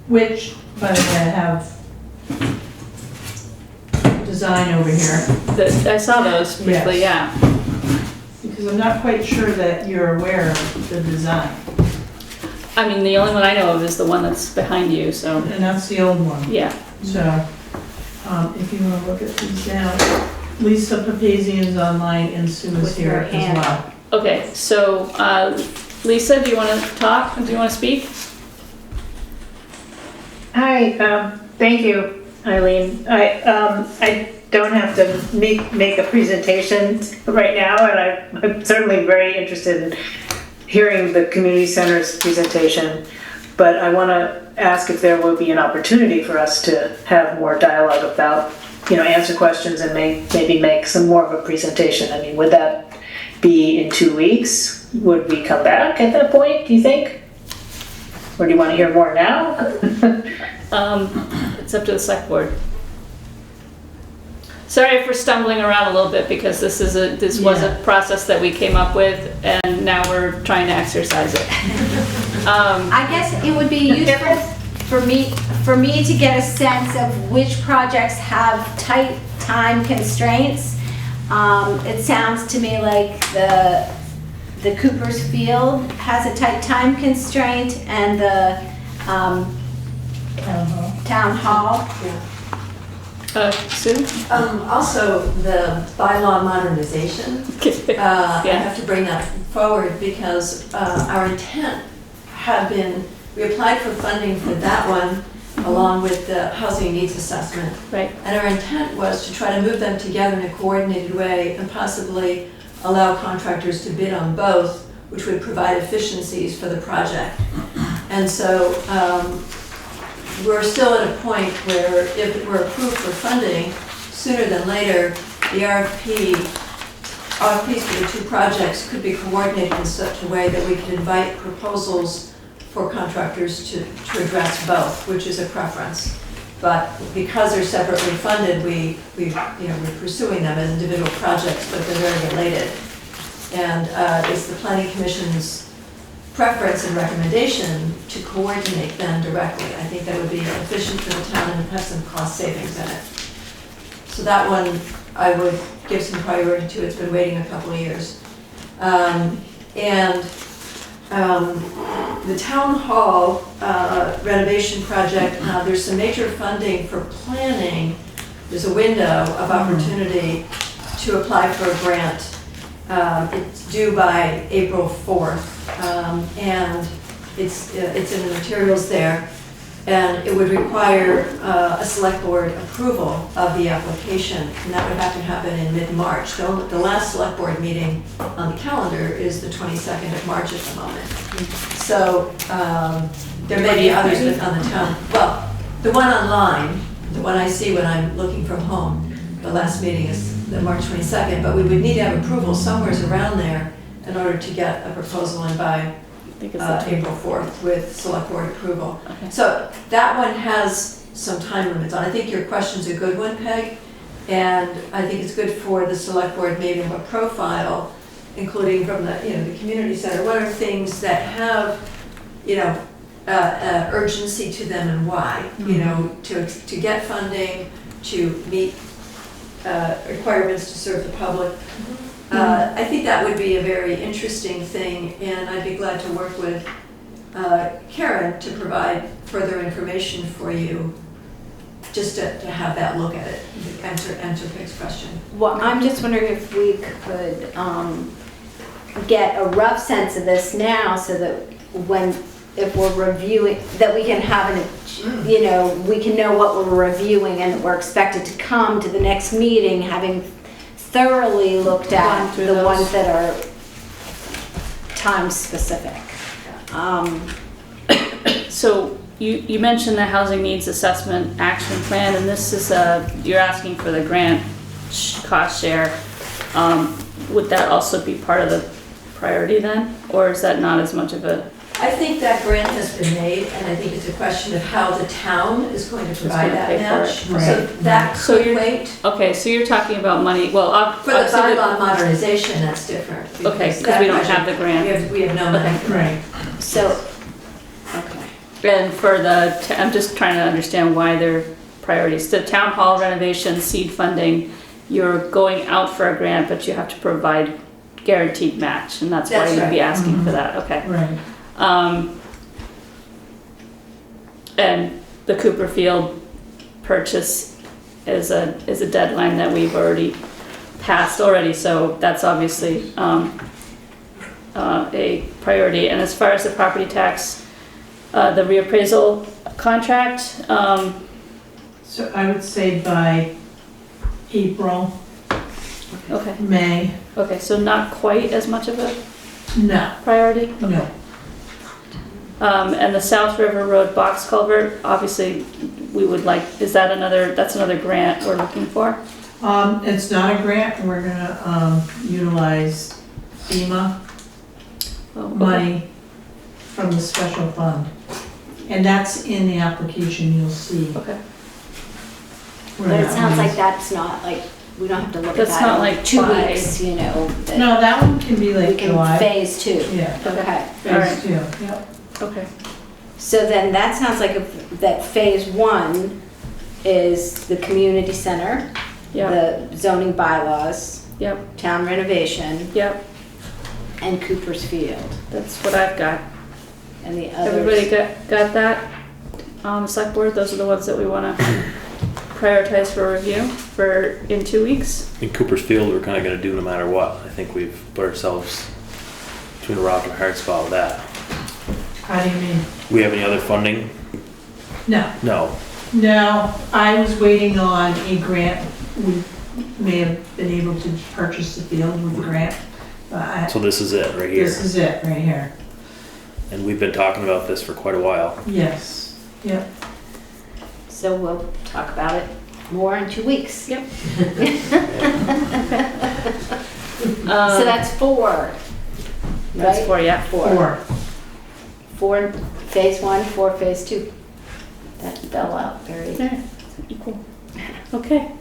Which, by the way, I have design over here. I saw those briefly, yeah. Because I'm not quite sure that you're aware of the design. I mean, the only one I know of is the one that's behind you, so. And that's the old one. Yeah. So, if you want to look at these now, Lisa Papazian's online and Sue is here as well. Okay, so Lisa, do you want to talk? Do you want to speak? Hi, thank you, Aileen. I don't have to make a presentation right now, and I'm certainly very interested in hearing the community center's presentation, but I want to ask if there will be an opportunity for us to have more dialogue about, answer questions and maybe make some more of a presentation. I mean, would that be in 2 weeks? Would we come back at that point, do you think? Or do you want to hear more now? It's up to the select board. Sorry for stumbling around a little bit, because this was a process that we came up with, and now we're trying to exercise it. I guess it would be useful for me to get a sense of which projects have tight time constraints. It sounds to me like the Cooper's Field has a tight time constraint, and the town hall. Sue? Also, the bylaw modernization, I have to bring that forward because our intent had been, we applied for funding for that one along with the housing needs assessment. Right. And our intent was to try to move them together in a coordinated way and possibly allow contractors to bid on both, which would provide efficiencies for the project. And so we're still at a point where if it were approved for funding, sooner than later, the RFPs for the two projects could be coordinated in such a way that we could invite proposals for contractors to address both, which is a preference. But because they're separately funded, we're pursuing them as individual projects, but they're very related. And it's the Planning Commission's preference and recommendation to coordinate them directly. I think that would be efficient for the town and have some cost savings in it. So that one I would give some priority to. It's been waiting a couple of years. The town hall renovation project, there's some major funding for planning. There's a window of opportunity to apply for a grant. It's due by April 4th, and it's in the materials there. And it would require a select board approval of the application, and that would have to happen in mid-March. The last select board meeting on the calendar is the 22nd of March at the moment. So there may be others on the town. Well, the one online, the one I see when I'm looking from home, the last meeting is the March 22nd, but we would need to have approval somewhere around there in order to get a proposal in by April 4th with select board approval. Okay. So that one has some time limits on. I think your question's a good one, Peg, and I think it's good for the select board maybe to have a profile, including from the community center. What are things that have urgency to them and why? To get funding, to meet requirements to serve the public. I think that would be a very interesting thing, and I'd be glad to work with Karen to provide further information for you, just to have that look at it, answer Peg's question. Well, I'm just wondering if we could get a rough sense of this now, so that if we're reviewing, that we can have we can know what we're reviewing, and we're expected to come to the next meeting having thoroughly looked at the ones that are time specific. So you mentioned the housing needs assessment action plan, and this is you're asking for the grant cost share. Would that also be part of the priority then, or is that not as much of a? I think that grant has been made, and I think it's a question of how the town is going to provide that match. Right. So that could wait. Okay, so you're talking about money, well, for the bylaw modernization, that's different. Okay, because we don't have the grant. We have no money. Right. So, and for I'm just trying to understand why they're priorities. The town hall renovation seed funding, you're going out for a grant, but you have to provide guaranteed match, and that's why you'd be asking for that. Okay. Right. And the Cooper Field purchase is a deadline that we've already passed already, so that's obviously a priority. And as far as the property tax, the reappraisal contract. So I would say by April, Okay. May. Okay, so not quite as much of a No. priority? No. And the South River Road box culvert, obviously, we would like, that's another grant we're looking for? It's not a grant, we're gonna utilize FEMA money from the special fund. And that's in the application, you'll see. Okay. but it sounds like that's not like, we don't have to look at That's not that like in 2 July. weeks, that No, that one can be we like can July. phase 2. Yeah. Okay. Phase 2, yep. Okay. So then that sounds like that phase 1 is the community center, Yeah. the zoning bylaws, Yep. town renovation, Yep. and Cooper's Field. That's what I've got. And the others. Everybody got that? Select board, those are the ones that we want to prioritize for review for in 2 weeks. In Cooper's Field, we're kind of going to do no matter what. I think we've put ourselves between a rock and a hard spot with that. How do you mean? We have any other funding? No. No. No, I was waiting on a grant. We may have been able to purchase the field with the grant. But So this is it right here. This is it right here. And we've been talking about this for quite a while. Yes, yep. So we'll talk about it more in 2 weeks. Yep. So that's 4. That's right? 4, yeah. 4 in phase 1, 4 phase 2. That fell out very equal. Okay.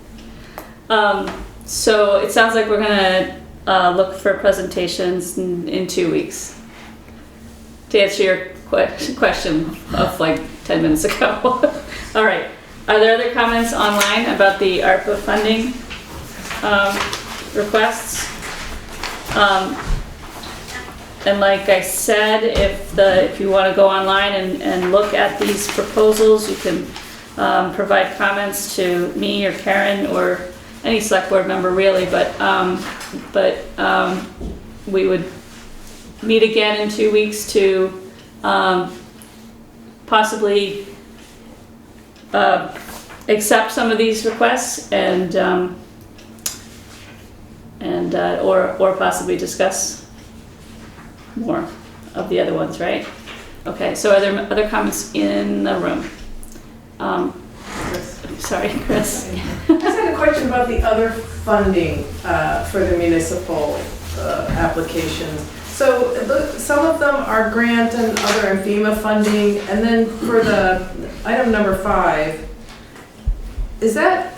So it sounds like we're gonna look for presentations in 2 weeks. To answer your question of like 10 minutes ago. All right. Are there other comments online about the ARPA funding requests? And like I said, if you want to go online and look at these proposals, you can provide comments to me or Karen or any select board member really, but we would meet again in 2 weeks to possibly accept some of these requests and or possibly discuss more of the other ones, right? Okay, so are there other comments in the room? Sorry, Chris. I just had a question about the other funding for the municipal applications. So some of them are grant and other and FEMA funding, and then for the item number 5, is that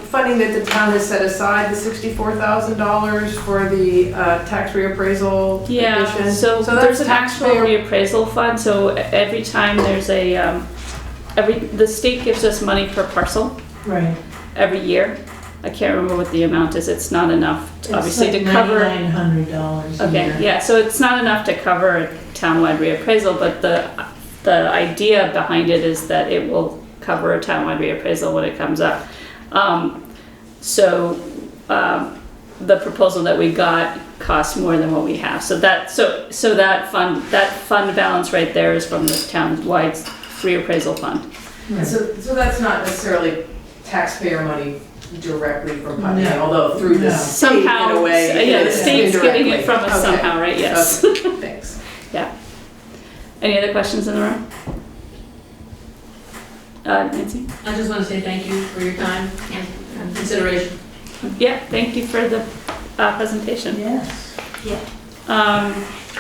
funding that the town has set aside, the $64,000 for the tax reappraisal? Yeah, addition? so there's an actual reappraisal fund, so every time there's a, the state gives us money per parcel. Right. Every year. I can't remember what the amount is, it's not enough, obviously, to cover. It's like $9,900 a Okay, year. yeah, so it's not enough to cover a townwide reappraisal, but the idea behind it is that it will cover a townwide reappraisal when it comes up. The proposal that we got costs more than what we have. So that fund balance right there is from the townwide reappraisal fund. And so that's not necessarily taxpayer money directly from Putney, No. although through the No. state Somehow, in a way. yeah, the it is state's getting it indirectly. from us Okay. somehow, right? Yes. Okay. Thanks. Yeah. Any other questions in the room? Nancy? I just want to say thank you for your time and consideration. Yeah, thank you for the presentation. Yes. Yeah.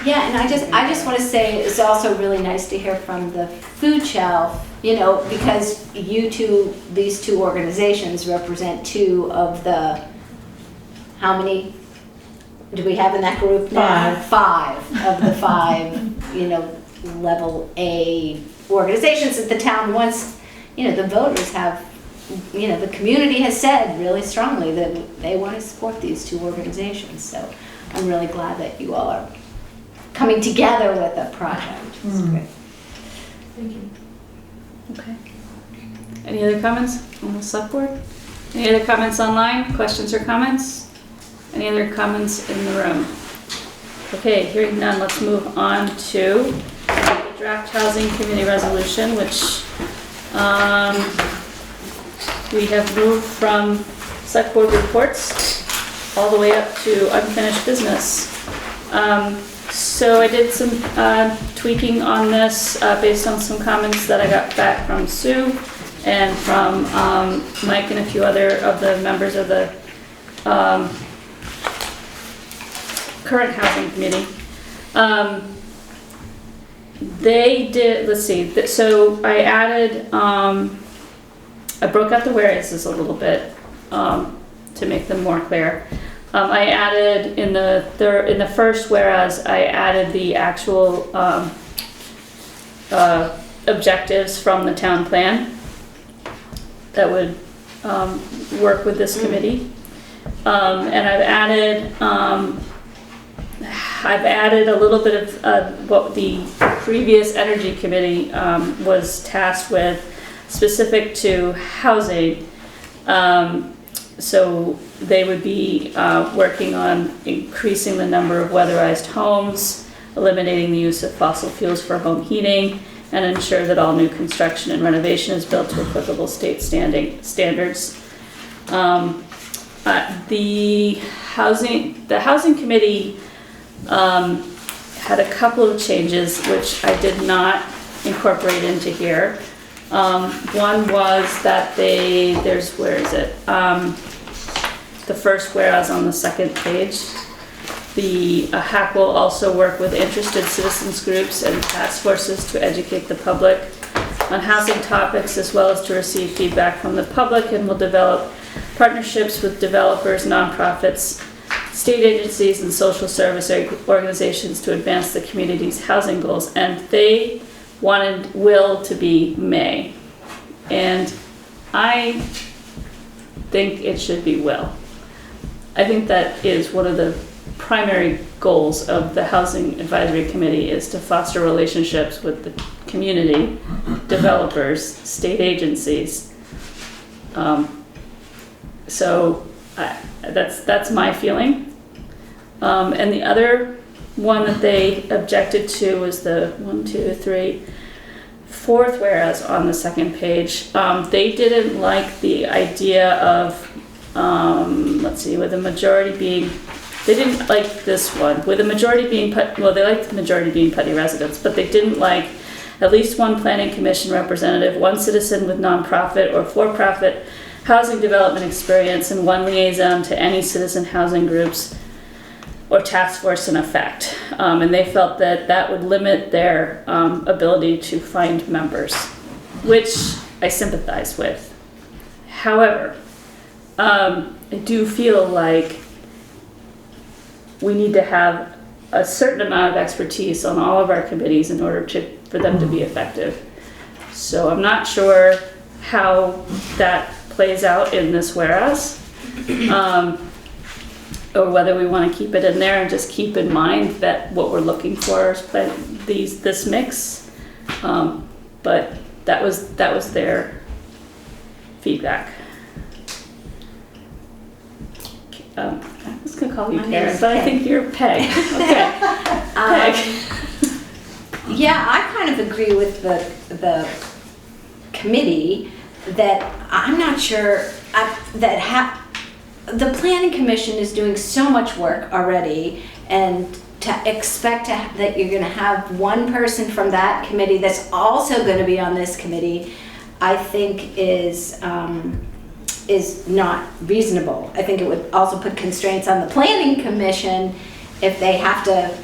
Yeah, and I just want to say it's also really nice to hear from the food shelf, because these two organizations represent 2 of the, how many do we have in that group now? 5 of the 5, level A organizations that the town wants, the voters have, the community has said really strongly that they want to support these 2 organizations. So I'm really glad that you all are coming together with a project. It's great. Thank you. Okay. Any other comments on the select board? Any other comments online? Questions or comments? Any other comments in the room? Okay, hearing none, let's move on to the draft housing committee resolution, which we have moved from Selectboard Reports all the way up to unfinished business. So I did some tweaking on this based on some comments that I got back from Sue and from Mike and a few other of the members of the current housing committee. They did, let's see, so I added, I broke out the whereases a little bit to make them more clear. I added in the first whereas, I added the actual objectives from the town plan that would work with this committee. And I've added I've added a little bit of what the previous Energy Committee was tasked with, specific to housing. So they would be working on increasing the number of weatherized homes, eliminating the use of fossil fuels for home heating, and ensure that all new construction and renovation is built to applicable state standards. The housing committee had a couple of changes which I did not incorporate into here. One was that where is it? The first whereas on the second page. The HAC will also work with interested citizens groups and task forces to educate the public on housing topics, as well as to receive feedback from the public, and will develop partnerships with developers, nonprofits, state agencies, and social service organizations to advance the community's housing goals. And they wanted will to be may. And I think it should be will. I think that is one of the primary goals of the Housing Advisory Committee, is to foster relationships with the community, developers, state agencies. So that's my feeling. And the other one that they objected to was the 4th whereas on the second page. They didn't like the idea of, with the majority being, they didn't like this one, with the majority being, they liked the majority being Putney residents, but they didn't like at least one planning commission representative, one citizen with nonprofit or for-profit housing development experience, and one liaison to any citizen housing groups or task force in effect. And they felt that that would limit their ability to find members, which I sympathize with. However, I do feel like we need to have a certain amount of expertise on all of our committees in order for them to be effective. So I'm not sure how that plays out in this whereas, or whether we want to keep it in there and just keep in mind that what we're looking for is this mix. But that was their feedback. I was going to call you Karen, but I think you're Peg. Okay. Peg. Yeah, I kind of agree with the committee that I'm not sure the planning commission is doing so much work already, and to expect that you're going to have one person from that committee that's also going to be on this committee, I think is not reasonable. I think it would also put constraints on the planning commission if they have to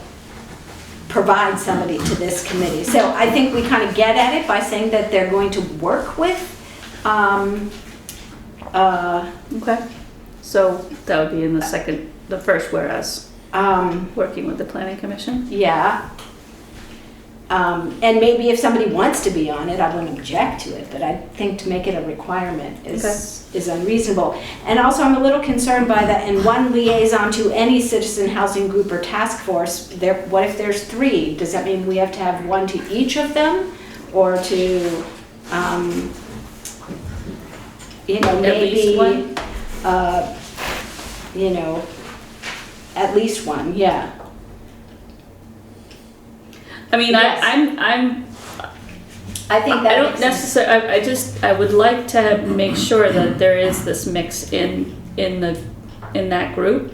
provide somebody to this committee. So I think we kind of get at it by saying that they're going to work with. Okay. So that would be in the first whereas, working with the planning commission? Yeah. And maybe if somebody wants to be on it, I wouldn't object to it, but I think to make it a requirement is unreasonable. And also I'm a little concerned by that, and one liaison to any citizen housing group or task force, what if there's 3? Does that mean we have to have one to each of them? Or to, maybe, at least one? at least one, yeah. I mean, Yes. I think that I don't necessarily. I would like to make sure that there is this mix in that group,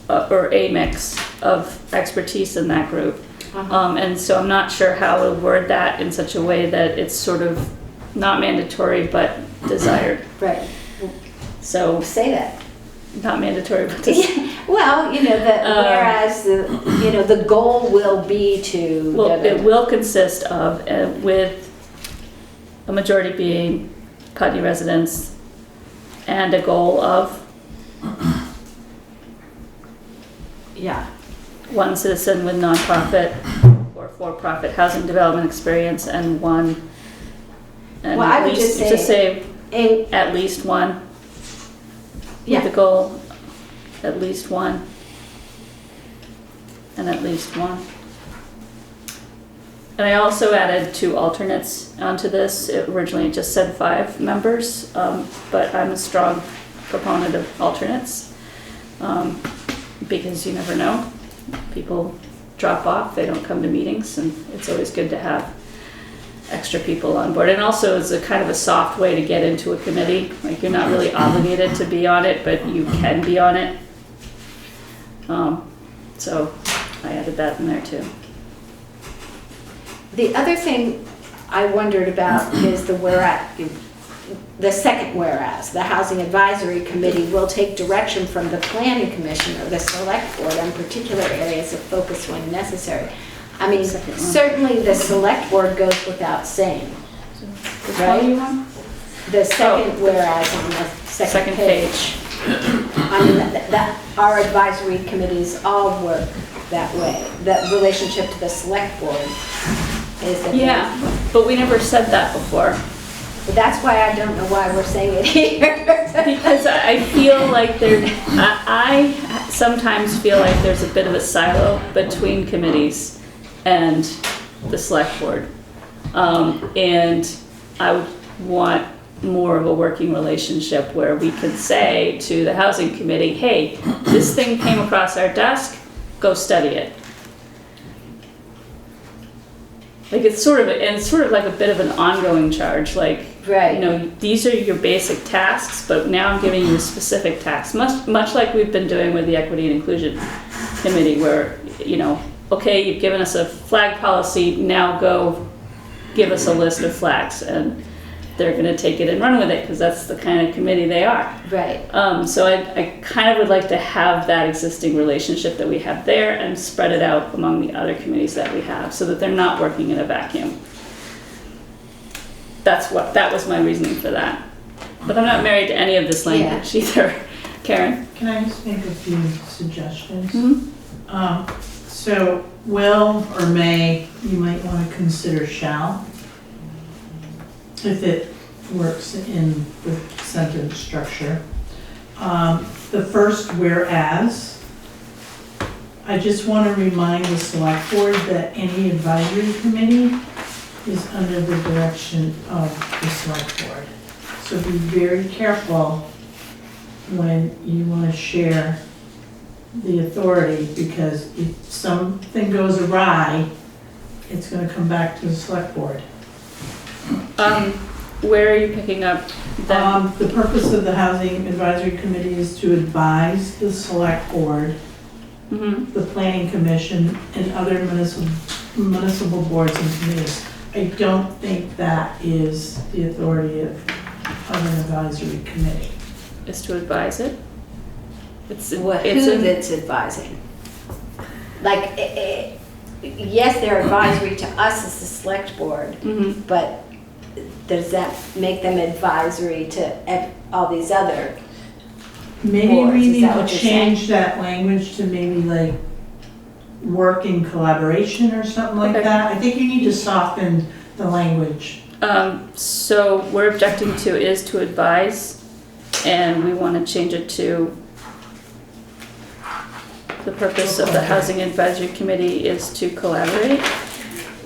or a mix of expertise in that group. And so I'm not sure how to word that in such a way that it's sort of not mandatory but desired. Right. So say that. Not mandatory but desired. Well, whereas the goal will be to. Well, it will consist of, with a majority being Putney residents, and a goal of. Yeah. One citizen with nonprofit or for-profit housing development experience, and one. And well, I would just say at least one. Yeah. With the goal, at least one. and at least one. And I also added 2 alternates onto this. It originally just said 5 members, but I'm a strong proponent of alternates, because you never know. People drop off, they don't come to meetings, and it's always good to have extra people on board. And also it's a kind of a soft way to get into a committee. Like, you're not really obligated to be on it, but you can be on it. So I added that in there too. The other thing I wondered about is the second whereas. The Housing Advisory Committee will take direction from the Planning Commission or the Select Board on particular areas of focus when necessary. I mean, certainly the Select Board goes without saying, right? The second whereas on the second page. I mean, that our advisory committees all work that way. The relationship to the Select Board is that. Yeah, but we never said that before. But that's why I don't know why we're saying it here. Because I feel like I sometimes feel like there's a bit of a silo between committees and the Select Board. And I would want more of a working relationship where we could say to the Housing Committee, hey, this thing came across our desk, go study it. Like, it's sort of like a bit of an ongoing charge, like, right. You know, these are your basic tasks, but now I'm giving you specific tasks, much like we've been doing with the Equity and Inclusion Committee, where, you know, okay, you've given us a flag policy, now go give us a list of flags, and they're going to take it and run with it, because that's the kind of committee they are. Right. So I kind of would like to have that existing relationship that we have there and spread it out among the other committees that we have, so that they're not working in a vacuum. That was my reasoning for that. But I'm not married to any of this language either. Karen? Can I just make a few suggestions? Mm-hmm. So will or may, you might want to consider shall, if it works in the sentence structure. The first whereas, I just want to remind the Select Board that any advisory committee is under the direction of the Select Board. So be very careful when you want to share the authority, because if something goes awry, it's going to come back to the Select Board. Where are you picking up that? The purpose of the Housing Advisory Committee is to advise the Select Board, the Planning Commission, and other municipal boards and committees. I don't think that is the authority of an advisory committee. Is to advise it? It's that's advising. Like, yes, they're advisory to us as the Select Board, but does that make them advisory to all these other Maybe boards? we Is need that to what you're change saying? that language to maybe like work in collaboration or something like that. I think you need to soften the language. So we're objecting to is to advise, and we want to change it to the purpose of the Housing Advisory Committee is to collaborate.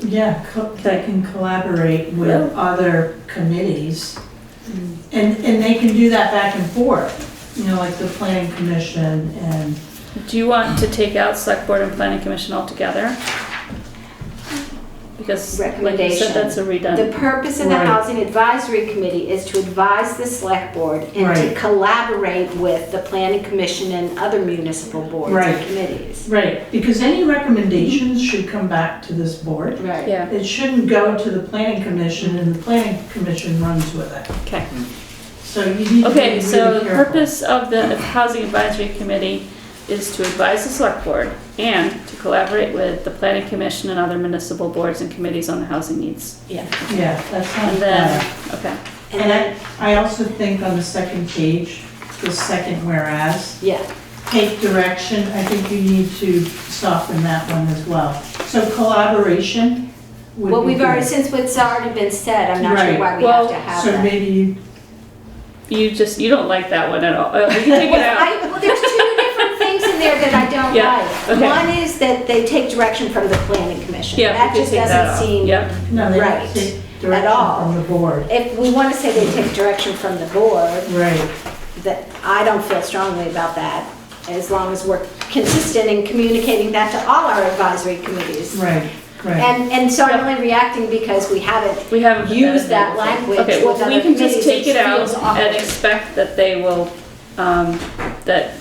Yeah, they can collaborate with other committees, and they can do that back and forth, you know, like the Planning Commission and... Do you want to take out Select Board and Planning Commission altogether? Because, like you Recommendation. said, that's a redundant. The purpose of the Housing Advisory Committee is to advise the Select Board and to collaborate with the Planning Commission and other municipal boards and committees. Right, because any recommendations should come back to this board. Right. Yeah. It shouldn't go to the Planning Commission and the Planning Commission runs with it. Okay. So you need to be really so the careful. purpose of the Housing Advisory Committee is to advise the Select Board and to collaborate with the Planning Commission and other municipal boards and committees on the housing needs. Yeah. Yeah, that sounds And then, better. okay. And I also think on the second page, the second whereas, take direction, I think you need to soften that one as well. So collaboration would Well, be we've already, good. since it's already been said, I'm not sure why we have to have so that. maybe you don't like that one at all. You can take it out. Well, there's two different things in there that I don't are Yeah, right. okay. One is that they take direction from the planning commission. Yeah, That we just could take that doesn't out. seem Yep. No, they right have to take at direction all. from the board. If we want to say they take direction from the board, Right. that I don't feel strongly about that, as long as we're consistent in communicating that to all our advisory committees. Right, right. And so I'm only reacting because we haven't We haven't put used that that in there before. language Okay, with well, other we can just committees. take it out feels awkward and expect that they will, that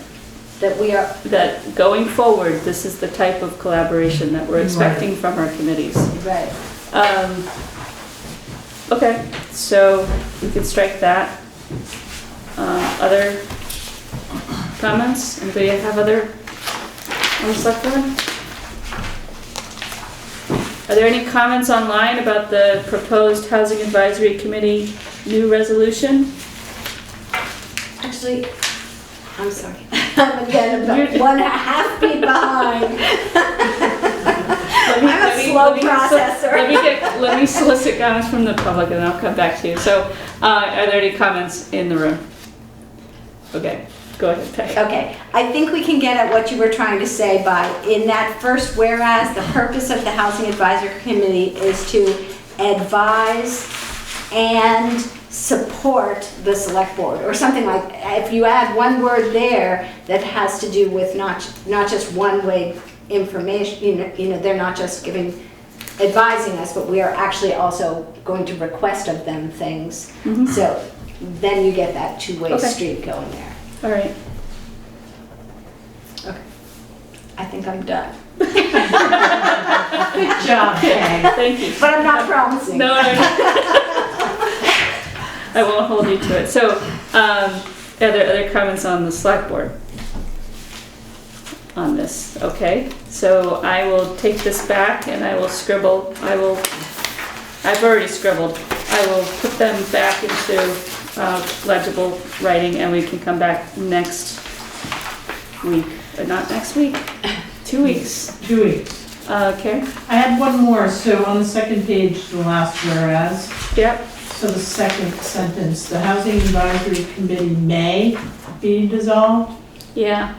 that we are, that going forward, this is the type of collaboration that we're expecting from our committees. right. Okay, so we can strike that. Other comments? Anybody have other on the select board? Are there any comments online about the proposed Housing Advisory Committee new resolution? Actually, I'm sorry. I'm again about 1.5 feet behind. I'm a slow processor. Let me solicit comments from the public and then I'll come back to you. So, are there any comments in the room? Okay, go ahead, Peg. Okay, I think we can get at what you were trying to say by, in that first whereas, the purpose of the Housing Advisory Committee is to advise and support the select board, or something like, if you add one word there that has to do with not just one-way information, you know, they're not just advising us, but we are actually also going to request of them things. Mhm. So then you get that two-way Okay. street going there. All right. Okay. I think I'm done. Good job, Peg. Thank you. But I'm not promising. No, I won't hold you to it. So, are there other comments on the select board on this? Okay, so I will take this back and I will scribble. I've already scribbled. I will put them back into legible writing and we can come back next week. Not next week, 2 weeks. 2 weeks. Okay. I had one more, so on the second page, the last whereas. Yep. So the second sentence, the Housing Advisory Committee may be dissolved. Yeah.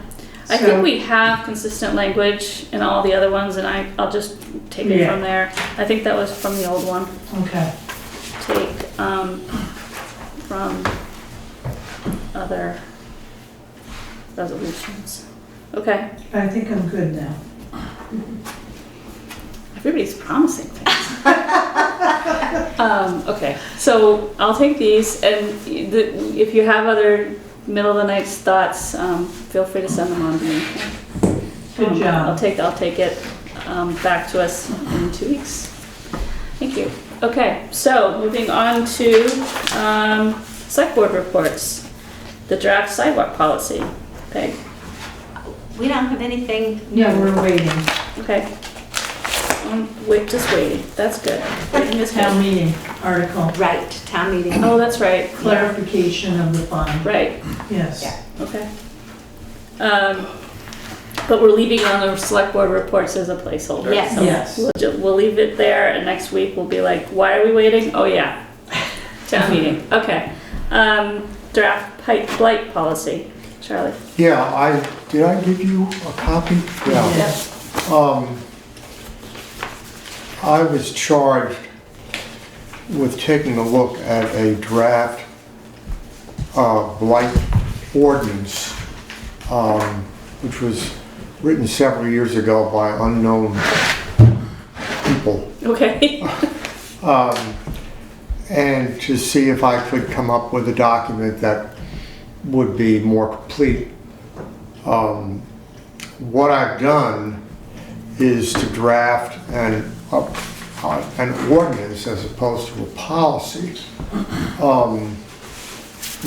I So- think we have consistent language in all the other ones, and I'll just take it Yeah. from there. I think that was from the old one. Okay. Take from other resolutions. Okay. I think I'm good now. Everybody's promising things. Okay, so I'll take these, and if you have other middle of the night thoughts, feel free to send them on to me. Good job. I'll take it back to us in 2 weeks. Thank you. Okay, so moving on to select board reports. The draft sidewalk policy. Peg. We don't have anything. Yeah, we're waiting. Okay. Just waiting. That's good. Waiting is Town good. meeting article, Right, town meeting. Oh, that's right. clarification of the fund. Right. Yes. Yeah. Okay. But we're leaving on the select board reports as a placeholder. Yes. So Yes. we'll leave it there, and next week we'll be like, why are we waiting? Oh, yeah. Town meeting. Okay. Draft blight policy. Charlie. Yeah, did I give you a copy? Yeah. Yep. I was charged with taking a look at a draft blight ordinance, which was written several years ago by unknown people. Okay. And to see if I could come up with a document that would be more complete. What I've done is to draft an ordinance as opposed to a policy,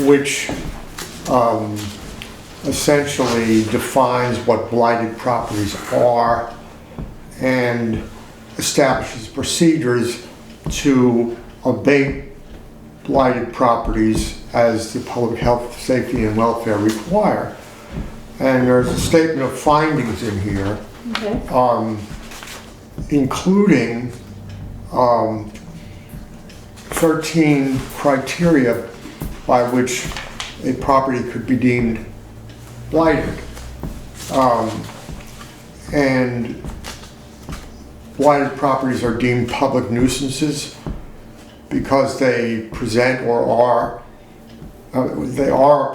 which essentially defines what blighted properties are and establishes procedures to abate blighted properties as the public health, safety, and welfare require. And there's a statement of findings in here, Okay. including 13 criteria by which a property could be deemed blighted. and blighted properties are deemed public nuisances because they present or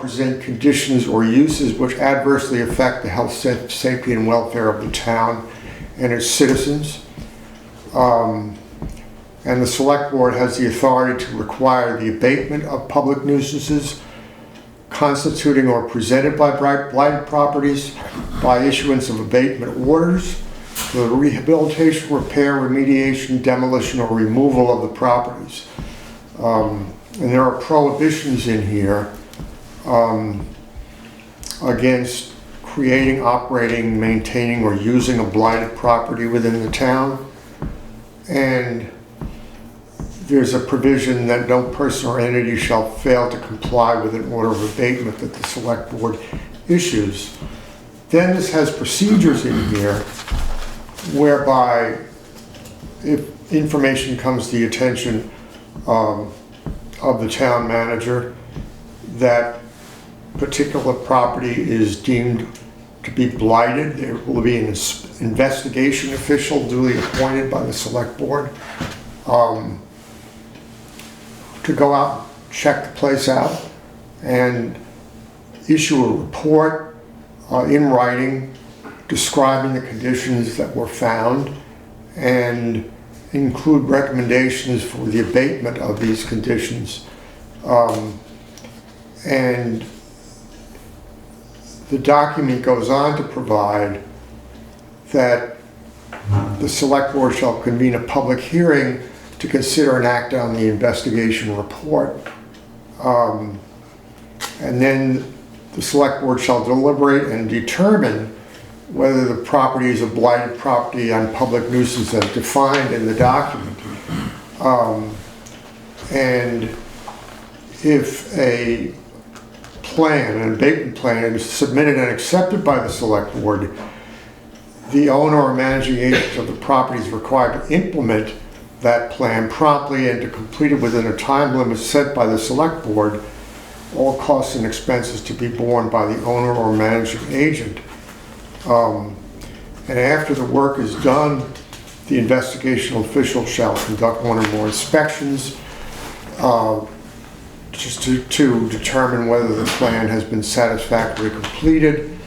present conditions or uses which adversely affect the health, safety, and welfare of the town and its citizens. And the Select Board has the authority to require the abatement of public nuisances constituting or presented by blighted properties by issuance of abatement orders for the rehabilitation, repair, remediation, demolition, or removal of the properties. And there are prohibitions in here against creating, operating, maintaining, or using a blighted property within the town. And there's a provision that no person or entity shall fail to comply with an order of abatement that the Select Board issues. Then this has procedures in here whereby if information comes to the attention of the town manager that particular property is deemed to be blighted, there will be an investigation official duly appointed by the Select Board to go out, check the place out, and issue a report in writing describing the conditions that were found and include recommendations for the abatement of these conditions. And the document goes on to provide that the Select Board shall convene a public hearing to consider and act on the investigation report. And then the Select Board shall deliberate and determine whether the property is a blighted property on public nuisance as defined in the document. And if a plan, an abatement plan, is submitted and accepted by the Select Board, the owner or managing agent of the property is required to implement that plan promptly and to complete it within a time limit set by the Select Board, all costs and expenses to be borne by the owner or managing agent. And after the work is done, the investigational official shall conduct one or more inspections just to determine whether the plan has been satisfactorily completed.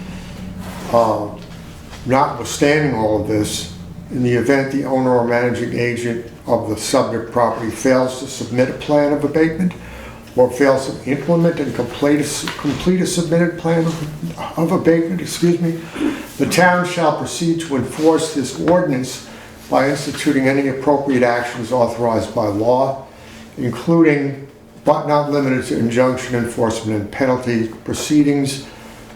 Notwithstanding all of this, in the event the owner or managing agent of the subject property fails to submit a plan of abatement or fails to implement and complete a submitted plan of abatement, the town shall proceed to enforce this ordinance by instituting any appropriate actions authorized by law, including but not limited to injunction enforcement and penalty proceedings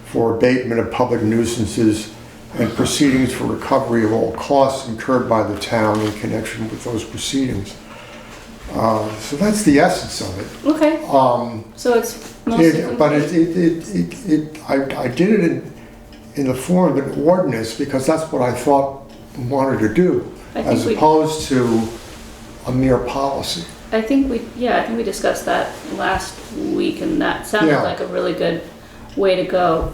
for abatement of public nuisances and proceedings for recovery of all costs incurred by the town in connection with those proceedings. So that's the essence of it. Okay. So it's mostly but I did it in the form of an ordinance because that's what I thought we wanted to do, as opposed to a mere policy. I think we discussed that last week, and that sounded like a really good way to go.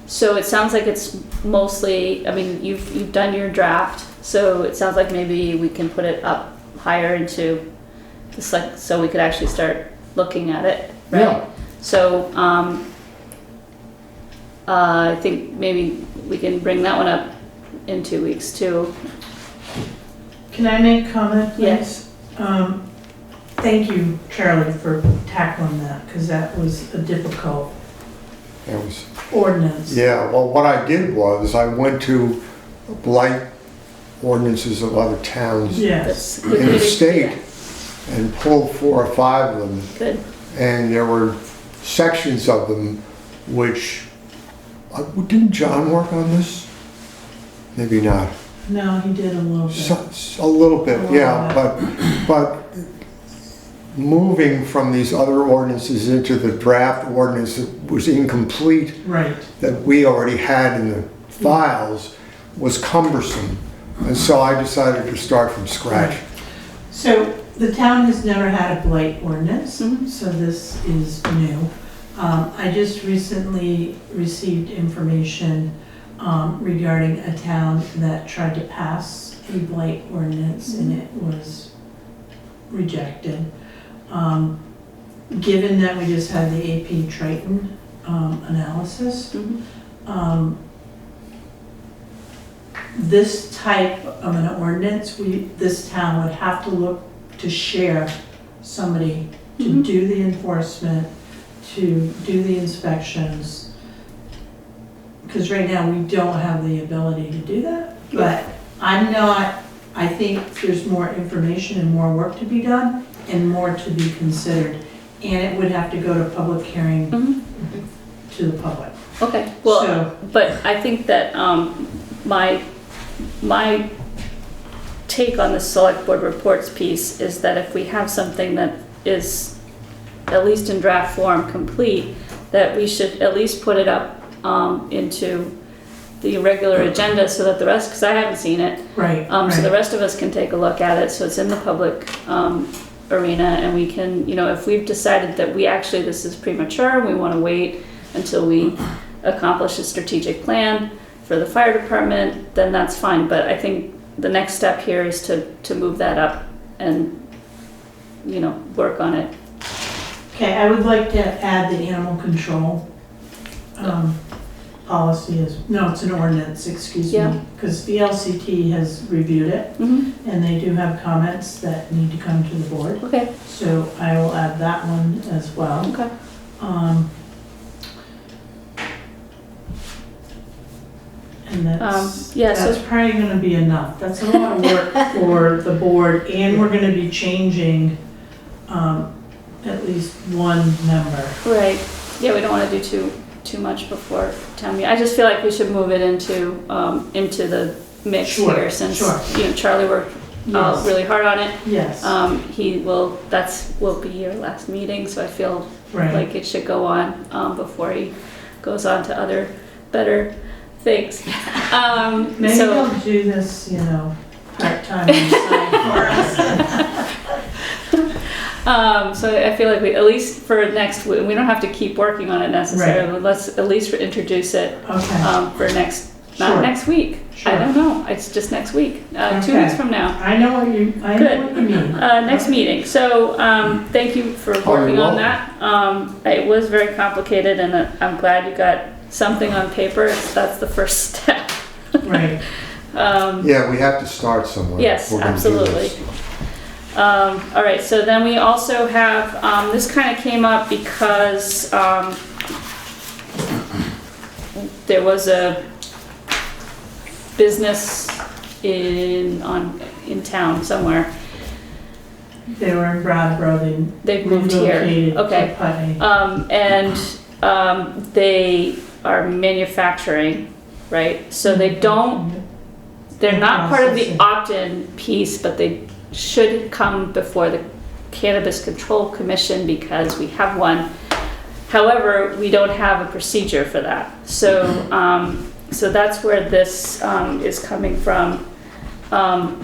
So it sounds like it's mostly, I mean, you've done your draft, so it sounds like maybe we can put it up higher into the select, so we could actually start looking at it, right? Yeah. So I think maybe we can bring that one up in 2 weeks too. Can I make a comment, please? Yes. Thank you, Charlie, for tackling that, because that was a difficult ordinance. Yeah, well, what I did was I went to blight ordinances of other towns in the state and pulled 4 or 5 of them. Good. And there were sections of them which, didn't John work on this? Maybe not. No, he did a little bit. A little bit, yeah, but moving from these other ordinances into the draft ordinance that was incomplete, right, that we already had in the files, was cumbersome. And so I decided to start from scratch. Right. So the town has never had a blight ordinance, so this is new. I just recently received information regarding a town that tried to pass a blight ordinance and it was rejected. Given that we just had the AP Triton analysis, this type of an ordinance, this town would have to look to share somebody to do the enforcement, to do the inspections. Because right now, we don't have the ability to do that. But I think there's more information and more work to be done and more to be considered. And it would have to go to public hearing to the public. Okay, well, but I think that my take on the select board reports piece is that if we have something that is at least in draft form complete, that we should at least put it up into the regular agenda so that the rest, because I haven't seen it. Right. So the rest of us can take a look at it, so it's in the public arena, and we can, if we've decided that this is premature, we want to wait until we accomplish a strategic plan for the fire department, then that's fine. But I think the next step here is to move that up and, work on it. Okay, I would like to add the animal control policy it's an ordinance, excuse me, because VLCT has reviewed it, and they do have comments that need to come to the board. Okay. So I will add that one as well. Okay. And that's probably going to be enough. That's a lot of work for the board, and we're going to be changing at least one member. Right. Yeah, we don't want to do too much before town meeting. I just feel like we should move it into the mix here, since Charlie worked really hard on it. Yes. Will be your last meeting, so I feel like it should go on before he goes on to other better things. Maybe he'll do this, part-time on the side for us. So I feel like we, at least for next week, we don't have to keep working on it necessarily. Right. Let's at least introduce it for not next week. Sure. I don't know. It's just next week. 2 weeks from now. I know what you mean. Next meeting. So thank you for working on that. It was very complicated, and I'm glad you got something on paper. That's the first step. Right. Yeah, we have to start somewhere. Yes, absolutely. All right, so then we also have, this kind of came up because there was a business in town somewhere. They were in Brattleboro. They've moved here. Okay. To Putney. And they are manufacturing, right? So they're not part of the opt-in piece, but they should come before the Cannabis Control Commission because we have one. However, we don't have a procedure for that. So, so that's where this is coming from.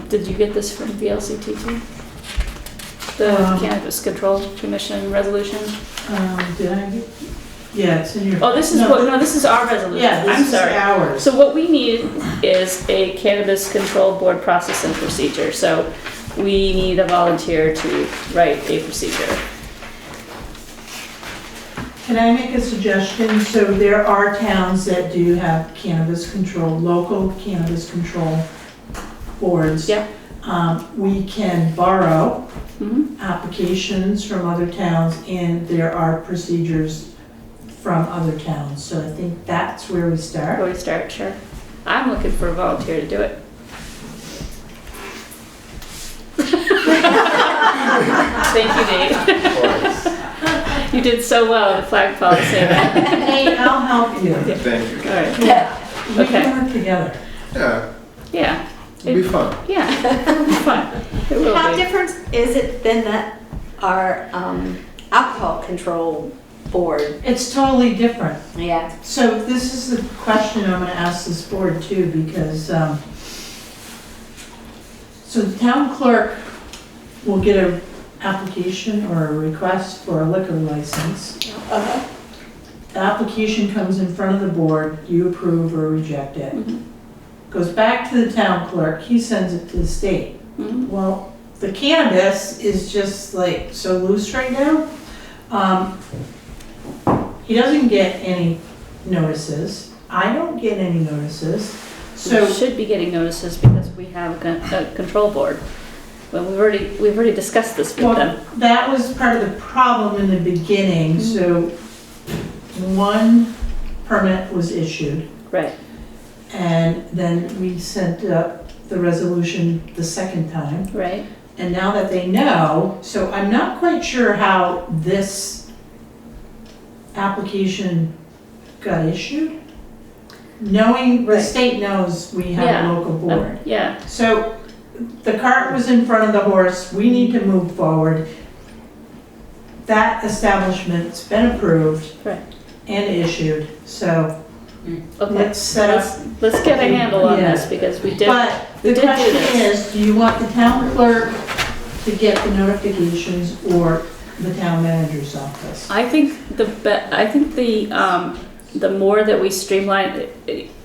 Did you get this from VLCT too? The Cannabis Control Commission resolution? Did I? Yeah, it's in your. Oh, this is this is our resolution. Yeah, this is ours. So what we need is a Cannabis Control Board process and procedure. So we need a volunteer to write a procedure. Can I make a suggestion? So there are towns that do have local cannabis control boards. Yeah. We can borrow applications from other towns, and there are procedures from other towns. So I think that's where we start. Where we start, sure. I'm looking for a volunteer to do it. Thank you, Nate. You did so well in the flag policy. Hey, I'll help you. Thank you. All right. Yeah. We Okay. can work together. Yeah, Yeah. it'll be fun. Yeah, it'll be fun. It will How be. different is it than that our alcohol control board? It's totally different. Yeah. So this is the question I'm gonna ask this board too, because, so the town clerk will get an application or a request for a liquor license. the application comes in front of the board, you approve or reject it. Goes back to the town clerk, he sends it to the state. Well, the cannabis is just like so loose right now. He doesn't get any notices. I don't get any notices. So We should be getting notices because we have a control board. Well, we've already discussed this with them. that was part of the problem in the beginning. So one permit was issued. Right. And then we sent up the resolution the second time. Right. And now that they know, so I'm not quite sure how this application got issued. Knowing the state knows we have a local board. Yeah. So the cart was in front of the horse, we need to move forward. That establishment's been approved and issued, so let's set up. Let's get a handle on this because we did. But the question is, do you want the town clerk to get the notifications or the town manager's office? I think the more that we streamline,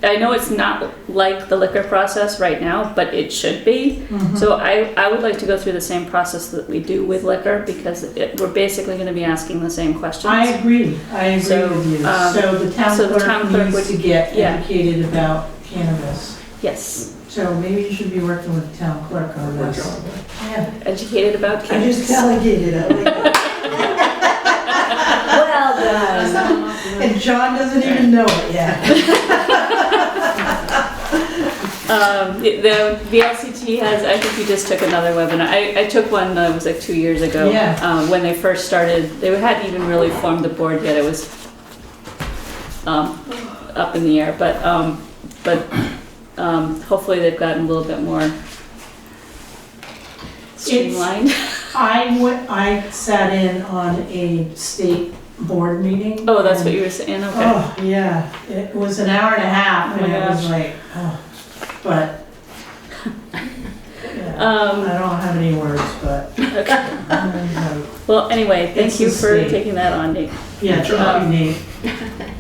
I know it's not like the liquor process right now, but it should be. So I would like to go through the same process that we do with liquor because we're basically going to be asking the same questions. I agree with you. So the town clerk needs to get educated about cannabis. Yes. So maybe you should be working with the town clerk on this. Yeah. Educated about I cannabis. just delegated it. Well done. And John doesn't even know it yet. The VLCT has, I think you just took another webinar. I took one that was like 2 years ago. When they first started, they hadn't even really formed the board yet. It was up in the air, but hopefully they've gotten a little bit more streamlined. I sat in on a state board meeting. Oh, that's what you were saying, okay. Oh, yeah, it was an hour and a half Oh my and it was gosh. like, oh, but yeah, I don't have any words, but. Well, anyway, thank It's you the for state. taking that on, Nate. Yeah, thank you, Nate.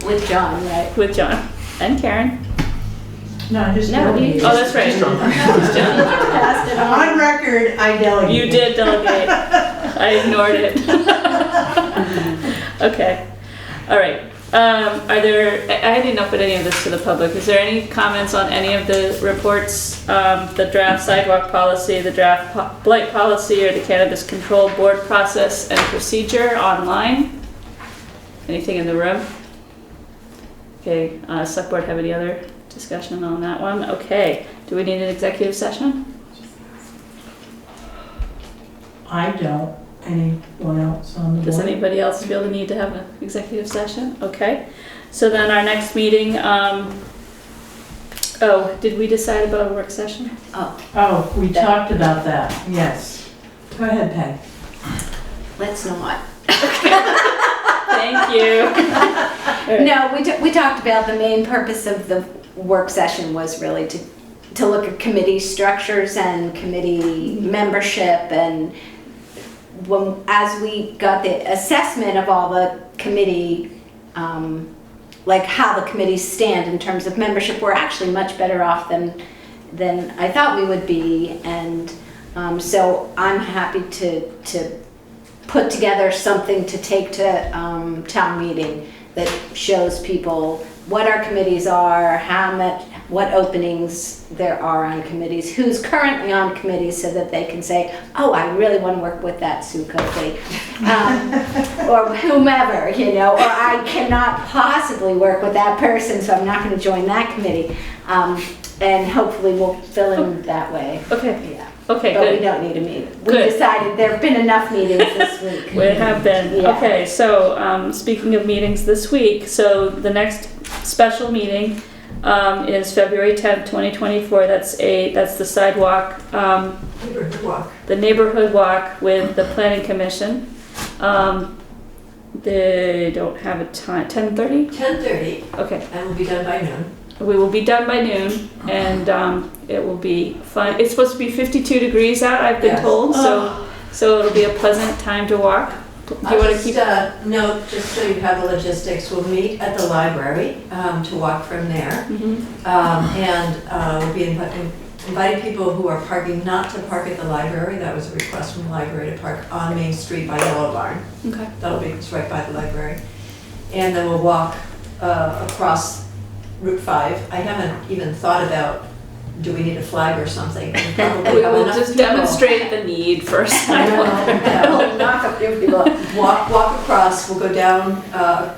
With John, right? With John and Karen. No, just No, delegated. Oh, that's right. Passed it on. On record, I delegated. You did delegate. I ignored it. Okay. All right. I didn't open any of this to the public. Is there any comments on any of the reports? The draft sidewalk policy, the draft blight policy, or the cannabis control board process and procedure online? Anything in the room? Okay. Select board have any other discussion on that one? Okay. Do we need an executive session? I don't. Anyone else on the board? Does anybody else feel the need to have an executive session? Okay. So then our next meeting, did we decide about a work session? Oh, we talked about that, yes. Go ahead, Peg. Let's not. Thank you. No, we talked about the main purpose of the work session was really to look at committee structures and committee membership, and as we got the assessment of all the committee, like how the committees stand in terms of membership, we're actually much better off than I thought we would be, and so I'm happy to put together something to take to town meeting that shows people what our committees are, what openings there are on committees, who's currently on committees, so that they can say, oh, I really want to work with that Sue Coakley, or whomever, or I cannot possibly work with that person, so I'm not going to join that committee. And hopefully we'll fill in that way. Okay. Yeah. Okay, but good. we don't need a meeting. We Good. decided there have been enough meetings this week. We have been. Yeah. Okay, so speaking of meetings this week, so the next special meeting is February 10th, 2024. That's the sidewalk, Neighborhood walk. the neighborhood walk with the planning commission. They don't have a time. 10:30? 10:30. Okay. And we'll be done by noon. We will be done by noon, and it will be fun. It's supposed to be 52 degrees out, I've been Yes. told, so it'll be a pleasant time to walk. Do you want to keep? No, just so you have the logistics, we'll meet at the library to walk from there. We'll be inviting people who are parking not to park at the library. That was a request from the library to park on Main Street by Yellow Barn. Okay. That'll be it's right by the library. And then we'll walk across Route 5. I haven't even thought about, do we need a flag or something? We probably We have will enough just people. demonstrate the need for a sidewalk. We'll knock a few people. Walk across, we'll go down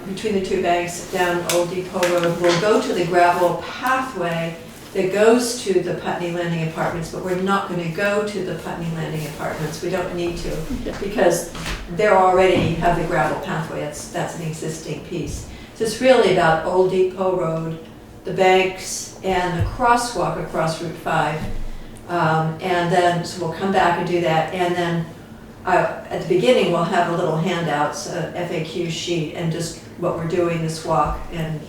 between the two banks, down Old Depot Road. We'll go to the gravel pathway that goes to the Putney Landing Apartments, but we're not going to go to the Putney Landing Apartments. We don't need to, because they already have the gravel pathway. That's an existing piece. So it's really about Old Depot Road, the banks, and the crosswalk across Route 5. And then, so we'll come back and do that. And then at the beginning, we'll have a little handouts, a FAQ sheet, and just what we're doing this walk and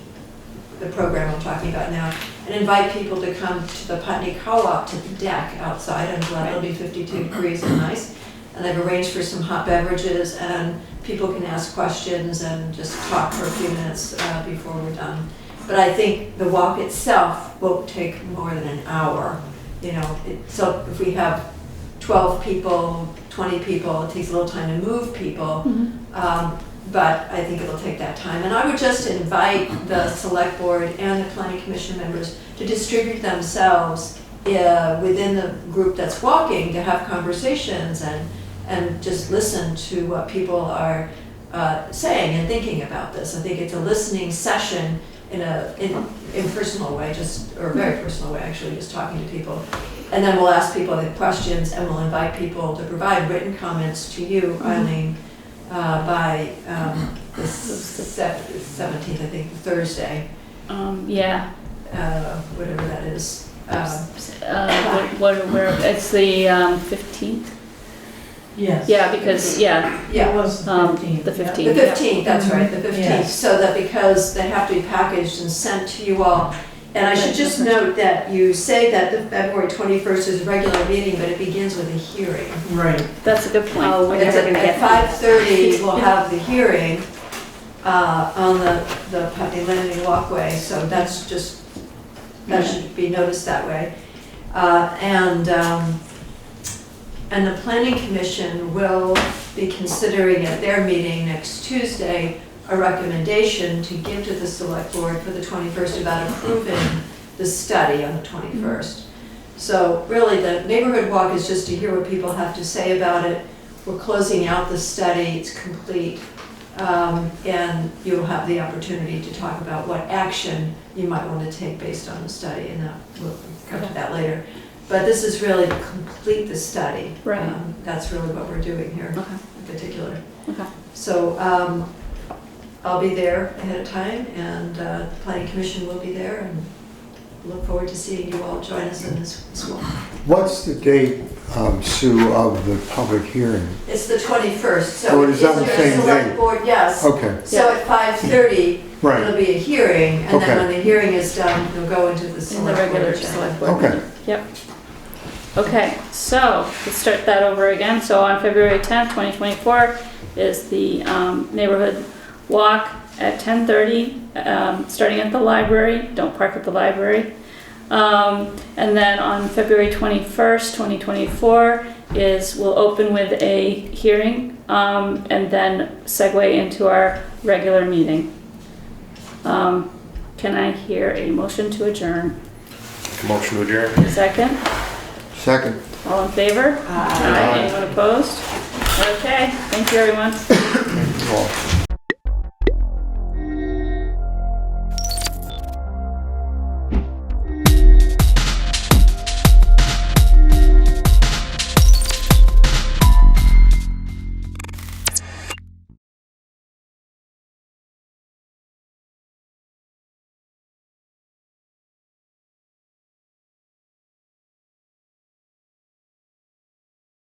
the program I'm talking about now, and invite people to come to the Putney Co-op to the deck outside. I'm glad it'll be 52 degrees and nice. And they've arranged for some hot beverages, and people can ask questions and just talk for a few minutes before we're done. But I think the walk itself won't take more than an hour. You know, so if we have 12 people, 20 people, it takes a little time to move people. But I think it'll take that time. And I would just invite the select board and the planning commission members to distribute themselves within the group that's walking, to have conversations and just listen to what people are saying and thinking about this. I think it's a listening session in personal way, or a very personal way, actually, just talking to people. And then we'll ask people the questions, and we'll invite people to provide written comments to you, Eileen, by the 17th, I think, Thursday. Whatever that is. It's the 15th? Yes. Yeah, because, It was the 15th. The 15th. The 15th, that's right, the 15th. Yes. So that because they have to be packaged and sent to you all. And I should just note that you say that the February 21st is a regular meeting, but it begins with a hearing. Right. That's a good point. It's at 5:30, we'll have the hearing on the Putney Landing walkway, so that should be noticed that way. And the planning commission will be considering at their meeting next Tuesday a recommendation to give to the select board for the 21st about approving the study on the 21st. So really the neighborhood walk is just to hear what people have to say about it. We're closing out the study, it's complete, and you'll have the opportunity to talk about what action you might want to take based on the study, and we'll come to that later. But this is really to complete the study. Right. That's really what we're doing here in particular. Okay. So I'll be there ahead of time, and the planning commission will be there, and look forward to seeing you all join us in this walk. What's the date, Sue, of the public hearing? It's the 21st, so is that the same select date? board, yes. Okay. So at 5:30, Right. it'll be a hearing, and Okay. then when the hearing is done, you'll go into the In the select board. regular agenda. select board. Okay. Yep. Okay, so let's start that over again. So on February 10th, 2024 is the neighborhood walk at 10:30, starting at the library. Don't park at the library. And then on February 21st, 2024 we'll open with a hearing and then segue into our regular meeting. Can I hear a motion to adjourn? Motion to adjourn. Second? Second. All in favor? Aye. Anyone opposed? Okay, thank you everyone. Thank you all.